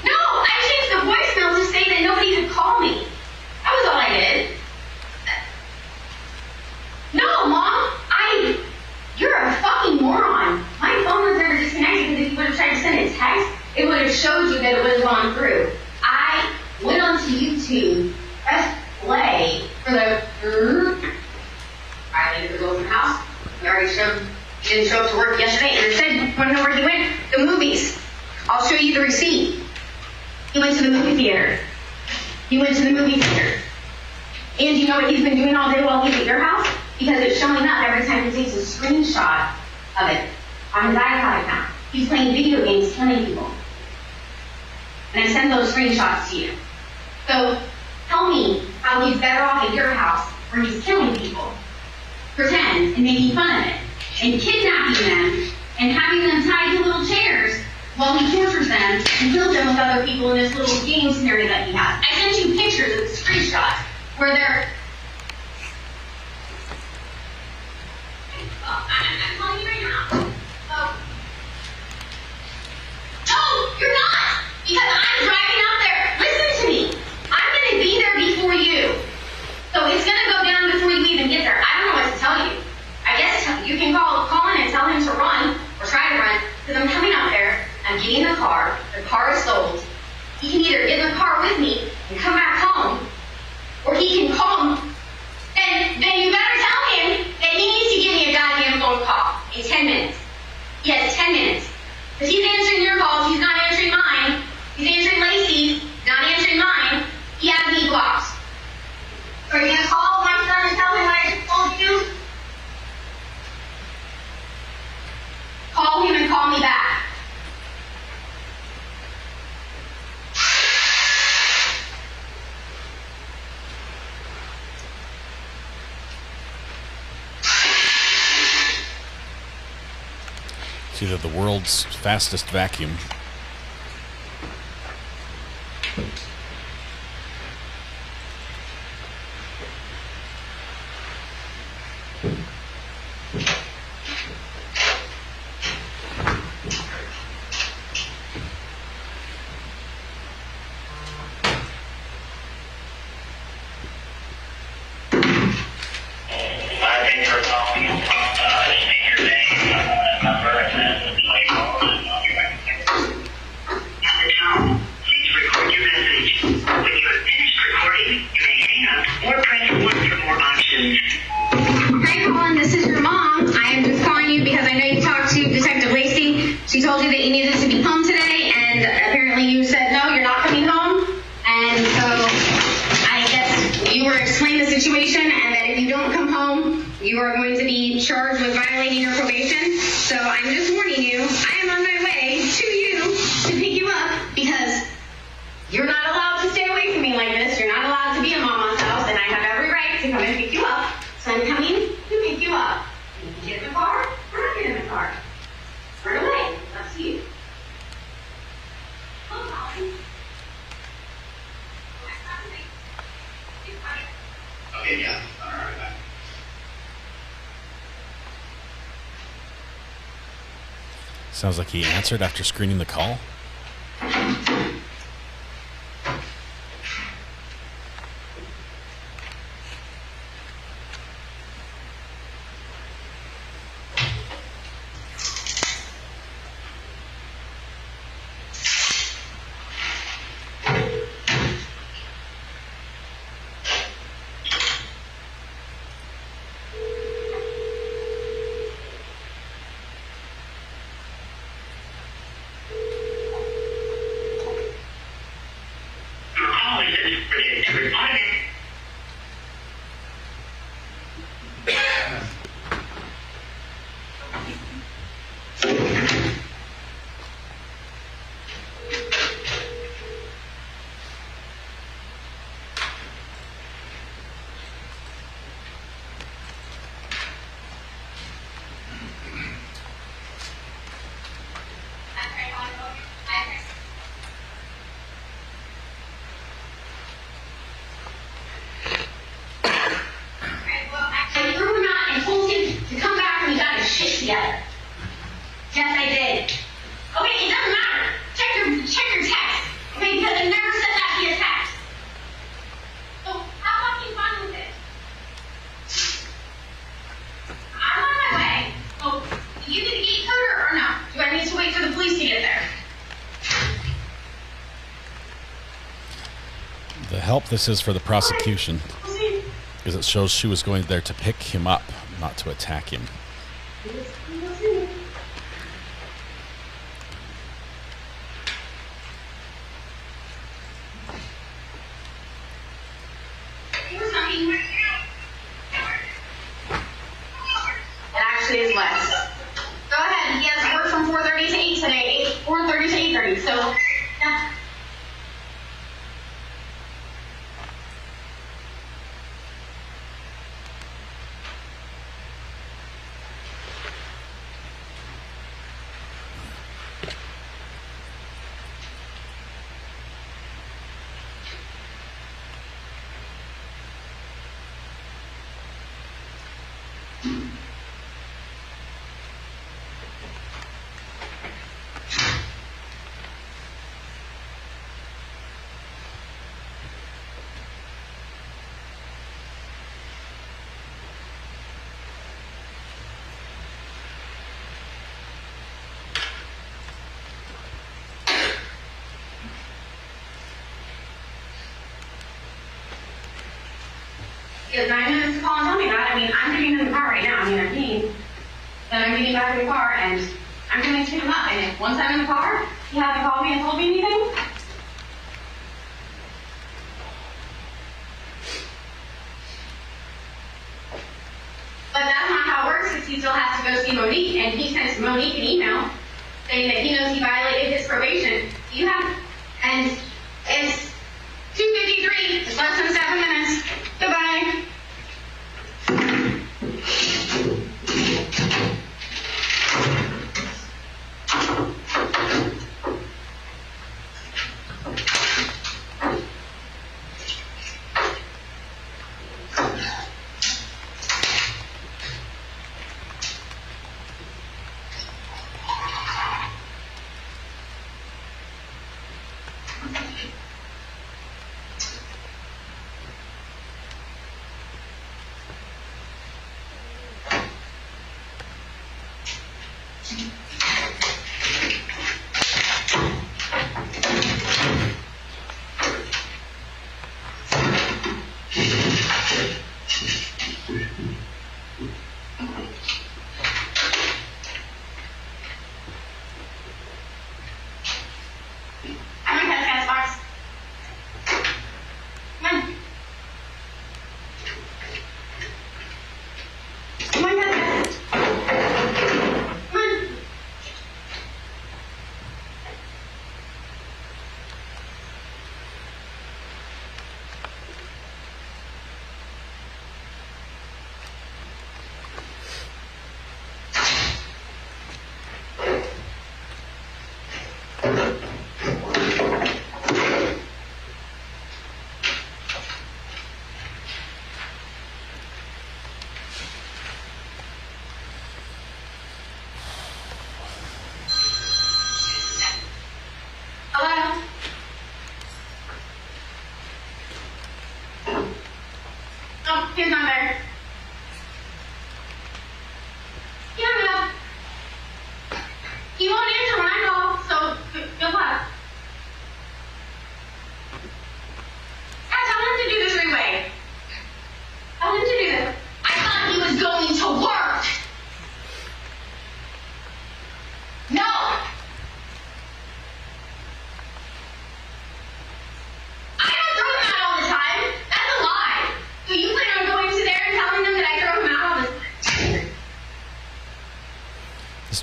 No, I changed the voicemail to say that nobody could call me. That was all I did. No, Mom, you're a fucking moron. My phone was never disconnected because if you would have tried to send a text, it would have showed you that it would have gone through. I went onto YouTube, pressed play for the I needed to go from the house. We already didn't show up to work yesterday, and instead, want to know where he went? The movies. I'll show you the receipt. He went to the movie theater. And you know what he's been doing all day while he's at your house? Because it's showing up every time he takes a screenshot of it on his iCloud account. He's playing video games, killing people. And I send those screenshots to you. So tell me how he's better off at your house where he's killing people, pretend, and making fun of it, and kidnapping them, and having them tied to little chairs while he tortures them and kills them with other people in this little game scenario that he has. I sent you pictures of the screenshots where they're... I'm calling you right now. No, you're not! Because I'm driving out there. Listen to me. I'm going to be there before you. So it's going to go down before you even get there. I don't know what to tell you. I guess you can call Collin and tell him to run, or try to run, because I'm coming out there, I'm getting the car is sold. He can either get in the car with me and come back home, or he can call me. Then you better tell him that he needs to give me a goddamn phone call in 10 minutes. Yes, 10 minutes. Because he's answering your calls, he's not answering mine. He's answering Lacey's, not answering mine. He has me blocked. So are you going to call my son and tell him what I just told you? Call him and call me back. It's either the world's fastest vacuum. Sounds like he answered after screening the call. everybody. Together. Yes, I did. Okay, it doesn't matter. Check your text. Okay, because it never said that via text. So how about you fun with it? I'm on my way. Oh, do you need to get further or no? Do I need to wait for the police to get there? The help this is for the prosecution is it shows she was going there to pick him up, not to attack him. It actually is less. Go ahead. He has work from 4:30 to 8 today. 4:30 to 8:30. So, yeah. He has 9 minutes to call and tell me that. I mean, I'm getting in the car right now. I mean, I'm peeing. Then I'm getting back in the car and I'm going to pick him up. And if once I'm in the car, he hasn't called me and told me anything. But that's not how it works because he still has to go see Monique. And he sends Monique an email saying that he knows he violated his probation. You have, and it's 2:53. It's less than 7 minutes. Goodbye.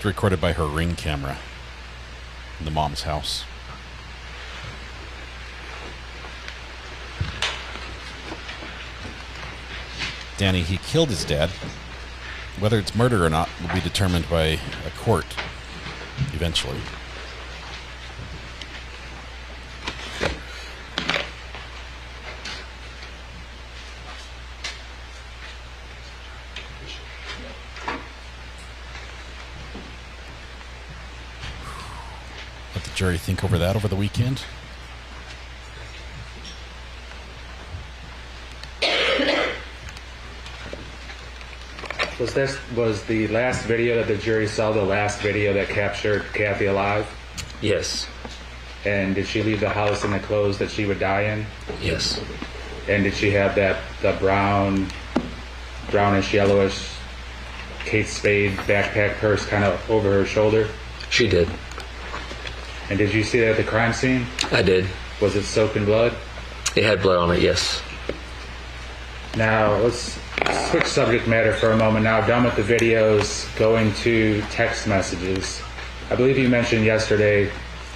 First recorded by her Ring camera in the mom's house. Danny, he killed his dad. Whether it's murder or not will be determined by a court eventually. Let the jury think over that over the weekend. Was the last video that the jury saw the last video that captured Kathy alive? Yes. And did she leave the house in the clothes that she would die in? Yes. And did she have the brownish, yellowish Kate Spade backpack purse kind of over her shoulder? She did. And did you see that at the crime scene? I did. Was it soaked in blood? It had blood on it, yes. Now, let's switch subject matter for a moment now. Done with the videos, going to text messages. I believe you mentioned yesterday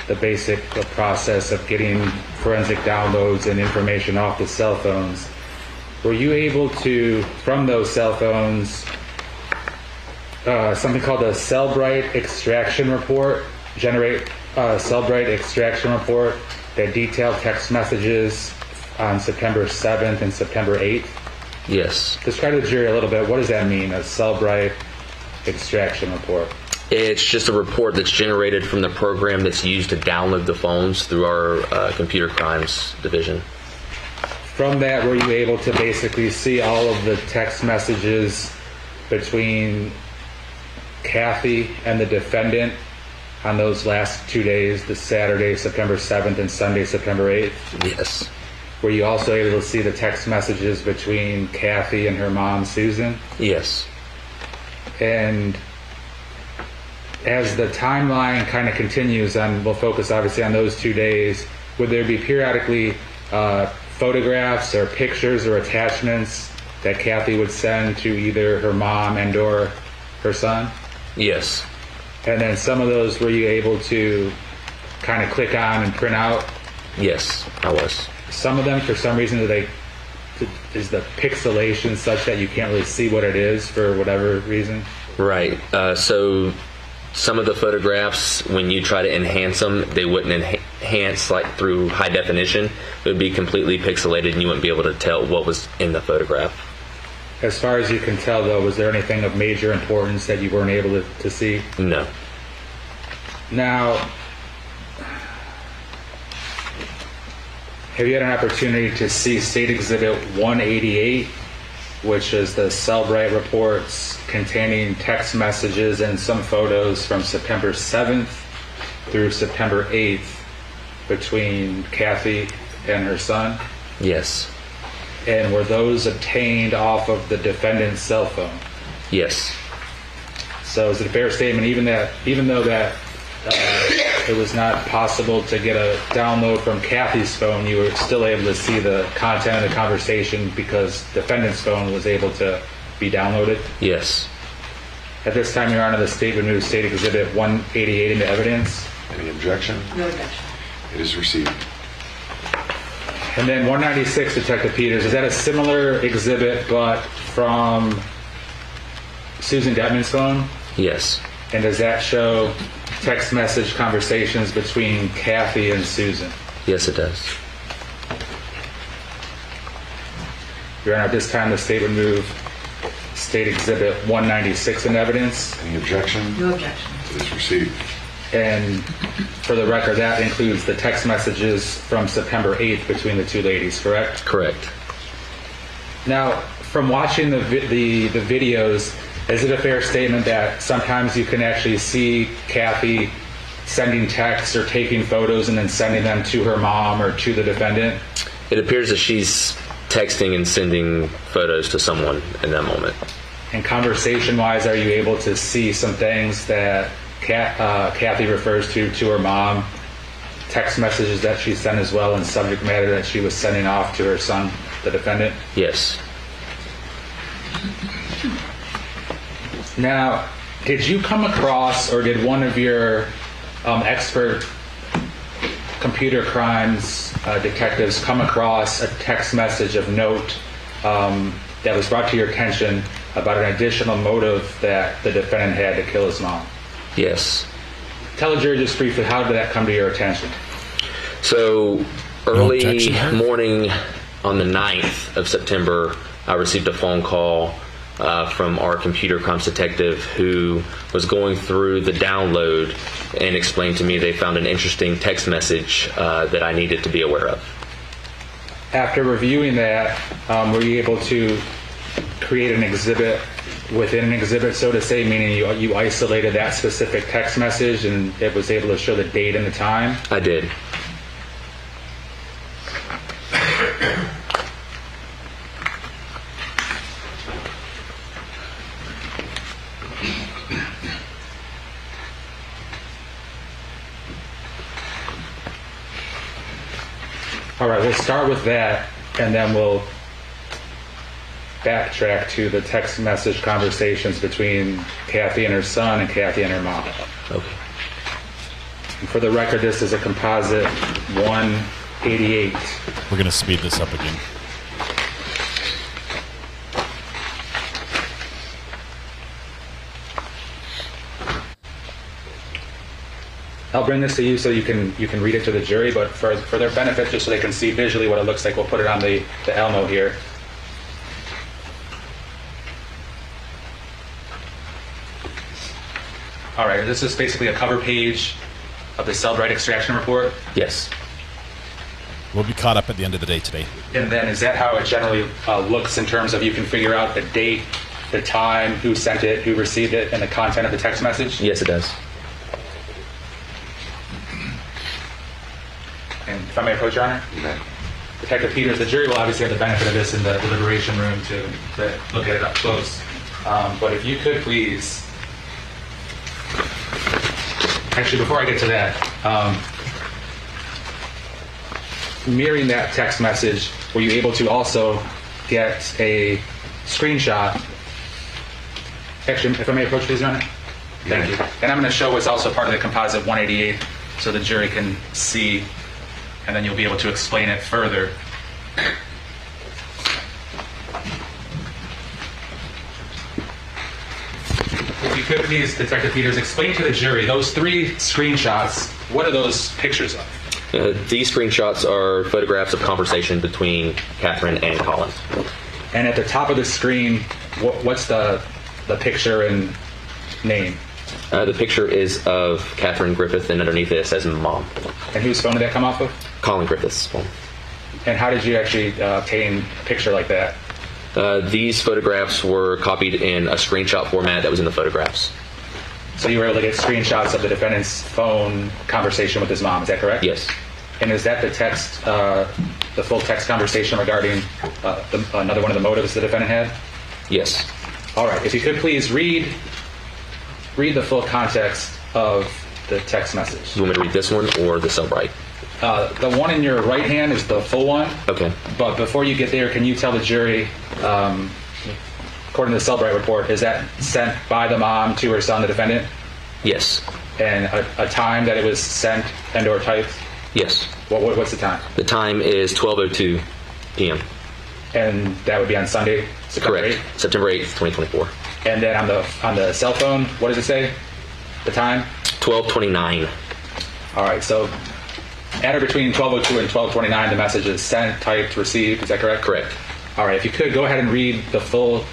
the basic process of getting forensic downloads and information off the cell phones. Were you able to, from those cell phones, something called a Cellbrite extraction report, generate a Cellbrite extraction report that detailed text messages on September 7th and September 8th? Yes. Describe to the jury a little bit. What does that mean, a Cellbrite extraction report? It's just a report that's generated from the program that's used to download the phones through our computer crimes division. From that, were you able to basically see all of the text messages between Kathy and the defendant on those last 2 days, the Saturday, September 7th, and Sunday, September 8th? Yes. Were you also able to see the text messages between Kathy and her mom, Susan? Yes. And as the timeline kind of continues, and we'll focus obviously on those 2 days, would there be periodically photographs or pictures or attachments that Kathy would send to either her mom and or her son? Yes. And then some of those, were you able to kind of click on and print out? Yes, I was. Some of them, for some reason, is the pixelation such that you can't really see what it is for whatever reason? Right. So some of the photographs, when you try to enhance them, they wouldn't enhance like through high definition. It would be completely pixelated and you wouldn't be able to tell what was in the photograph. As far as you can tell, though, was there anything of major importance that you weren't able to see? No. Now, have you had an opportunity to see State Exhibit 188, which is the Cellbrite reports containing text messages and some photos from September 7th through September 8th between Kathy and her son? Yes. And were those obtained off of the defendant's cell phone? Yes. So is it a fair statement, even though that it was not possible to get a download from Kathy's phone, you were still able to see the content of the conversation because defendant's phone was able to be downloaded? Yes. At this time, Your Honor, the state would move State Exhibit 188 into evidence. Any objection? No objection. It is received. And then 196, Detective Peters, is that a similar exhibit but from Susan Detman's phone? Yes. And does that show text message conversations between Kathy and Susan? Yes, it does. Your Honor, at this time, the state would move State Exhibit 196 in evidence. Any objection? No objection. It is received. And for the record, that includes the text messages from September 8th between the two ladies, correct? Correct. Now, from watching the videos, is it a fair statement that sometimes you can actually see Kathy sending texts or taking photos and then sending them to her mom or to the defendant? It appears that she's texting and sending photos to someone in that moment. And conversation-wise, are you able to see some things that Kathy refers to her mom, text messages that she sent as well, and subject matter that she was sending off to her son, the defendant? Yes. Now, Did you come across, or did one of your expert computer crimes detectives come across a text message of note that was brought to your attention about an additional motive that the defendant had to kill his mom? Yes. Tell the jury just briefly, how did that come to your attention? So early morning on the 9th of September, I received a phone call from our computer crimes detective who was going through the download and explained to me they found an interesting text message that I needed to be aware of. After reviewing that, were you able to create an exhibit within an exhibit, so to say, meaning you isolated that specific text message and it was able to show the date and the time? I did. All right, we'll start with that, and then we'll backtrack to the text message conversations between Kathy and her son and Kathy and her mom. Okay. And for the record, this is a composite 188. We're going to speed this up again. I'll bring this to you so you can read it to the jury, but for their benefit, just so they can see visually what it looks like, we'll put it on the L note here. All right, this is basically a cover page of the Cellbrite extraction report. Yes. We'll be caught up at the end of the day today. And then is that how it generally looks in terms of you can figure out the date, the time, who sent it, who received it, and the content of the text message? Yes, it does. And if I may approach, Your Honor? Detective Peters, the jury will obviously have the benefit of this in the deliberation room to look at it up close. But if you could please... Actually, before I get to that, mirroring that text message, were you able to also get a screenshot? Actually, if I may approach, please, Your Honor? Thank you. And I'm going to show what's also part of the composite 188 so the jury can see, and then you'll be able to explain it further. If you could please, Detective Peters, explain to the jury those three screenshots. What are those pictures of? These screenshots are photographs of conversation between Catherine and Collin. And at the top of the screen, what's the picture and name? The picture is of Catherine Griffith, and underneath it says Mom. And whose phone did that come off of? Collin Griffith's phone. And how did you actually obtain a picture like that? These photographs were copied in a screenshot format that was in the photographs. So you were able to get screenshots of the defendant's phone conversation with his mom, is that correct? Yes. And is that the text, the full text conversation regarding another one of the motives the defendant had? Yes. All right, if you could please read the full context of the text message. You want me to read this one or the Cellbrite? The one in your right hand is the full one. Okay. But before you get there, can you tell the jury, according to the Cellbrite report, is that sent by the mom to her son, the defendant? Yes. And a time that it was sent and or typed? Yes. What's the time? The time is 12:02 p.m. And that would be on Sunday, September Correct. 8th? September 8th, 2024. And then on the cell phone, what does it say? The time? 12:29. All right, so at or between 12:02 and 12:29, the message is sent, typed, received. Is that correct? Correct. All right, if you could, go ahead and read the full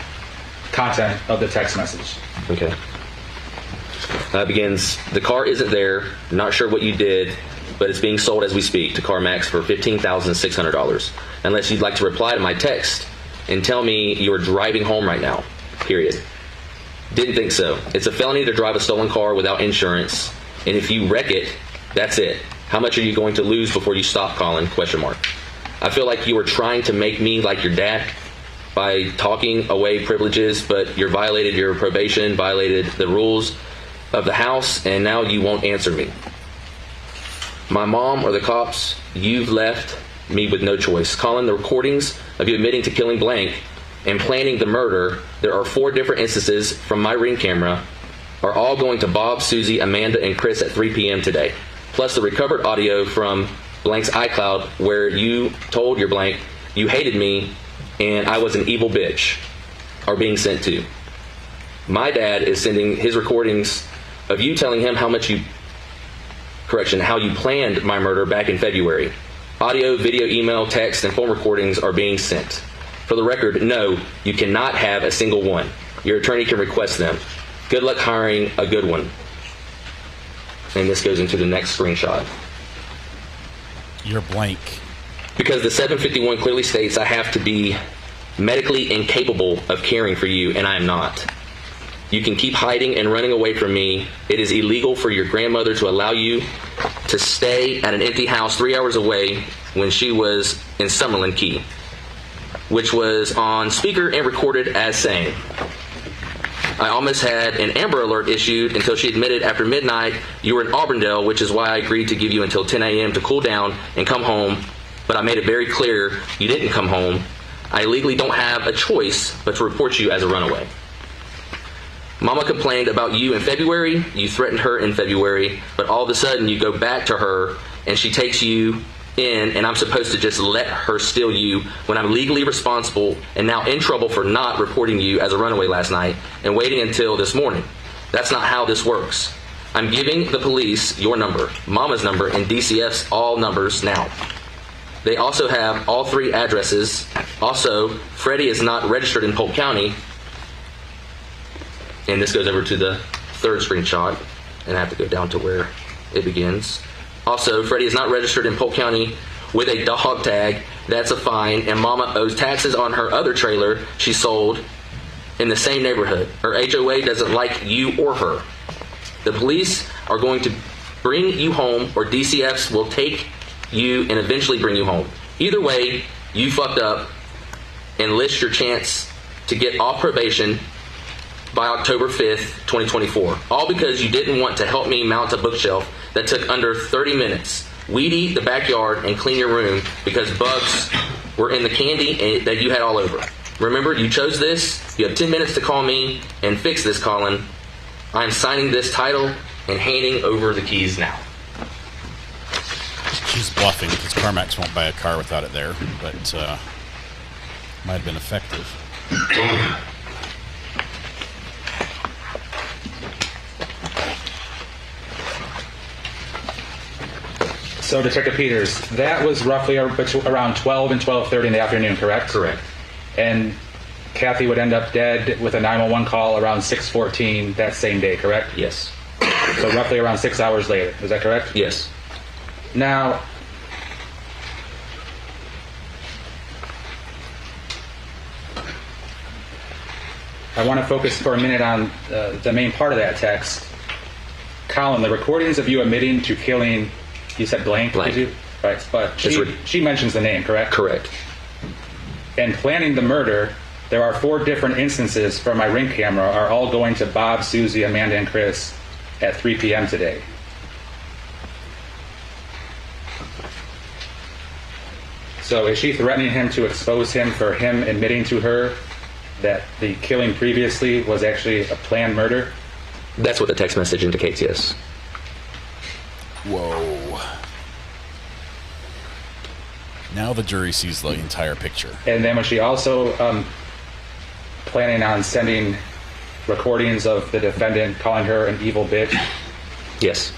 content of the text message. Okay. Begins, the car isn't there, not sure what you did, but it's being sold as we speak to CarMax for $15,600. Unless you'd like to reply to my text and tell me you're driving home right now, period. Didn't think so. It's a felony to drive a stolen car without insurance, and if you wreck it, that's it. How much are you going to lose before you stop, Collin? ? I feel like you were trying to make me like your dad by talking away privileges, but you violated your probation, violated the rules of the house, and now you won't answer me. My mom or the cops, you've left me with no choice. Collin, the recordings of you admitting to killing blank and planning the murder, there are 4 different instances from my Ring camera are all going to Bob, Susie, Amanda, and Chris at 3 p.m. today. Plus the recovered audio from blank's iCloud where you told your blank you hated me and I was an evil bitch are being sent to. My dad is sending his recordings of you telling him how you planned my murder back in February. Audio, video, email, text, and phone recordings are being sent. For the record, no, you cannot have a single one. Your attorney can request them. Good luck hiring a good one. And this goes into the next screenshot. You're blank. Because the 751 clearly states I have to be medically incapable of caring for you, and I am not. You can keep hiding and running away from me. It is illegal for your grandmother to allow you to stay at an empty house 3 hours away when she was in Summerlin Key, which was on speaker and recorded as saying, I almost had an Amber Alert issued until she admitted after midnight you were in Auburndale, which is why I agreed to give you until 10 a.m. to cool down and come home, but I made it very clear you didn't come home. I legally don't have a choice but to report you as a runaway. Mama complained about you in February, you threatened her in February, but all of a sudden you go back to her and she takes you in and I'm supposed to just let her steal you when I'm legally responsible and now in trouble for not reporting you as a runaway last night and waiting until this morning. That's not how this works. I'm giving the police your number, Mama's number, and DCF's all numbers now. They also have all 3 addresses. Also, Freddie is not registered in Polk County. And this goes over to the 3rd screenshot, and I have to go down to where it begins. Also, Freddie is not registered in Polk County with a dog tag. That's a fine, and Mama owes taxes on her other trailer she sold in the same neighborhood. Her HOA doesn't like you or her. The police are going to bring you home, or DCFs will take you and eventually bring you home. Either way, you fucked up and list your chance to get off probation by October 5th, 2024. All because you didn't want to help me mount a bookshelf that took under 30 minutes, weed eat the backyard, and clean your room because bugs were in the candy that you had all over. Remember, you chose this. You have 10 minutes to call me and fix this, Collin. I'm signing this title and handing over the keys now. She's bluffing because CarMax won't buy a car without it there, but might have been effective. So, Detective Peters, that was roughly around 12 and 12:30 in the afternoon, correct? Correct. And Kathy would end up dead with a 911 call around 6:14 that same day, correct? Yes. So roughly around 6 hours later, is that correct? Yes. Now, I want to focus for a minute on the main part of that text. Collin, the recordings of you admitting to killing, you said blank? Blank. Did you? Right, but she mentions the name, correct? Correct. And planning the murder, there are 4 different instances from my Ring camera are all going to Bob, Susie, Amanda, and Chris at 3 p.m. today. So is she threatening him to expose him for him admitting to her that the killing previously was actually a planned murder? That's what the text message indicates, yes. Whoa. Now the jury sees the entire picture. And then was she also planning on sending recordings of the defendant calling her an evil bitch? Yes.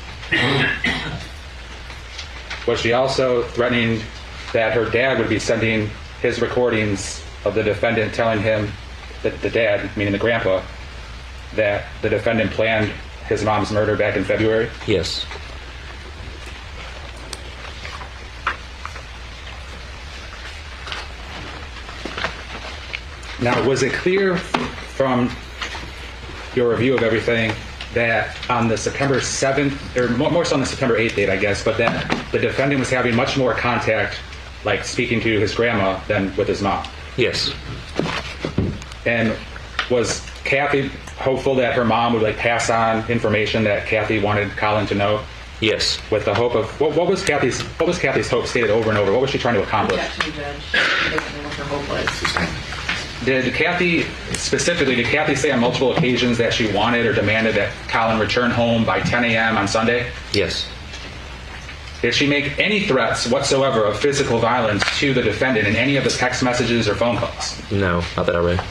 Was she also threatening that her dad would be sending his recordings of the defendant telling him, that the dad, meaning the grandpa, that the defendant planned his mom's murder back in February? Yes. Now, was it clear from your review of everything that on the September 7th, or more so on the September 8th date, I guess, but that the defendant was having much more contact, like speaking to his grandma, than with his mom? Yes. And was Kathy hopeful that her mom would pass on information that Kathy wanted Collin to know? Yes. With the hope of what was Kathy's hope stated over and over? What was she trying to accomplish? Objection, Judge. She doesn't know what her hope was. did Kathy say on multiple occasions that she wanted or demanded that Collin return home by 10 a.m. on Sunday? Yes. Did she make any threats whatsoever of physical violence to the defendant in any of the text messages or phone calls? No, not that I read.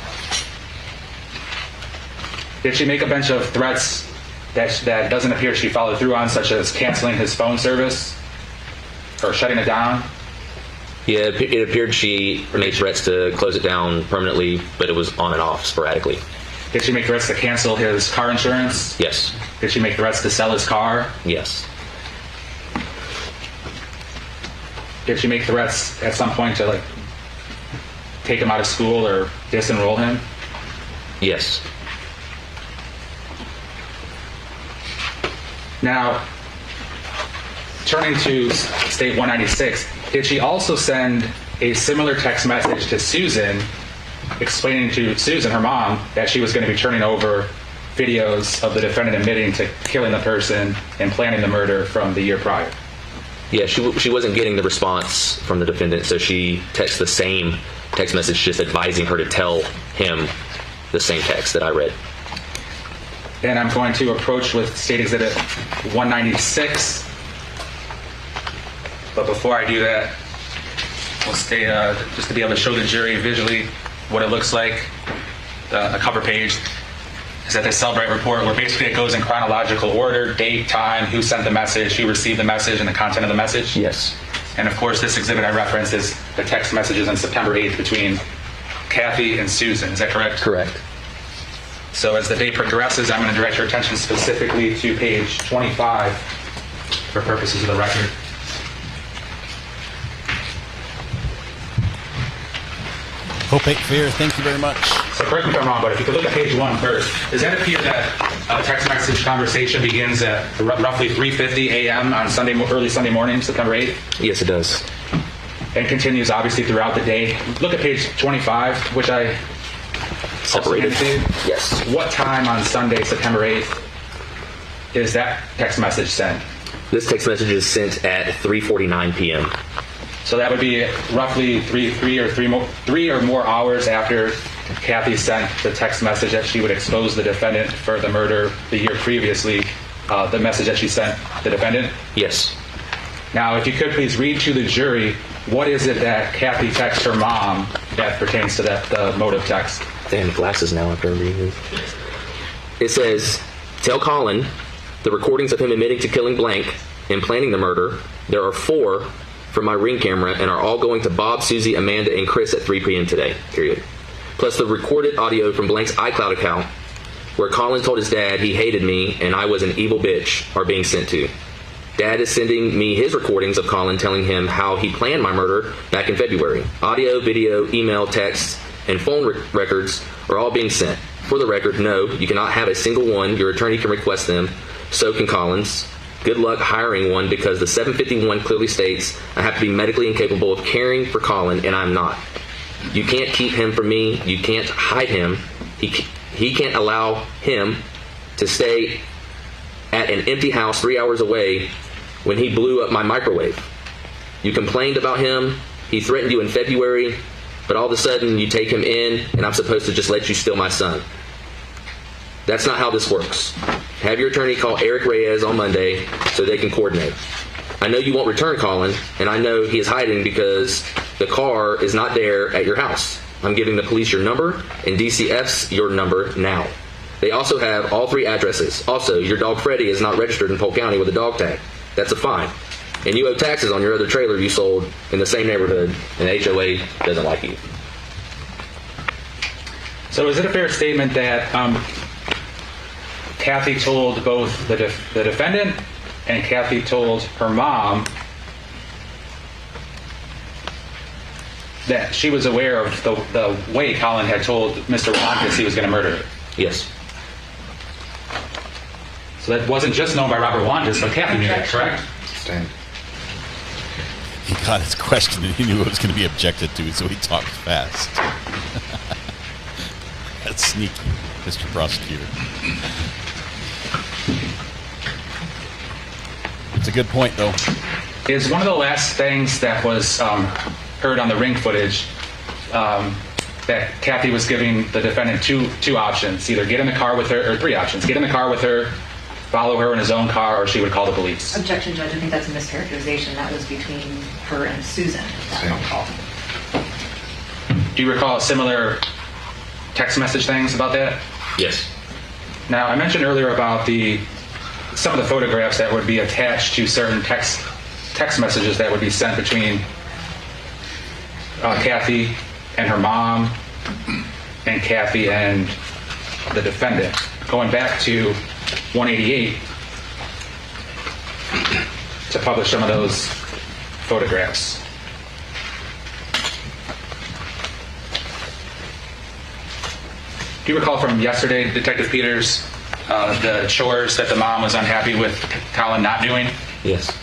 Did she make a bunch of threats that doesn't appear she followed through on, such as canceling his phone service or shutting it down? Yeah, it appeared she made threats to close it down permanently, but it was on and off sporadically. Did she make threats to cancel his car insurance? Yes. Did she make threats to sell his car? Yes. Did she make threats at some point to take him out of school or disenroll him? Yes. Now, turning to State 196, did she also send a similar text message to Susan, explaining to Susan, her mom, that she was going to be turning over videos of the defendant admitting to killing the person and planning the murder from the year prior? Yeah, she wasn't getting the response from the defendant, so she texted the same text message, just advising her to tell him the same text that I read. And I'm going to approach with State Exhibit 196. But before I do that, we'll stay just to be able to show the jury visually what it looks like. The cover page is at the Cellbrite report, where basically it goes in chronological order: date, time, who sent the message, who received the message, and the content of the message. Yes. And of course, this exhibit I referenced is the text messages on September 8th between Kathy and Susan. Is that correct? Correct. So as the day progresses, I'm going to direct your attention specifically to page 25 for purposes of the record. Hope ain't fair. Thank you very much. So correct me if I'm wrong, but if you could look at page 1 first, does that appear that a text message conversation begins at roughly 3:50 a.m. on early Sunday morning, September 8th? Yes, it does. And continues obviously throughout the day. Look at page 25, which I separated. Yes. What time on Sunday, September 8th, is that text message sent? This text message is sent at 3:49 p.m. So that would be roughly three or more hours after Kathy sent the text message that she would expose the defendant for the murder the year previously. The message that she sent the defendant? Yes. Now, if you could please read to the jury, what is it that Kathy texts her mom that pertains to the motive text? They have glasses now after reading this. It says, "Tell Collin the recordings of him admitting to killing blank and planning the murder. There are 4 from my Ring camera and are all going to Bob, Susie, Amanda, and Chris at 3 p.m. today, period. Plus the recorded audio from Blank's iCloud account where Collin told his dad he hated me and I was an evil bitch are being sent to. Dad is sending me his recordings of Collin telling him how he planned my murder back in February. Audio, video, email, text, and phone records are all being sent. For the record, no, you cannot have a single one. Your attorney can request them. So can Collin's. Good luck hiring one because the 751 clearly states I have to be medically incapable of caring for Collin, and I'm not. You can't keep him from me. You can't hide him. He can't allow him to stay at an empty house 3 hours away when he blew up my microwave. You complained about him. He threatened you in February, but all of a sudden you take him in, and I'm supposed to just let you steal my son. That's not how this works. Have your attorney call Eric Reyes on Monday so they can coordinate. I know you won't return Collin, and I know he is hiding because the car is not there at your house. I'm giving the police your number and DCF's your number now. They also have all 3 addresses. Also, your dog Freddie is not registered in Polk County with a dog tag. That's a fine. And you owe taxes on your other trailer you sold in the same neighborhood, and the HOA doesn't like you. So is it a fair statement that Kathy told both the defendant and Kathy told her mom that she was aware of the way Collin had told Mr. Wankus he was going to murder her? Yes. So that wasn't just known by Robert Wankus, but Kathy knew that, correct? Stand. He got his question and he knew it was going to be objected to, so he talked fast. That's sneaky, Mr. Prosecutor. It's a good point, though. Is one of the last things that was heard on the Ring footage that Kathy was giving the defendant two options: either get in the car with her, or three options: get in the car with her, follow her in his own car, or she would call the police. Objection, Judge. I think that's a mischaracterization. That was between her and Susan. That phone call. Do you recall similar text message things about that? Yes. Now, I mentioned earlier about some of the photographs that would be attached to certain text messages that would be sent between Kathy and her mom, and Kathy and the defendant. Going back to 188 to publish some of those photographs. Do you recall from yesterday, Detective Peters, the chores that the mom was unhappy with Collin not doing? Yes.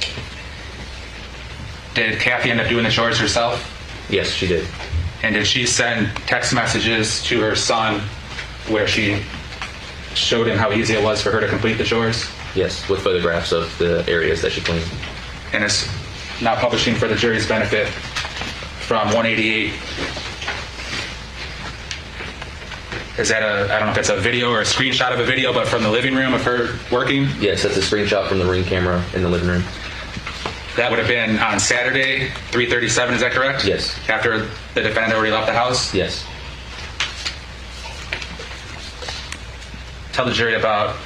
Did Kathy end up doing the chores herself? Yes, she did. And did she send text messages to her son where she showed him how easy it was for her to complete the chores? Yes, with photographs of the areas that she cleaned. And it's now publishing for the jury's benefit from 188. Is that I don't know if it's a video or a screenshot of a video, but from the living room of her working? Yes, that's a screenshot from the Ring camera in the living room. That would have been on Saturday, 3:37, is that correct? Yes. After the defendant already left the house? Yes. Tell the jury about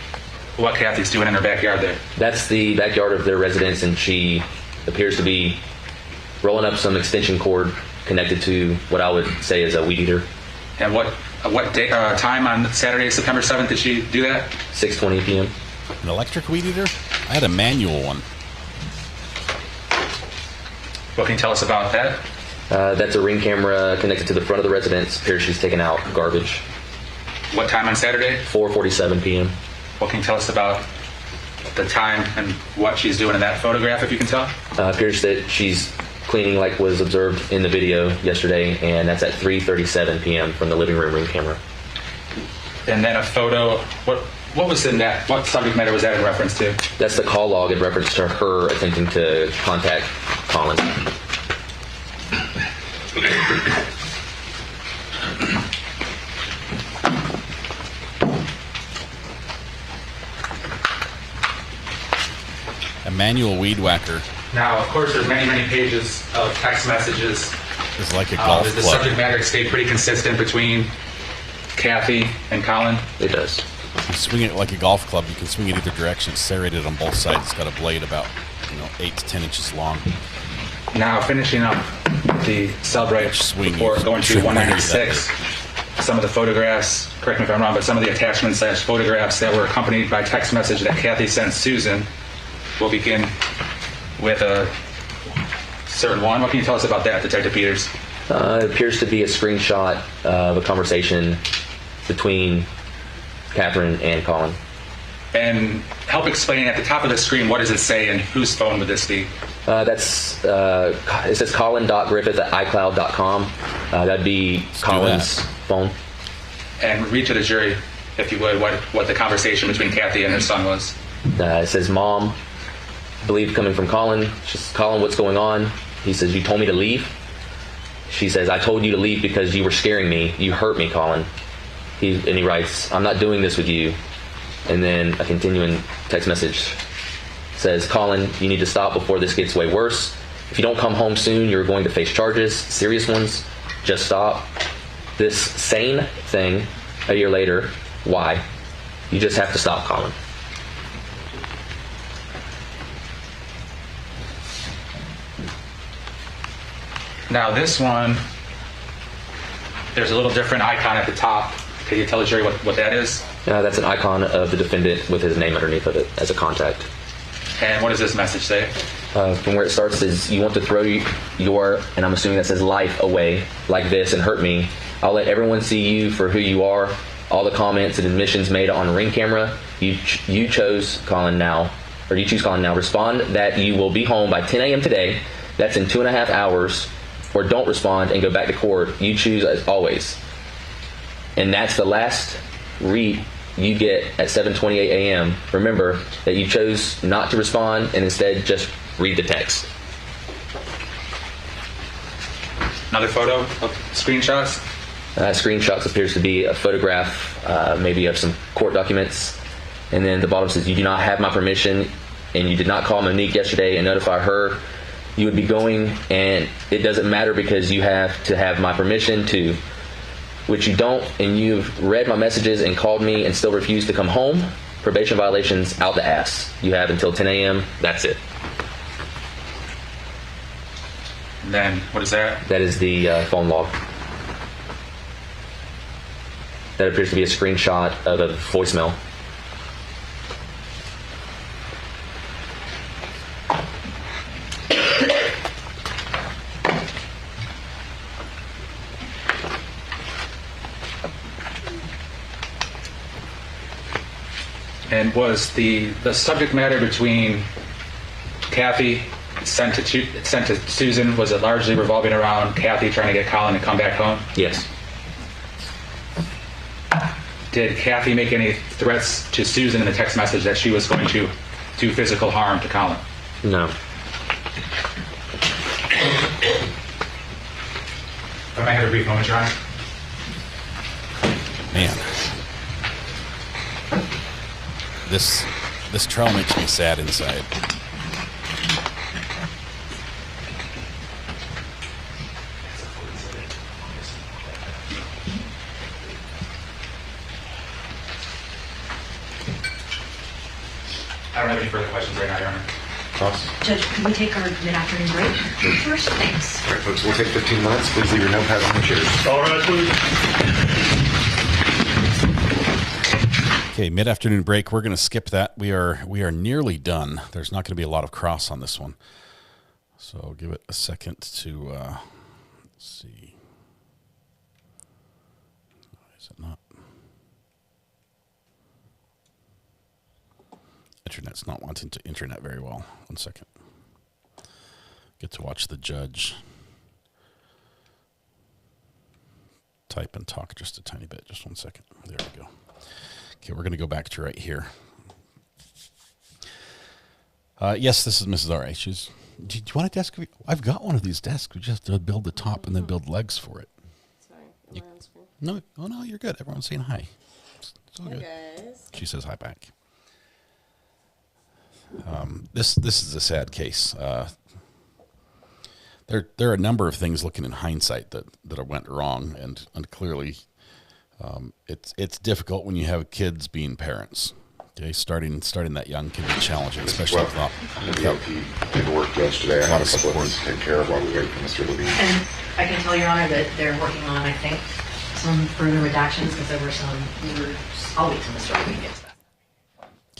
what Kathy's doing in her backyard there. That's the backyard of their residence, and she appears to be rolling up some extension cord connected to what I would say is a weed eater. And what day, time on Saturday, September 7th, did she do that? 6:20 p.m. An electric weed eater? I had a manual one. What can you tell us about that? That's a Ring camera connected to the front of the residence. Appears she's taking out garbage. What time on Saturday? 4:47 p.m. What can you tell us about the time and what she's doing in that photograph, if you can tell? Appears that she's cleaning like was observed in the video yesterday, and that's at 3:37 p.m. from the living room Ring camera. And then a photo, what was in that? What subject matter was that in reference to? That's the call log in reference to her attempting to contact Collin. A manual weed whacker. Now, of course, there's many pages of text messages. It's like a golf the club. subject matter stayed pretty consistent between Kathy and Collin. It does. You swing it like a golf club. You can swing it either direction. It's serrated on both sides. It's got a blade about 8 to 10 inches long. Now, finishing up the Celebrate report, going to 196. Some of the photographs, correct me if I'm wrong, but some of the attachments / photographs that were accompanied by text message that Kathy sent Susan. We'll begin with a certain one. What can you tell us about that, Detective Peters? It appears to be a screenshot of a conversation between Catherine and Collin. And help explain at the top of the screen, what does it say and whose phone would this be? It says Collin.Griffith@iCloud.com. That'd be Collin's phone. And read to the jury, if you would, what the conversation between Kathy and her son was. It says, Mom, I believe coming from Collin. She says, Collin, what's going on? He says, you told me to leave? She says, I told you to leave because you were scaring me. You hurt me, Collin. He writes, I'm not doing this with you. And then a continuing text message says, Collin, you need to stop before this gets way worse. If you don't come home soon, you're going to face charges, serious ones. Just stop. This sane thing a year later. Why? You just have to stop, Collin. Now this one, there's a little different icon at the top. Can you tell the jury what that is? That's an icon of the defendant with his name underneath of it as a contact. And what does this message say? From where it starts is, you want to throw your, and I'm assuming that says life, away like this and hurt me. I'll let everyone see you for who you are. All the comments and admissions made on Ring camera. You choose Collin now. Respond that you will be home by 10 a.m. today. That's in 2.5 hours. Or don't respond and go back to court. You choose as always. And that's the last read you get at 7:28 a.m. Remember that you chose not to respond and instead just read the text. Another photo of screenshots. Screenshots appears to be a photograph, maybe of some court documents. And then the bottom says, you do not have my permission, and you did not call Monique yesterday and notify her. You would be going, and it doesn't matter because you have to have my permission to, which you don't, and you've read my messages and called me and still refused to come home. Probation violations out the ass. You have until 10 a.m. That's it. And then, what is that? That is the phone log. That appears to be a screenshot of a voicemail. And was the subject matter between Kathy sent to Susan, was it largely revolving around Kathy trying to get Collin to come back home? Yes. Did Kathy make any threats to Susan in the text message that she was going to do physical harm to Collin? No. Can I have a brief moment, Your Honor? Man. This trial makes me sad inside. I don't have any further questions right now, Your Honor. Judge, can we take our mid-afternoon break first? Thanks. All right, folks, we'll take 15 minutes. Please leave your notepad on the chairs. All right, please. Okay, mid-afternoon break. We're going to skip that. We are nearly done. There's not going to be a lot of cross on this one. So I'll give it a second to let's see. Is it not? Internet's not wanting to internet very well. 1 second. Get to watch the judge type and talk just a tiny bit. Just 1 second. There we go. Okay, we're going to go back to right here. Yes, this is Mrs. R.A. Do you want a desk? I've got one of these desks. We just have to build the top and then build legs for it. Sorry, No, oh no, you're good. Everyone's saying hi. It's all good. Guys. She says hi back. This is a sad case. There are a number of things looking in hindsight that went wrong, and clearly, it's difficult when you have kids being parents. Okay, starting that young can be challenging, especially without paperwork yesterday. A lot of support to take care of while we wait for Mr. Levine. And I can tell Your Honor that they're working on, I think, some further redactions because there were some. I'll wait till Mr. Levine gets that.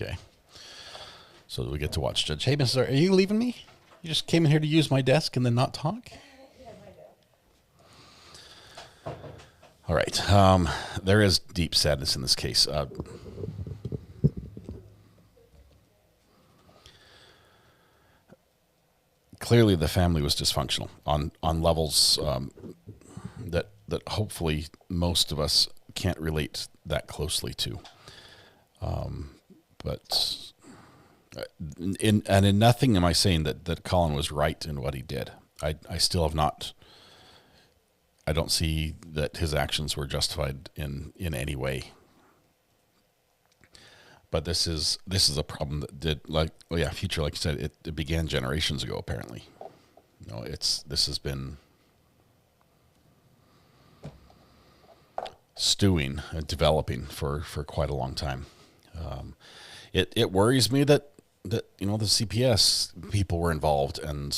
Okay. So we get to watch Judge. Hey, Mrs. R, are you leaving me? You just came in here to use my desk and then not talk? All right. There is deep sadness in this case. Clearly, the family was dysfunctional on levels that hopefully most of us can't relate that closely to. But in nothing am I saying that Collin was right in what he did. I still have not. I don't see that his actions were justified in any way. But this is a problem that did, Future, like you said, it began generations ago. Apparently, this has been stewing and developing for quite a long time. It worries me that the CPS people were involved and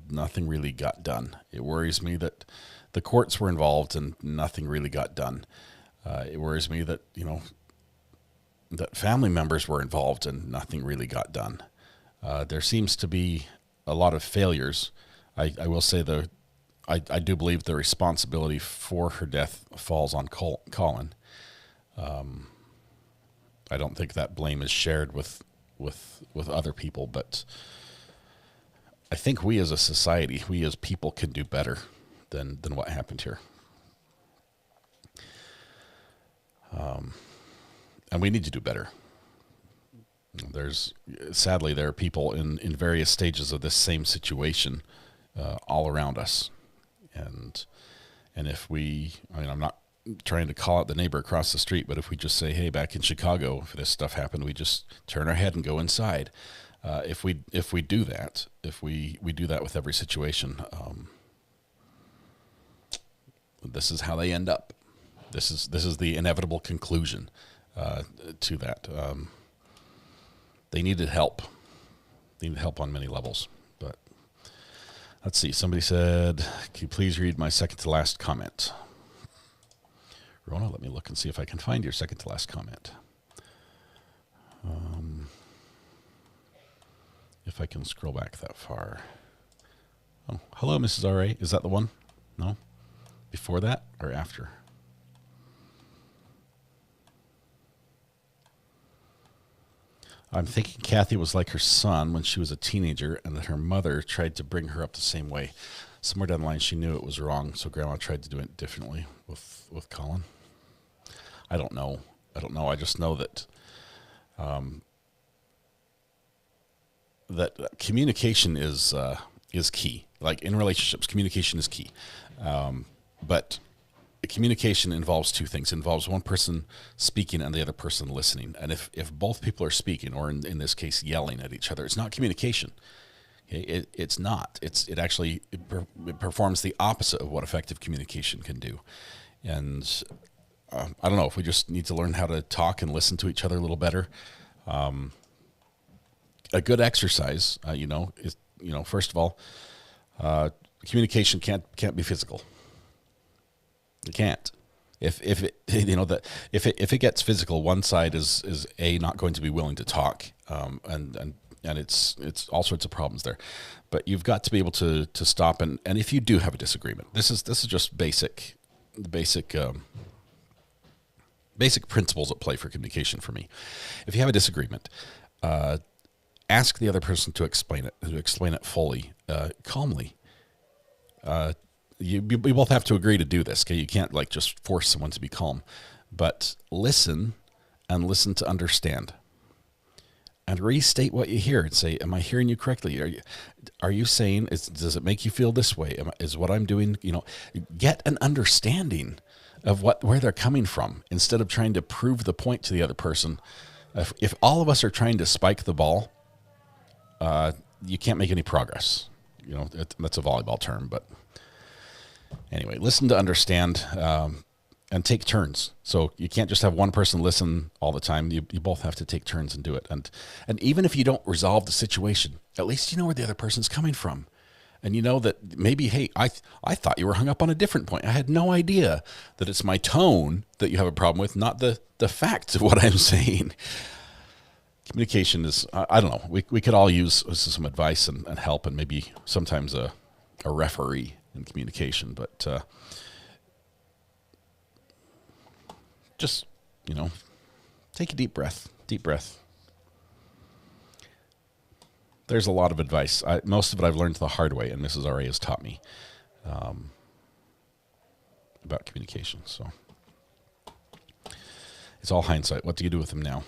nothing really got done. It worries me that the courts were involved and nothing really got done. It worries me that that family members were involved and nothing really got done. There seems to be a lot of failures. I will say I do believe the responsibility for her death falls on Collin. I don't think that blame is shared with other people, but I think we as a society, we as people can do better than what happened here. And we need to do better. Sadly, there are people in various stages of this same situation all around us. And And if I'm not trying to call out the neighbor across the street, but if we just say, hey, back in Chicago, if this stuff happened, we just turn our head and go inside. If we do that, if we do that with every situation, this is how they end up. This is the inevitable conclusion to that. They needed help. They needed help on many levels. But let's see. Somebody said, "Can you please read my second to last comment?" Rona, let me look and see if I can find your second to last comment. If I can scroll back that far. Oh, hello, Mrs. R.A. Is that the one? No? Before that or after? I'm thinking Kathy was like her son when she was a teenager and that her mother tried to bring her up the same way. Somewhere down the line, she knew it was wrong, so Grandma tried to do it differently with Collin. I don't know. I just know that that communication is key. Like in relationships, communication is key. But communication involves two things. It involves one person speaking and the other person listening. And if both people are speaking, or in this case, yelling at each other, it's not communication. Okay? It's not. It actually performs the opposite of what effective communication can do. And I don't know if we just need to learn how to talk and listen to each other a little better. A good exercise, is first of all, communication can't be physical. It can't. If it gets physical, one side is not going to be willing to talk, and it's all sorts of problems there. But you've got to be able to stop and if you do have a disagreement, this is just basic principles at play for communication for me. If you have a disagreement, ask the other person to explain it fully, calmly. You both have to agree to do this. Okay, you can't just force someone to be calm, but listen to understand, and restate what you hear and say, "Am I hearing you correctly? Are you saying? Does it make you feel this way? Is what I'm doing? Get an understanding of where they're coming from instead of trying to prove the point to the other person. If all of us are trying to spike the ball, you can't make any progress. That's a volleyball term, but anyway, listen to understand, and take turns. So you can't just have one person listen all the time. You both have to take turns and do it. And even if you don't resolve the situation, at least you know where the other person's coming from. And you know that maybe, hey, I thought you were hung up on a different point. I had no idea that it's my tone that you have a problem with, not the facts of what I'm saying. Communication is, I don't know, we could all use some advice and help, and maybe sometimes a referee in communication, but just, take a deep breath. There's a lot of advice. Most of it I've learned the hard way, and Mrs. R.A. has taught me about communication. So it's all hindsight. What do you do with them now?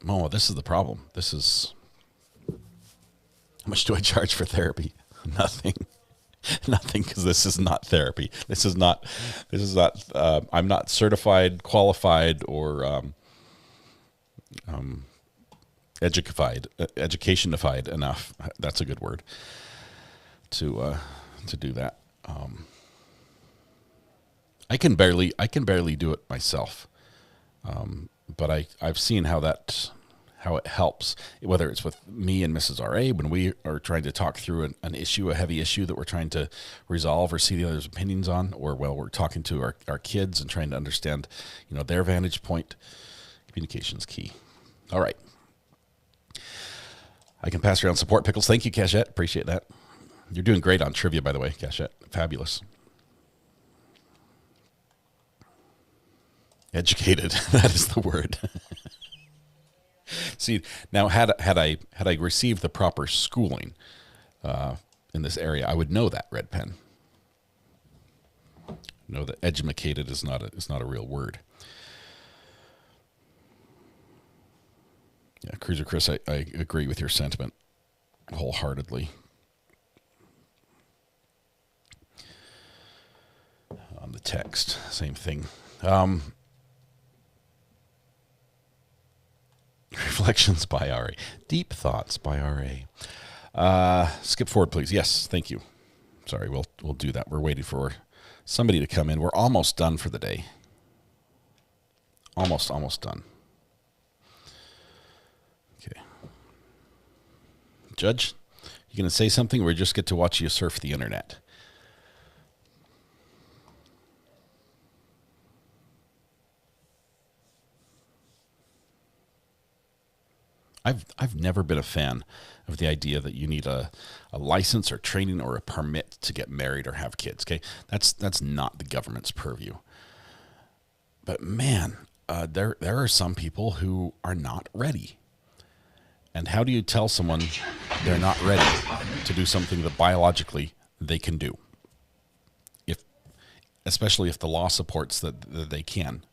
Oh, this is the problem. This is, how much do I charge for therapy? Nothing, because this is not therapy. This is not. I'm not certified, qualified, or educationified enough. That's a good word to do that. I can barely do it myself, but I've seen how it helps, whether it's with me and Mrs. R.A. when we are trying to talk through an issue, a heavy issue that we're trying to resolve or see the other's opinions on, or while we're talking to our kids and trying to understand, their vantage point. Communication is key. All right. I can pass around support. Pickles, thank you, Cachette. Appreciate that. You're doing great on trivia, by the way, Cachette. Fabulous. Educated. That is the word. See, now had I received the proper schooling in this area, I would know that, Red Pen. Know that educated is not a real word. Yeah, Cruiser Chris, I agree with your sentiment wholeheartedly. On the text. Same thing. Reflections by R.A. Deep thoughts by R.A. Skip forward, please. Yes, thank you. Sorry, we'll do that. We're waiting for somebody to come in. We're almost done for the day. Almost done. Okay. Judge, you going to say something, or we just get to watch you surf the internet? I've never been a fan of the idea that you need a license or training or a permit to get married or have kids. Okay, that's not the government's purview. But man, there are some people who are not ready. And how do you tell someone they're not ready to do something that biologically they can do? Especially if the law supports that they can.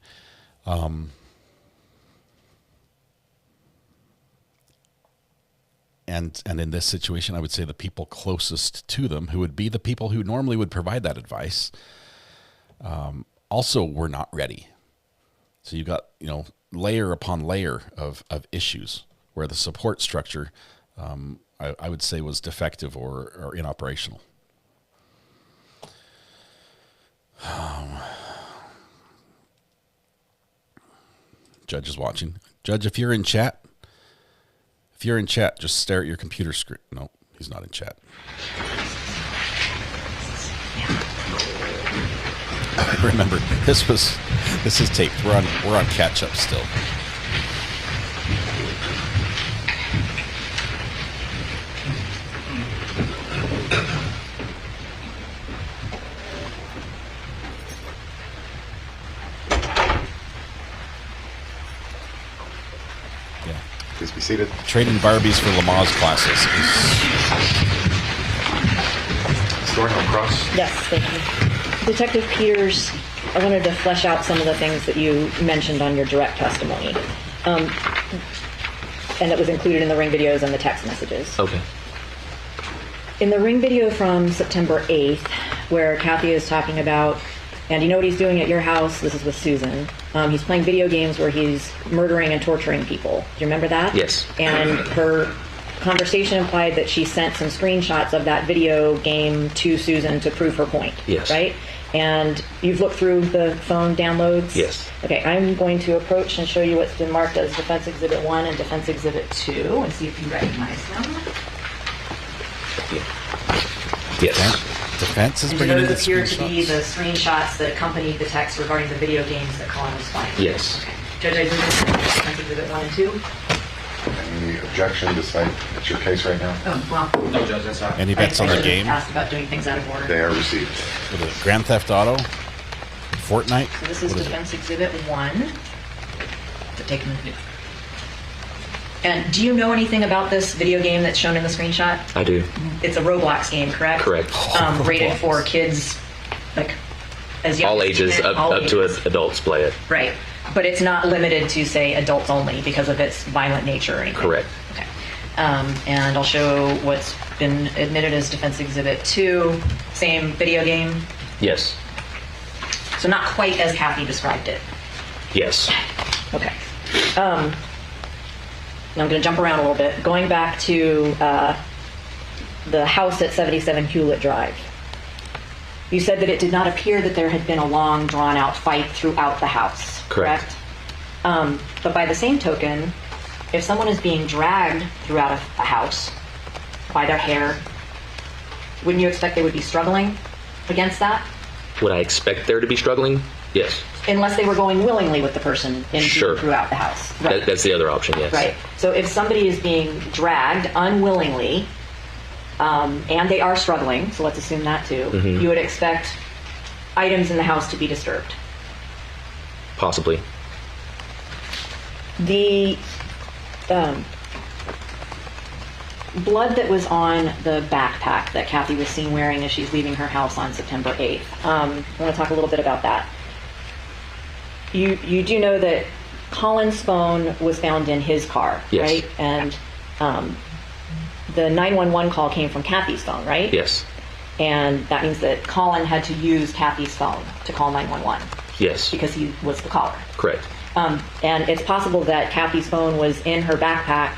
And in this situation, I would say the people closest to them, who would be the people who normally would provide that advice, also were not ready. So you got, layer upon layer of issues where the support structure, I would say, was defective or inoperational. Judge is watching. Judge, if you're in chat, just stare at your computer screen. No, he's not in chat. Remember, this is taped. We're on catch up still. Please be seated. Trading Barbies for Lamaze classes. Story on cross. Yes, thank you. Detective Peters, I wanted to flesh out some of the things that you mentioned on your direct testimony. And that was included in the ring videos and the text messages. Okay. In the ring video from September 8th, where Kathy is talking about, and you know what he's doing at your house? This is with Susan. He's playing video games where he's murdering and torturing people. Do you remember that? Yes. And her conversation implied that she sent some screenshots of that video game to Susan to prove her point. Yes. Right? And you've looked through the phone downloads? Yes. Okay, I'm going to approach and show you what's been marked as Defense Exhibit 1 and Defense Exhibit 2 and see if you recognize them. Yes. Defense is And bringing in the those appear to be screenshots. the screenshots that accompanied the text regarding the video games that Collin was playing. Yes. Okay. Judge, I believe this is Defense Exhibit 1 and 2. Any objection to cite that's your case right now? Oh, well. No, Judge, that's fine. Any bets on the game? Asked about doing things out of order. They are received. What is it, Grand Theft Auto? Fortnite? So this is What Defense Exhibit 1. To take a minute. And do you know anything about this video game that's shown in the screenshot? I do. It's a Roblox game, correct? Correct. Rated for kids, like, as young All as ages, 10, up to adults play it. Right. But it's not limited to, say, adults only because of its violent nature or anything. Correct. Okay. And I'll show what's been admitted as Defense Exhibit 2. Same video game. Yes. So not quite as Kathy described it. Yes. Okay. Now I'm going to jump around a little bit. Going back to the house at 77 Hewlett Drive. You said that it did not appear that there had been a long, drawn-out fight throughout the house. Correct. But by the same token, if someone is being dragged throughout a house by their hair, wouldn't you expect they would be struggling against that? Would I expect there to be struggling? Yes. Unless they were going willingly with the person Sure. throughout the house. Right. That's the other option, yes. Right. So if somebody is being dragged unwillingly, and they are struggling, so let's assume that too, Mhm. you would expect items in the house to be disturbed. Possibly. The blood that was on the backpack that Kathy was seen wearing as she's leaving her house on September 8th. I want to talk a little bit about that. You do know that Collin's phone was found in his car, Yes. right? And the 911 call came from Kathy's phone, right? Yes. And that means that Collin had to use Kathy's phone to call 911. Yes. Because he was the caller. Correct. And it's possible that Kathy's phone was in her backpack,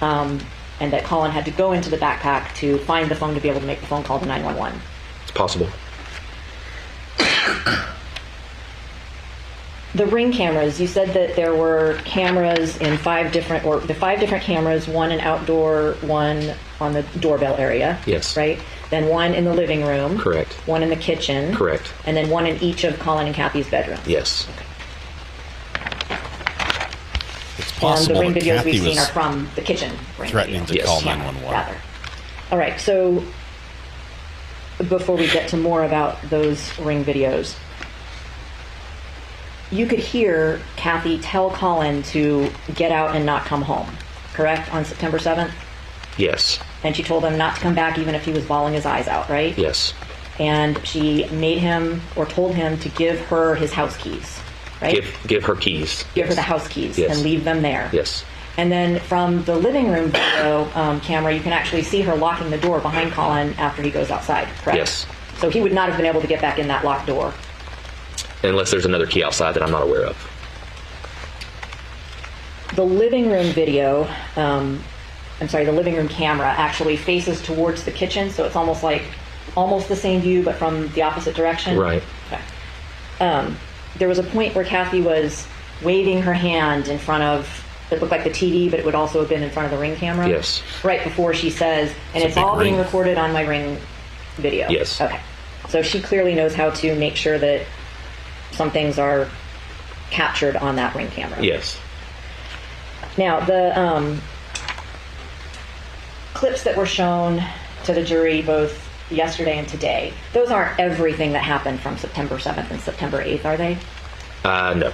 and that Collin had to go into the backpack to find the phone to be able to make the phone call to 911. It's possible. The Ring cameras, you said that there were cameras in 5 different cameras, one in outdoor, one on the doorbell area. Yes. Right? Then one in the living room. Correct. One in the kitchen. Correct. And then one in each of Collin and Kathy's bedrooms. Yes. Okay. It's possible and the ring that videos Kathy we've seen was are from the kitchen ring threatening video. to call Yeah, 911. rather. All right, so before we get to more about those Ring videos, you could hear Kathy tell Collin to get out and not come home, correct, on September 7th? Yes. And she told him not to come back even if he was bawling his eyes out, right? Yes. And she made him, or told him, to give her his house keys, right? Give her keys. Give her the house keys Yes. and leave them there. Yes. And then from the living room video camera, you can actually see her locking the door behind Collin after he goes outside, correct? Yes. So he would not have been able to get back in that locked door. Unless there's another key outside that I'm not aware of. The living room video, the living room camera actually faces towards the kitchen, so it's almost the same view, but from the opposite direction. Right. Okay. There was a point where Kathy was waving her hand in front of, it looked like the TV, but it would also have been in front of the Ring camera. Yes. Right before she says, and it's all being recorded on my Ring video. Yes. Okay. So she clearly knows how to make sure that some things are captured on that Ring camera. Yes. Now, the clips that were shown to the jury both yesterday and today, those aren't everything that happened from September 7th and September 8th, are they? No.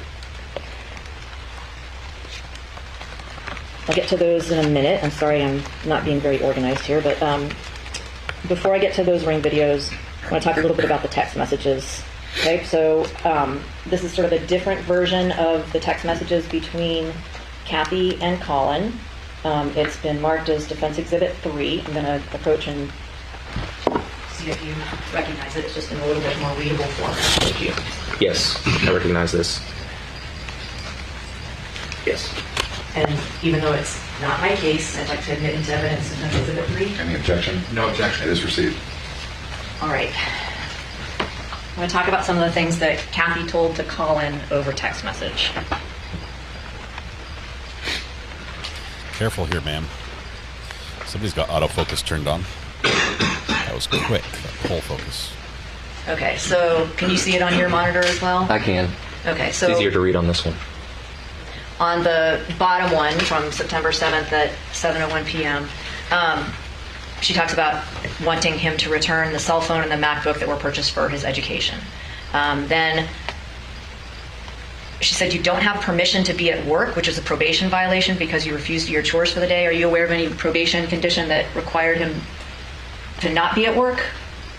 I'll get to those in a minute. I'm sorry I'm not being very organized here, but before I get to those Ring videos, I want to talk a little bit about the text messages. Okay, so this is sort of a different version of the text messages between Kathy and Collin. It's been marked as Defense Exhibit 3. I'm going to approach and see if you recognize it. It's just in a little bit more readable form. Thank you. Yes, I recognize this. Yes. And even though it's not my case, I'd like to admit into evidence Defense Exhibit 3. Any objection? No objection. It is received. All right. I'm going to talk about some of the things that Kathy told to Collin over text message. Careful here, ma'am. Somebody's got autofocus turned on. That was quick, that pull focus. Okay, so can you see it on your monitor as well? I can. Okay, so It's easier to read on this one. on the bottom one from September 7th at 7:01 p.m., she talks about wanting him to return the cell phone and the MacBook that were purchased for his education. Then she said you don't have permission to be at work, which is a probation violation because you refused to do your chores for the day. Are you aware of any probation condition that required him to not be at work?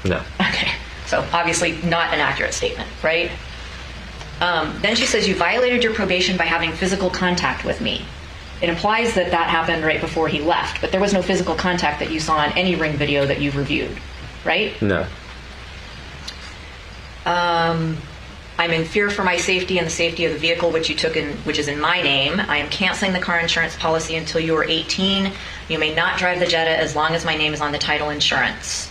No. Okay, so obviously not an accurate statement, right? Then she says you violated your probation by having physical contact with me. It implies that that happened right before he left, but there was no physical contact that you saw in any Ring video that you've reviewed, right? No. I'm in fear for my safety and the safety of the vehicle which you took in, which is in my name. I am canceling the car insurance policy until you are 18. You may not drive the Jetta as long as my name is on the title insurance.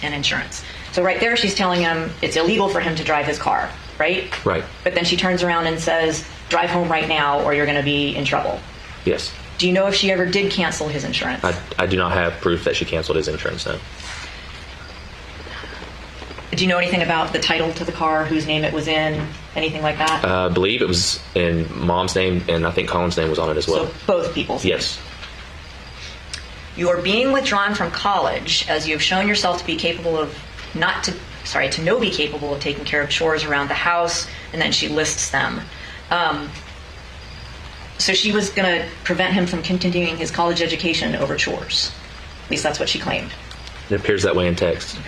So right there she's telling him it's illegal for him to drive his car, right? Right. But then she turns around and says, drive home right now or you're going to be in trouble. Yes. Do you know if she ever did cancel his insurance? I do not have proof that she canceled his insurance, no. Do you know anything about the title to the car, whose name it was in, anything like that? I believe it was in Mom's name, and I think Collin's name was on it as well. So both people's Yes. You are being withdrawn from college as you have shown yourself to be capable of to know be capable of taking care of chores around the house, and then she lists them. So she was going to prevent him from continuing his college education over chores. At least that's what she claimed. It appears that way in text.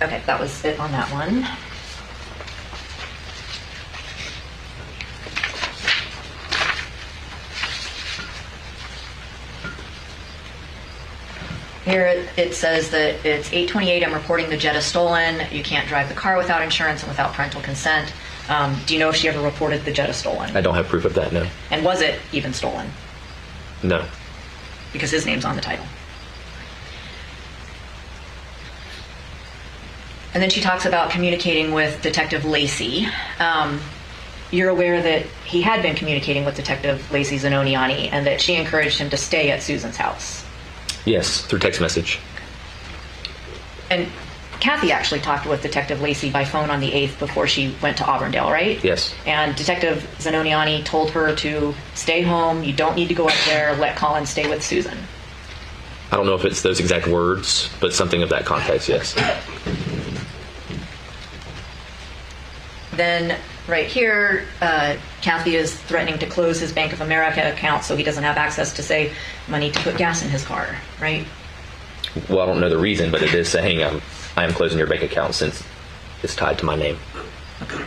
Okay, that was it on that one. Here it says that it's 8:28. I'm reporting the Jetta stolen. You can't drive the car without insurance and without parental consent. Do you know if she ever reported the Jetta stolen? I don't have proof of that, no. And was it even stolen? No. Because his name's on the title. And then she talks about communicating with Detective Lacey. You're aware that he had been communicating with Detective Lacey Zanoniani and that she encouraged him to stay at Susan's house. Yes, through text message. And Kathy actually talked with Detective Lacey by phone on the 8th before she went to Auburndale, right? Yes. And Detective Zanoniani told her to stay home, you don't need to go up there, let Collin stay with Susan. I don't know if it's those exact words, but something of that context, yes. Then right here, Kathy is threatening to close his Bank of America account so he doesn't have access to, say, money to put gas in his car, right? Well, I don't know the reason, but it is saying I am closing your bank account since it's tied to my name. Okay.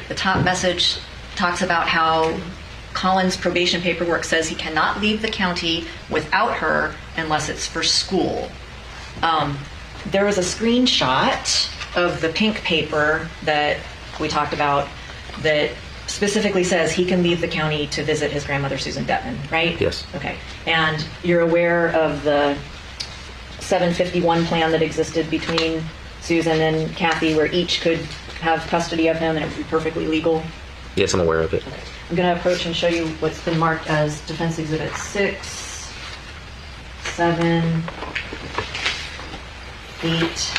The top message talks about how Collin's probation paperwork says he cannot leave the county without her unless it's for school. There was a screenshot of the pink paper that we talked about that specifically says he can leave the county to visit his grandmother, Susan Detman, right? Yes. Okay. And you're aware of the 751 plan that existed between Susan and Kathy where each could have custody of him and it would be perfectly legal? Yes, I'm aware of it. I'm going to approach and show you what's been marked as Defense Exhibit 6, 7, 8,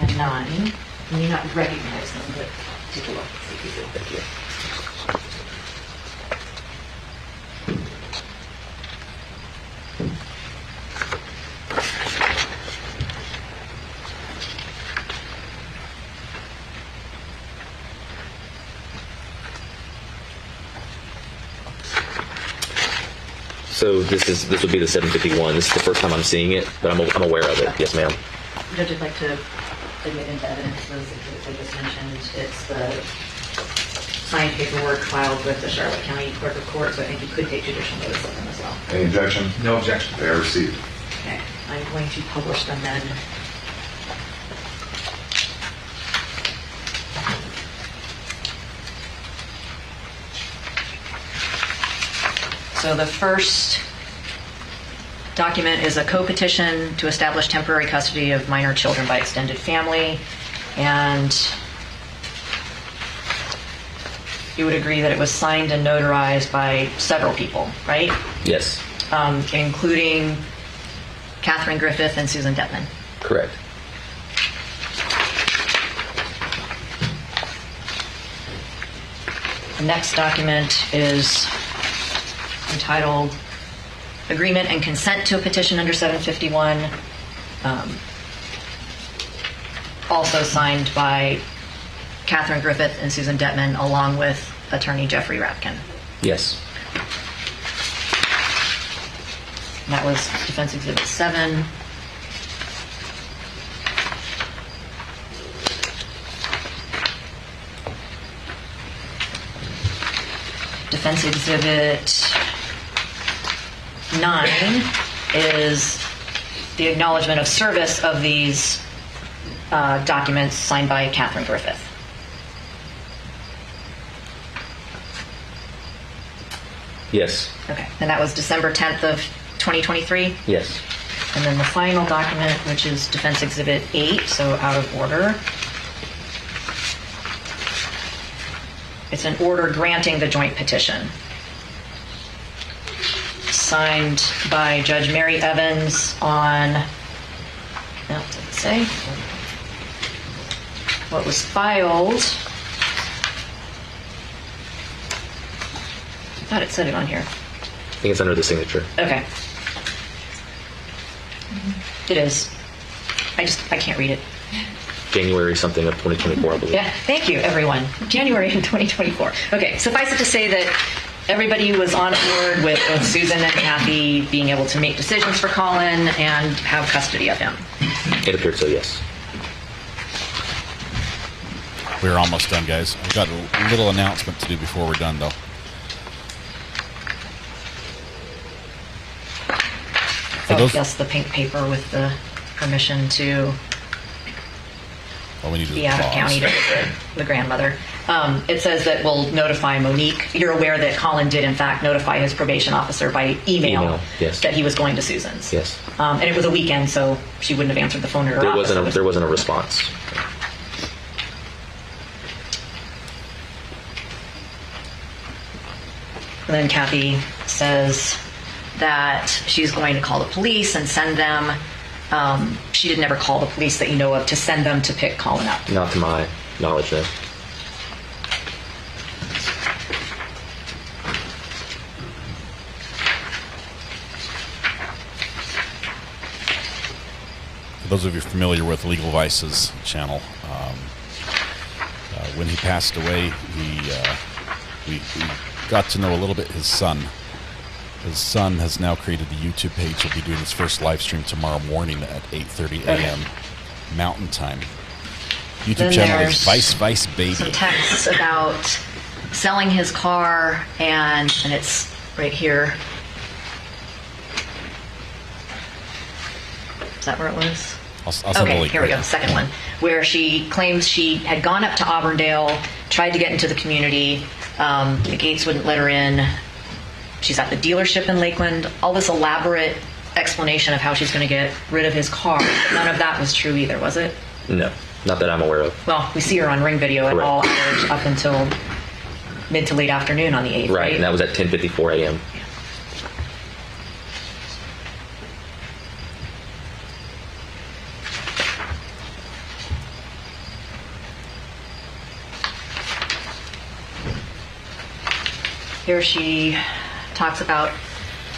and 9. You may not recognize them, but take a look. See if you do. Thank you. So this would be the 751. This is the first time I'm seeing it, but I'm aware of it. Yes, ma'am. Judge, I'd like to admit into evidence those exhibits I just mentioned. It's the signed paperwork filed with the Charlotte County Clerk of Court, so I think you could take judicial notice of them as well. Any objection? No objection. They are received. Okay, I'm going to publish them then. So the first document is a co-petition to establish temporary custody of minor children by extended family, and you would agree that it was signed and notarized by several people, right? Yes. Including Catherine Griffith and Susan Detman. Correct. The next document is entitled Agreement and Consent to a Petition under 751, also signed by Catherine Griffith and Susan Detman, along with attorney Jeffrey Rapkin. Yes. And that was Defense Exhibit 7. Defense Exhibit 9 is the acknowledgement of service of these documents signed by Catherine Griffith. Yes. Okay, and that was December 10th of 2023? Yes. And then the final document, which is Defense Exhibit 8, so out of order. It's an order granting the joint petition. Signed by Judge Mary Evans on, what does it say? What was filed. I thought it said it on here. I think it's under the signature. Okay. It is. I can't read it. January something of 2024, I believe. Yeah, thank you, everyone. January of 2024. Okay, suffice it to say that everybody was on board with both Susan and Kathy being able to make decisions for Collin and have custody of him. It appeared so, yes. We're almost done, guys. We've got a little announcement to do before we're done, though. Yes, the pink paper with the permission to be out of county to visit the grandmother. It says that we'll notify Monique. You're aware that Collin did, in fact, notify his probation officer by email yes. that he was going to Susan's. Yes. And it was a weekend, so she wouldn't have answered the phone at her office. There wasn't a response. And then Kathy says that she's going to call the police and send them. She did never call the police that you know of to send them to pick Collin up. Not to my knowledge, no. For those of you familiar with Legal Vice's channel, when he passed away, we got to know a little bit his son. His son has now created the YouTube page. He'll be doing his first live stream tomorrow morning at 8:30 a.m. Mountain Time. YouTube Then channel is there's Vice Baby. Some texts about selling his car, and it's right here. Is that where it was? I'll send the Okay, link here we right go. now. Second one, where she claims she had gone up to Auburndale, tried to get into the community. The gates wouldn't let her in. She's at the dealership in Lakeland. All this elaborate explanation of how she's going to get rid of his car. None of that was true either, was it? No, not that I'm aware of. Well, we see her on Ring Video at Correct. all hours up until mid to late afternoon on the 8th, right? And that was at 10:54 a.m. Here she talks about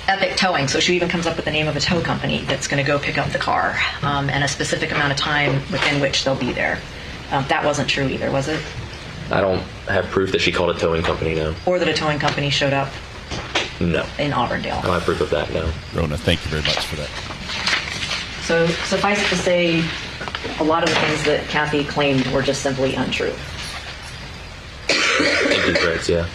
Epic Towing. So she even comes up with the name of a tow company that's going to go pick up the car and a specific amount of time within which they'll be there. That wasn't true either, was it? I don't have proof that she called a towing company, no. Or that a towing company showed up No. in Auburndale. I don't have proof of that, no. Rona, thank you very much for that. So suffice it to say, a lot of the things that Kathy claimed were just simply untrue. Empty threats, yeah.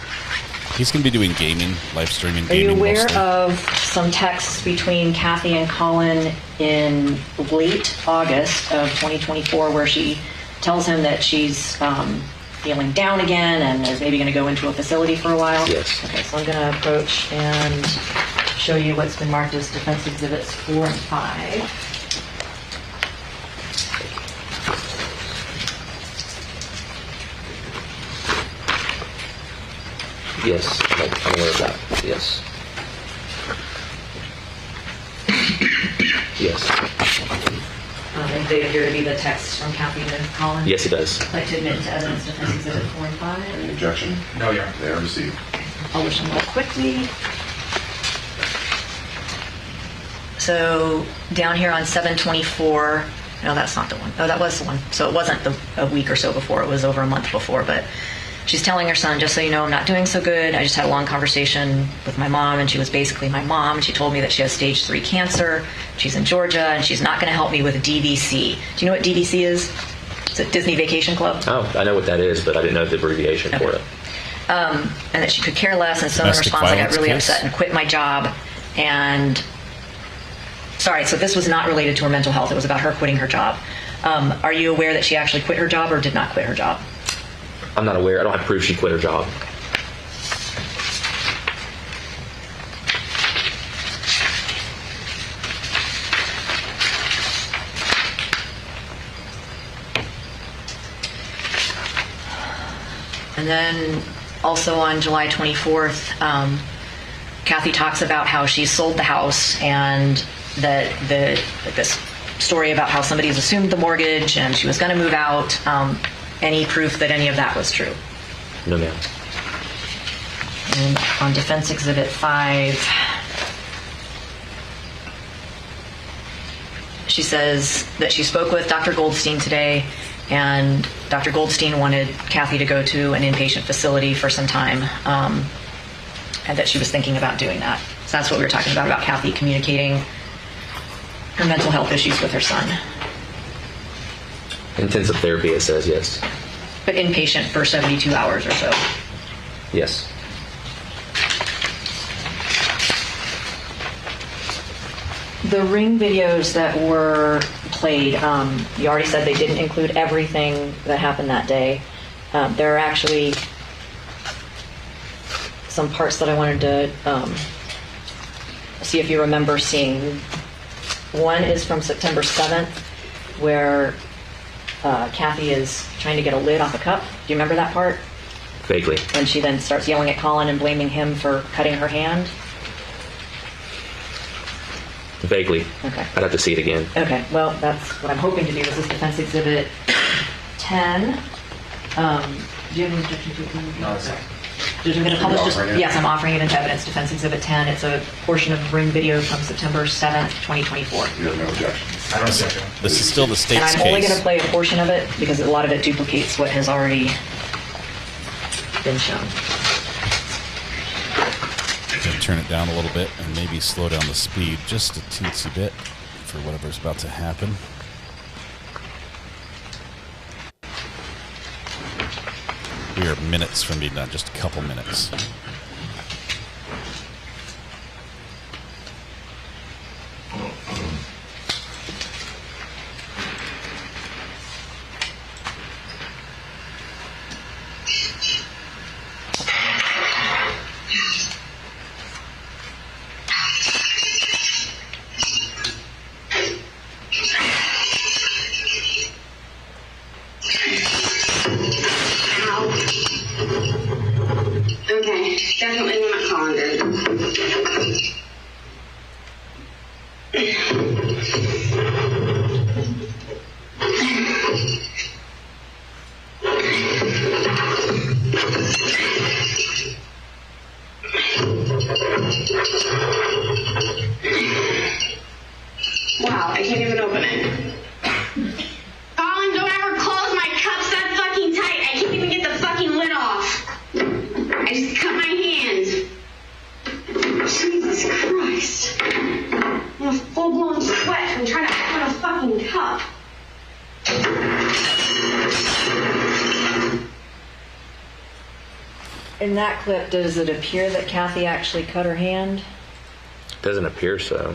He's going to be doing gaming, live streaming Are you gaming. aware mostly. of some texts between Kathy and Collin in late August of 2024 where she tells him that she's feeling down again and is maybe going to go into a facility for a while? Yes. Okay, so I'm going to approach and show you what's been marked as Defense Exhibits 4 and 5. Yes, I'm aware of that, yes. Yes. And they appear to be the texts from Kathy to Collin? Yes, it does. I'd like to admit to evidence Defense Exhibit 4 and 5. Any objection? No, Your Honor. They are received. I'll wish them real quickly. So down here on 7/24, no, that's not the one. Oh, that was the one. So it wasn't a week or so before. It was over a month before. But she's telling her son, just so you know, I'm not doing so good. I just had a long conversation with my mom, and she was basically my mom. And she told me that she has stage 3 cancer. She's in Georgia, and she's not going to help me with DVC. Do you know what DVC is? It's a Disney Vacation Club. Oh, I know what that is, but I didn't know the abbreviation for it. And that she could care less. And so in Domestic response, I got violence really case? upset and quit my job. And sorry, so this was not related to her mental health. It was about her quitting her job. Are you aware that she actually quit her job or did not quit her job? I'm not aware. I don't have proof she quit her job. And then also on July 24th, Kathy talks about how she sold the house and that this story about how somebody's assumed the mortgage and she was going to move out. Any proof that any of that was true? No, ma'am. And on Defense Exhibit 5, she says that she spoke with Dr. Goldstein today, and Dr. Goldstein wanted Kathy to go to an inpatient facility for some time. and that she was thinking about doing that. So that's what we were talking about Kathy communicating her mental health issues with her son. Intensive therapy, it says, yes. But inpatient for 72 hours or so. Yes. The ring videos that were played, you already said they didn't include everything that happened that day. There are actually some parts that I wanted to see if you remember seeing. One is from September 7th, where Kathy is trying to get a lid off a cup. Do you remember that part? Vaguely. And she then starts yelling at Collin and blaming him for cutting her hand. Vaguely. Okay. I'd have to see it again. Okay, well, that's what I'm hoping to do. This is Defense Exhibit 10. Do you have any objection to it? No, it's not. I'm going to publish this. Offering it? Yes, I'm offering it into evidence. Defense Exhibit 10. It's a portion of ring video from September 7th, 2024. You have no objection. I don't object. This is still the state's And I'm case. only going to play a portion of it because a lot of it duplicates what has already been shown. Gonna turn it down a little bit and maybe slow down the speed just a teensy bit for whatever's about to happen. We are minutes from being done, just a couple minutes. Okay, definitely not Collin did. Wow, I can't even open it. Collin, don't ever close my cups that fucking tight. I can't even get the fucking lid off. I just cut my hand. Jesus Christ. I'm a full-blown sweat from trying to open a fucking cup. In that clip, does it appear that Kathy actually cut her hand? Doesn't appear so.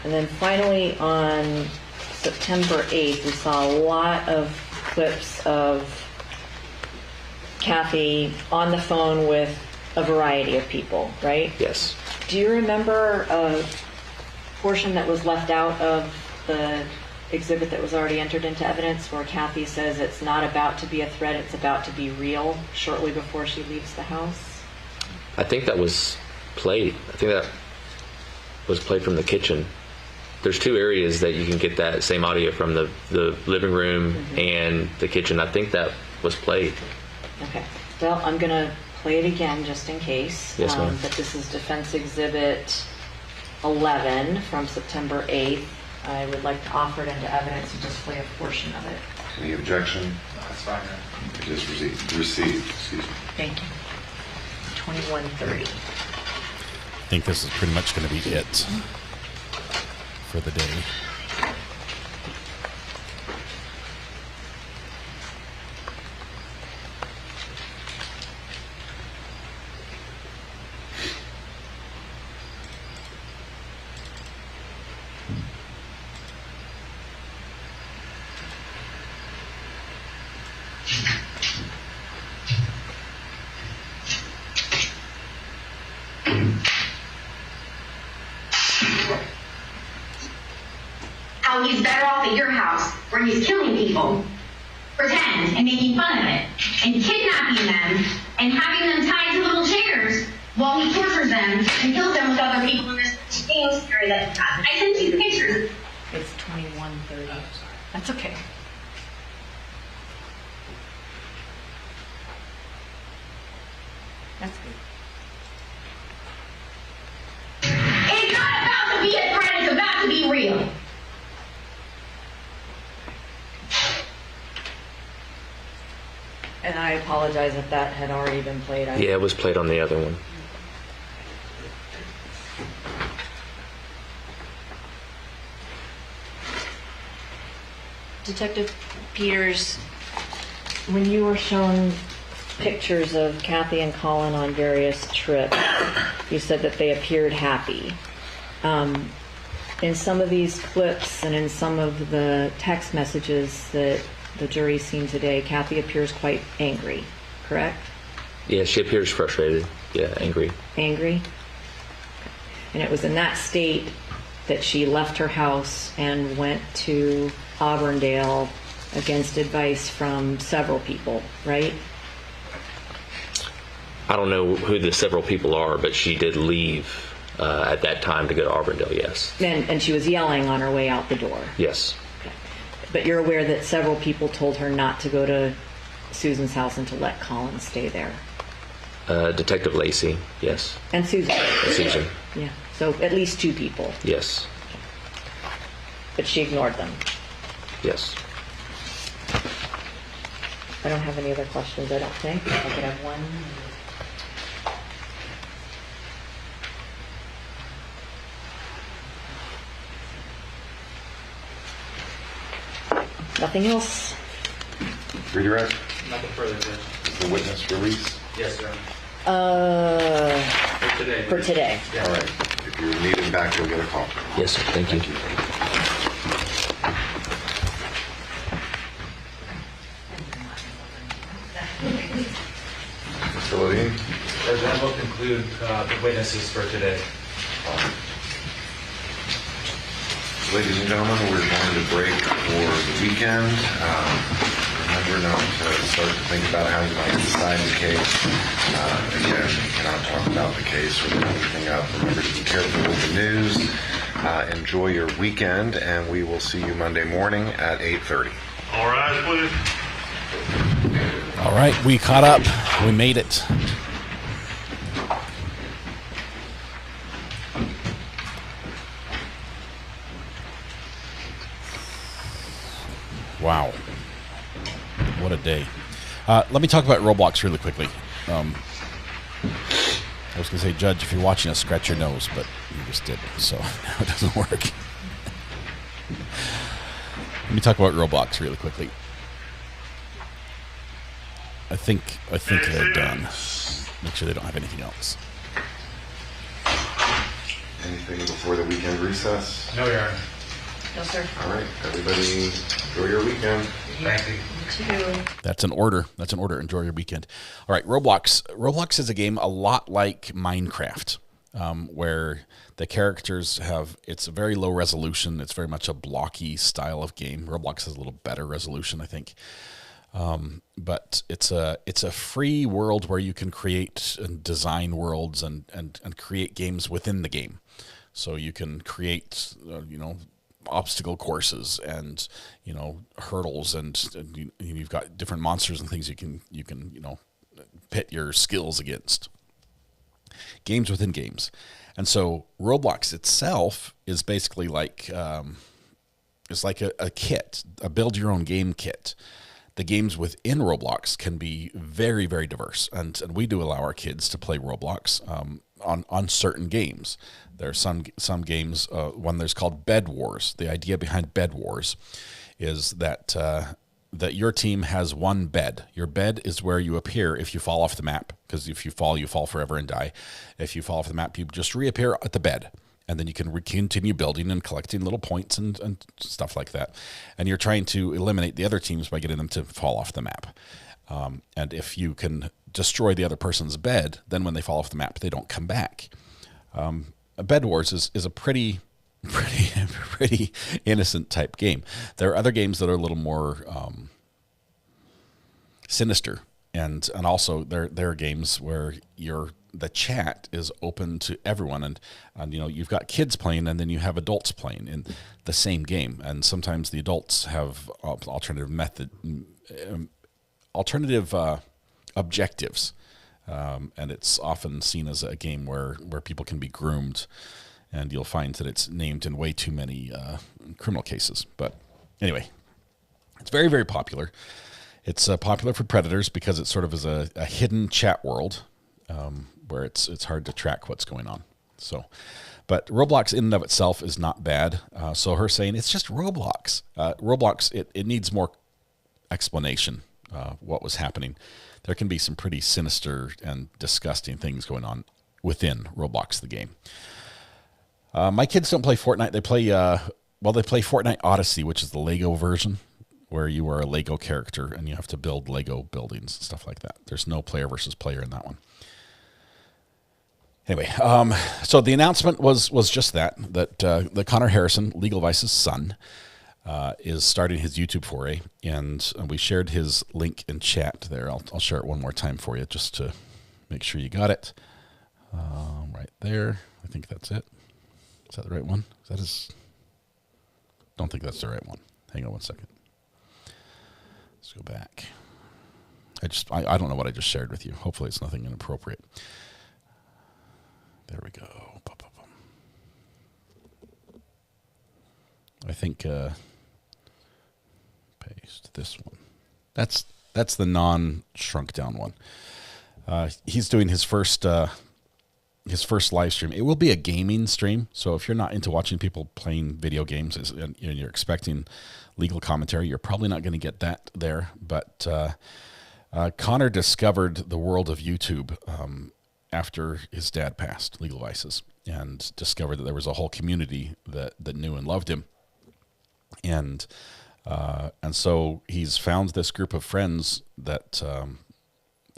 And then finally on September 8th, we saw a lot of clips of Kathy on the phone with a variety of people, right? Yes. Do you remember a portion that was left out of the exhibit that was already entered into evidence where Kathy says it's not about to be a threat, it's about to be real shortly before she leaves the house? I think that was played. I think that was played from the kitchen. There's two areas that you can get that same audio from, the living room and the kitchen. I think that was played. Okay. Well, I'm going to play it again just in case. Yes, ma'am. But this is Defense Exhibit 11 from September 8th. I would like to offer it into evidence and just play a portion of it. Any objection? That's fine. It is received. Excuse me. Thank you. 21:30. I think this is pretty much going to be it for the day. How he's better off at your house where he's killing people, pretend, and making fun of it, and kidnapping them, and having them tied to little chairs while he tortures them and kills them with other people in this game story that he has. I sent you the pictures. It's 21:30. That's okay. That's good. It's not about to be a threat to be real. And I apologize if that had already been played. Yeah, it was played on the other one. Detective Peters, when you were shown pictures of Kathy and Collin on various trips, you said that they appeared happy. In some of these clips and in some of the text messages that the jury's seen today, Kathy appears quite angry, correct? Yeah, she appears frustrated. Yeah, angry. Angry? And it was in that state that she left her house and went to Auburndale against advice from several people, right? I don't know who the several people are, but she did leave at that time to go to Auburndale, yes. And she was yelling on her way out the door. Yes. Okay. But you're aware that several people told her not to go to Susan's house and to let Collin stay there. Detective Lacey, yes. And Susan. Susan. Yeah. So at least two people. Yes. But she ignored them. Yes. I don't have any other questions, I don't think. I could have one. Nothing else? Redirect? Nothing further, Judge. Is the witness released? Yes, sir. For today. For today. Yeah. All right. If you're needed back, you'll get a call. Yes, sir. Thank you. Mr. Levine? Judge, that will conclude the witnesses for today. Ladies and gentlemen, we're going to break for the weekend. Remember not to start to think about how you might decide the case. Again, you cannot talk about the case or look anything up. Remember to be careful with the news. Enjoy your weekend, and we will see you Monday morning at 8:30. All right, please. All right, we caught up. We made it. Wow. What a day. Let me talk about Roblox really quickly. I was going to say, Judge, if you're watching us, scratch your nose, but you just did, so now it doesn't work. Let me talk about Roblox really quickly. I think they're done. Make sure they don't have anything else. Anything before the weekend recess? No, Your Honor. No, sir. All right, everybody, enjoy your weekend. Thank you. That's an order. That's an order. Enjoy your weekend. All right, Roblox. Roblox is a game a lot like Minecraft, where the characters have, it's a very low resolution. It's very much a blocky style of game. Roblox has a little better resolution, I think. But it's a free world where you can create and design worlds and create games within the game. So you can create, obstacle courses and hurdles and you've got different monsters and things you can pit your skills against. Games within games. And so Roblox itself is basically like it's like a kit, a build your own game kit. The games within Roblox can be very, very diverse, and we do allow our kids to play Roblox on certain games. There are some games. One there's called Bed Wars. The idea behind Bed Wars is that that your team has one bed. Your bed is where you appear if you fall off the map, because if you fall forever and die. If you fall off the map, you just reappear at the bed. And then you can continue building and collecting little points and stuff like that. And you're trying to eliminate the other teams by getting them to fall off the map. And if you can destroy the other person's bed, then when they fall off the map, they don't come back. Bed Wars is a pretty innocent type game. There are other games that are a little more sinister. And also there are games where the chat is open to everyone, and you've got kids playing, and then you have adults playing in the same game, and sometimes the adults have alternative objectives, and it's often seen as a game where people can be groomed and you'll find that it's named in way too many criminal cases. But anyway, it's very, very popular. It's popular for predators because it sort of is a hidden chat world where it's hard to track what's going on. So, but Roblox in and of itself is not bad. So her saying it's just Roblox. Roblox, it needs more explanation. What was happening. There can be some pretty sinister and disgusting things going on within Roblox, the game. My kids don't play Fortnite. They play Fortnite Odyssey, which is the Lego version, where you are a Lego character and you have to build Lego buildings and stuff like that. There's no player versus player in that one. Anyway, so the announcement was just that Connor Harrison, Legal Vice's son, is starting his YouTube foray, and we shared his link in chat there. I'll share it one more time for you just to make sure you got it. Right there. I think that's it. Is that the right one? Don't think that's the right one. Hang on one second. Let's go back. I don't know what I just shared with you. Hopefully it's nothing inappropriate. There we go. I think paste this one. That's the non-shrunk down one. He's doing his first live stream. It will be a gaming stream, so if you're not into watching people playing video games and you're expecting legal commentary, you're probably not going to get that there. But Connor discovered the world of YouTube after his dad passed, Legal Vices, and discovered that there was a whole community that knew and loved him. And so he's found this group of friends that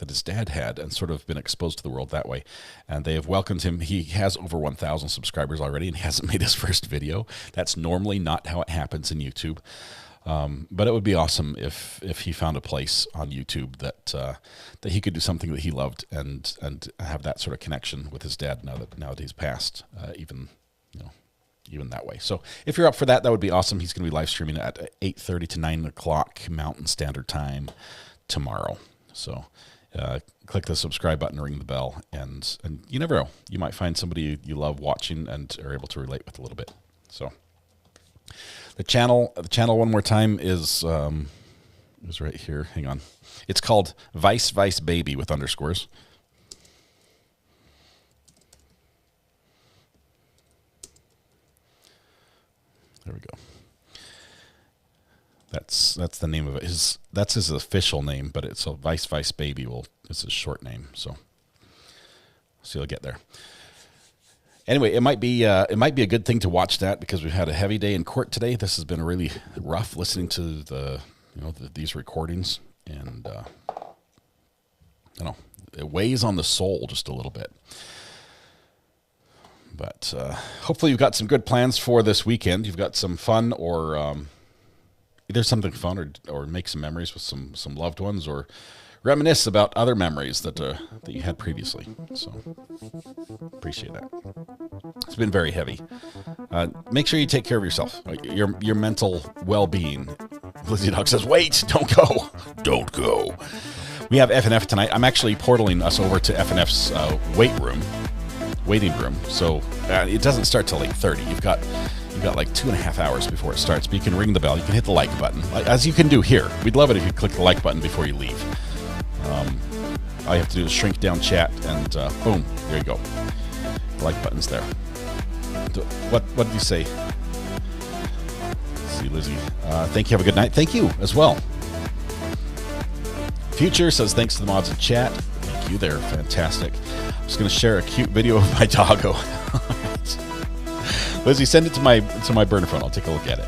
his dad had and sort of been exposed to the world that way. And they have welcomed him. He has over 1,000 subscribers already and he hasn't made his first video. That's normally not how it happens in YouTube. But it would be awesome if he found a place on YouTube that he could do something that he loved and have that sort of connection with his dad now that he's passed, even that way. So if you're up for that, that would be awesome. He's going to be live streaming at 8:30 to 9 o'clock Mountain Standard Time tomorrow. So click the subscribe button, ring the bell, and you never know. You might find somebody you love watching and are able to relate with a little bit. So the channel one more time is right here. Hang on. It's called Vice Baby with underscores. There we go. That's the name of it. That's his official name, but it's a Vice Baby. It's his short name. So you'll get there. Anyway, it might be a good thing to watch that because we've had a heavy day in court today. This has been really rough listening to these recordings, and it weighs on the soul just a little bit. But hopefully you've got some good plans for this weekend. You've got some fun or either something fun or make some memories with some loved ones or reminisce about other memories that you had previously. So appreciate that. It's been very heavy. Make sure you take care of yourself, your mental well-being. Lizzie Dog says, wait, don't go. Don't go. We have FNF tonight. I'm actually portaling us over to FNF's waiting room. So it doesn't start till 8:30. You've got like 2.5 hours before it starts, but you can ring the bell. You can hit the like button, as you can do here. We'd love it if you click the like button before you leave. All you have to do is shrink down chat, and boom, there you go. The like button's there. What did you say? Let's see, Lizzie. Thank you. Have a good night. Thank you as well. Future says thanks to the mods in chat. Thank you. They're fantastic. I'm just going to share a cute video of my doggo. Lizzie, send it to my burner phone. I'll take a look at it.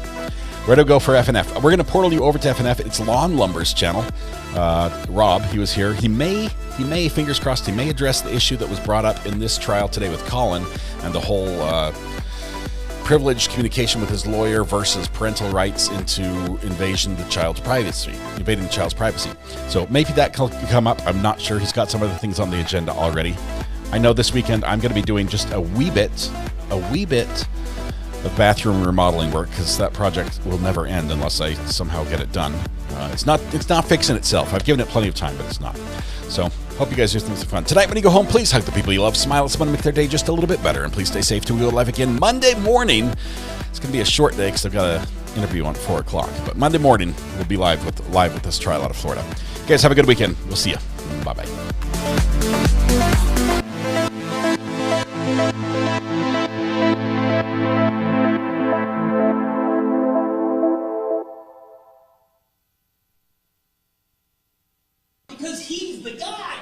Where to go for FNF? We're going to portal you over to FNF. It's Lawn Lumber's channel. Rob, he was here. He may, fingers crossed, he may address the issue that was brought up in this trial today with Collin and the whole privileged communication with his lawyer versus parental rights into invading the child's privacy. So maybe that can come up. I'm not sure. He's got some other things on the agenda already. I know this weekend I'm going to be doing just a wee bit of bathroom remodeling work because that project will never end unless I somehow get it done. It's not fixing itself. I've given it plenty of time, but it's not. So Hope you guys are having some fun. Tonight, when you go home, please hug the people you love. Smile at someone to make their day just a little bit better. And please stay safe till we go live again Monday morning. It's going to be a short day because I've got an interview on 4 o'clock. But Monday morning, we'll be live with this trial out of Florida. You guys have a good weekend. We'll see you. Bye-bye. Because he's the guy.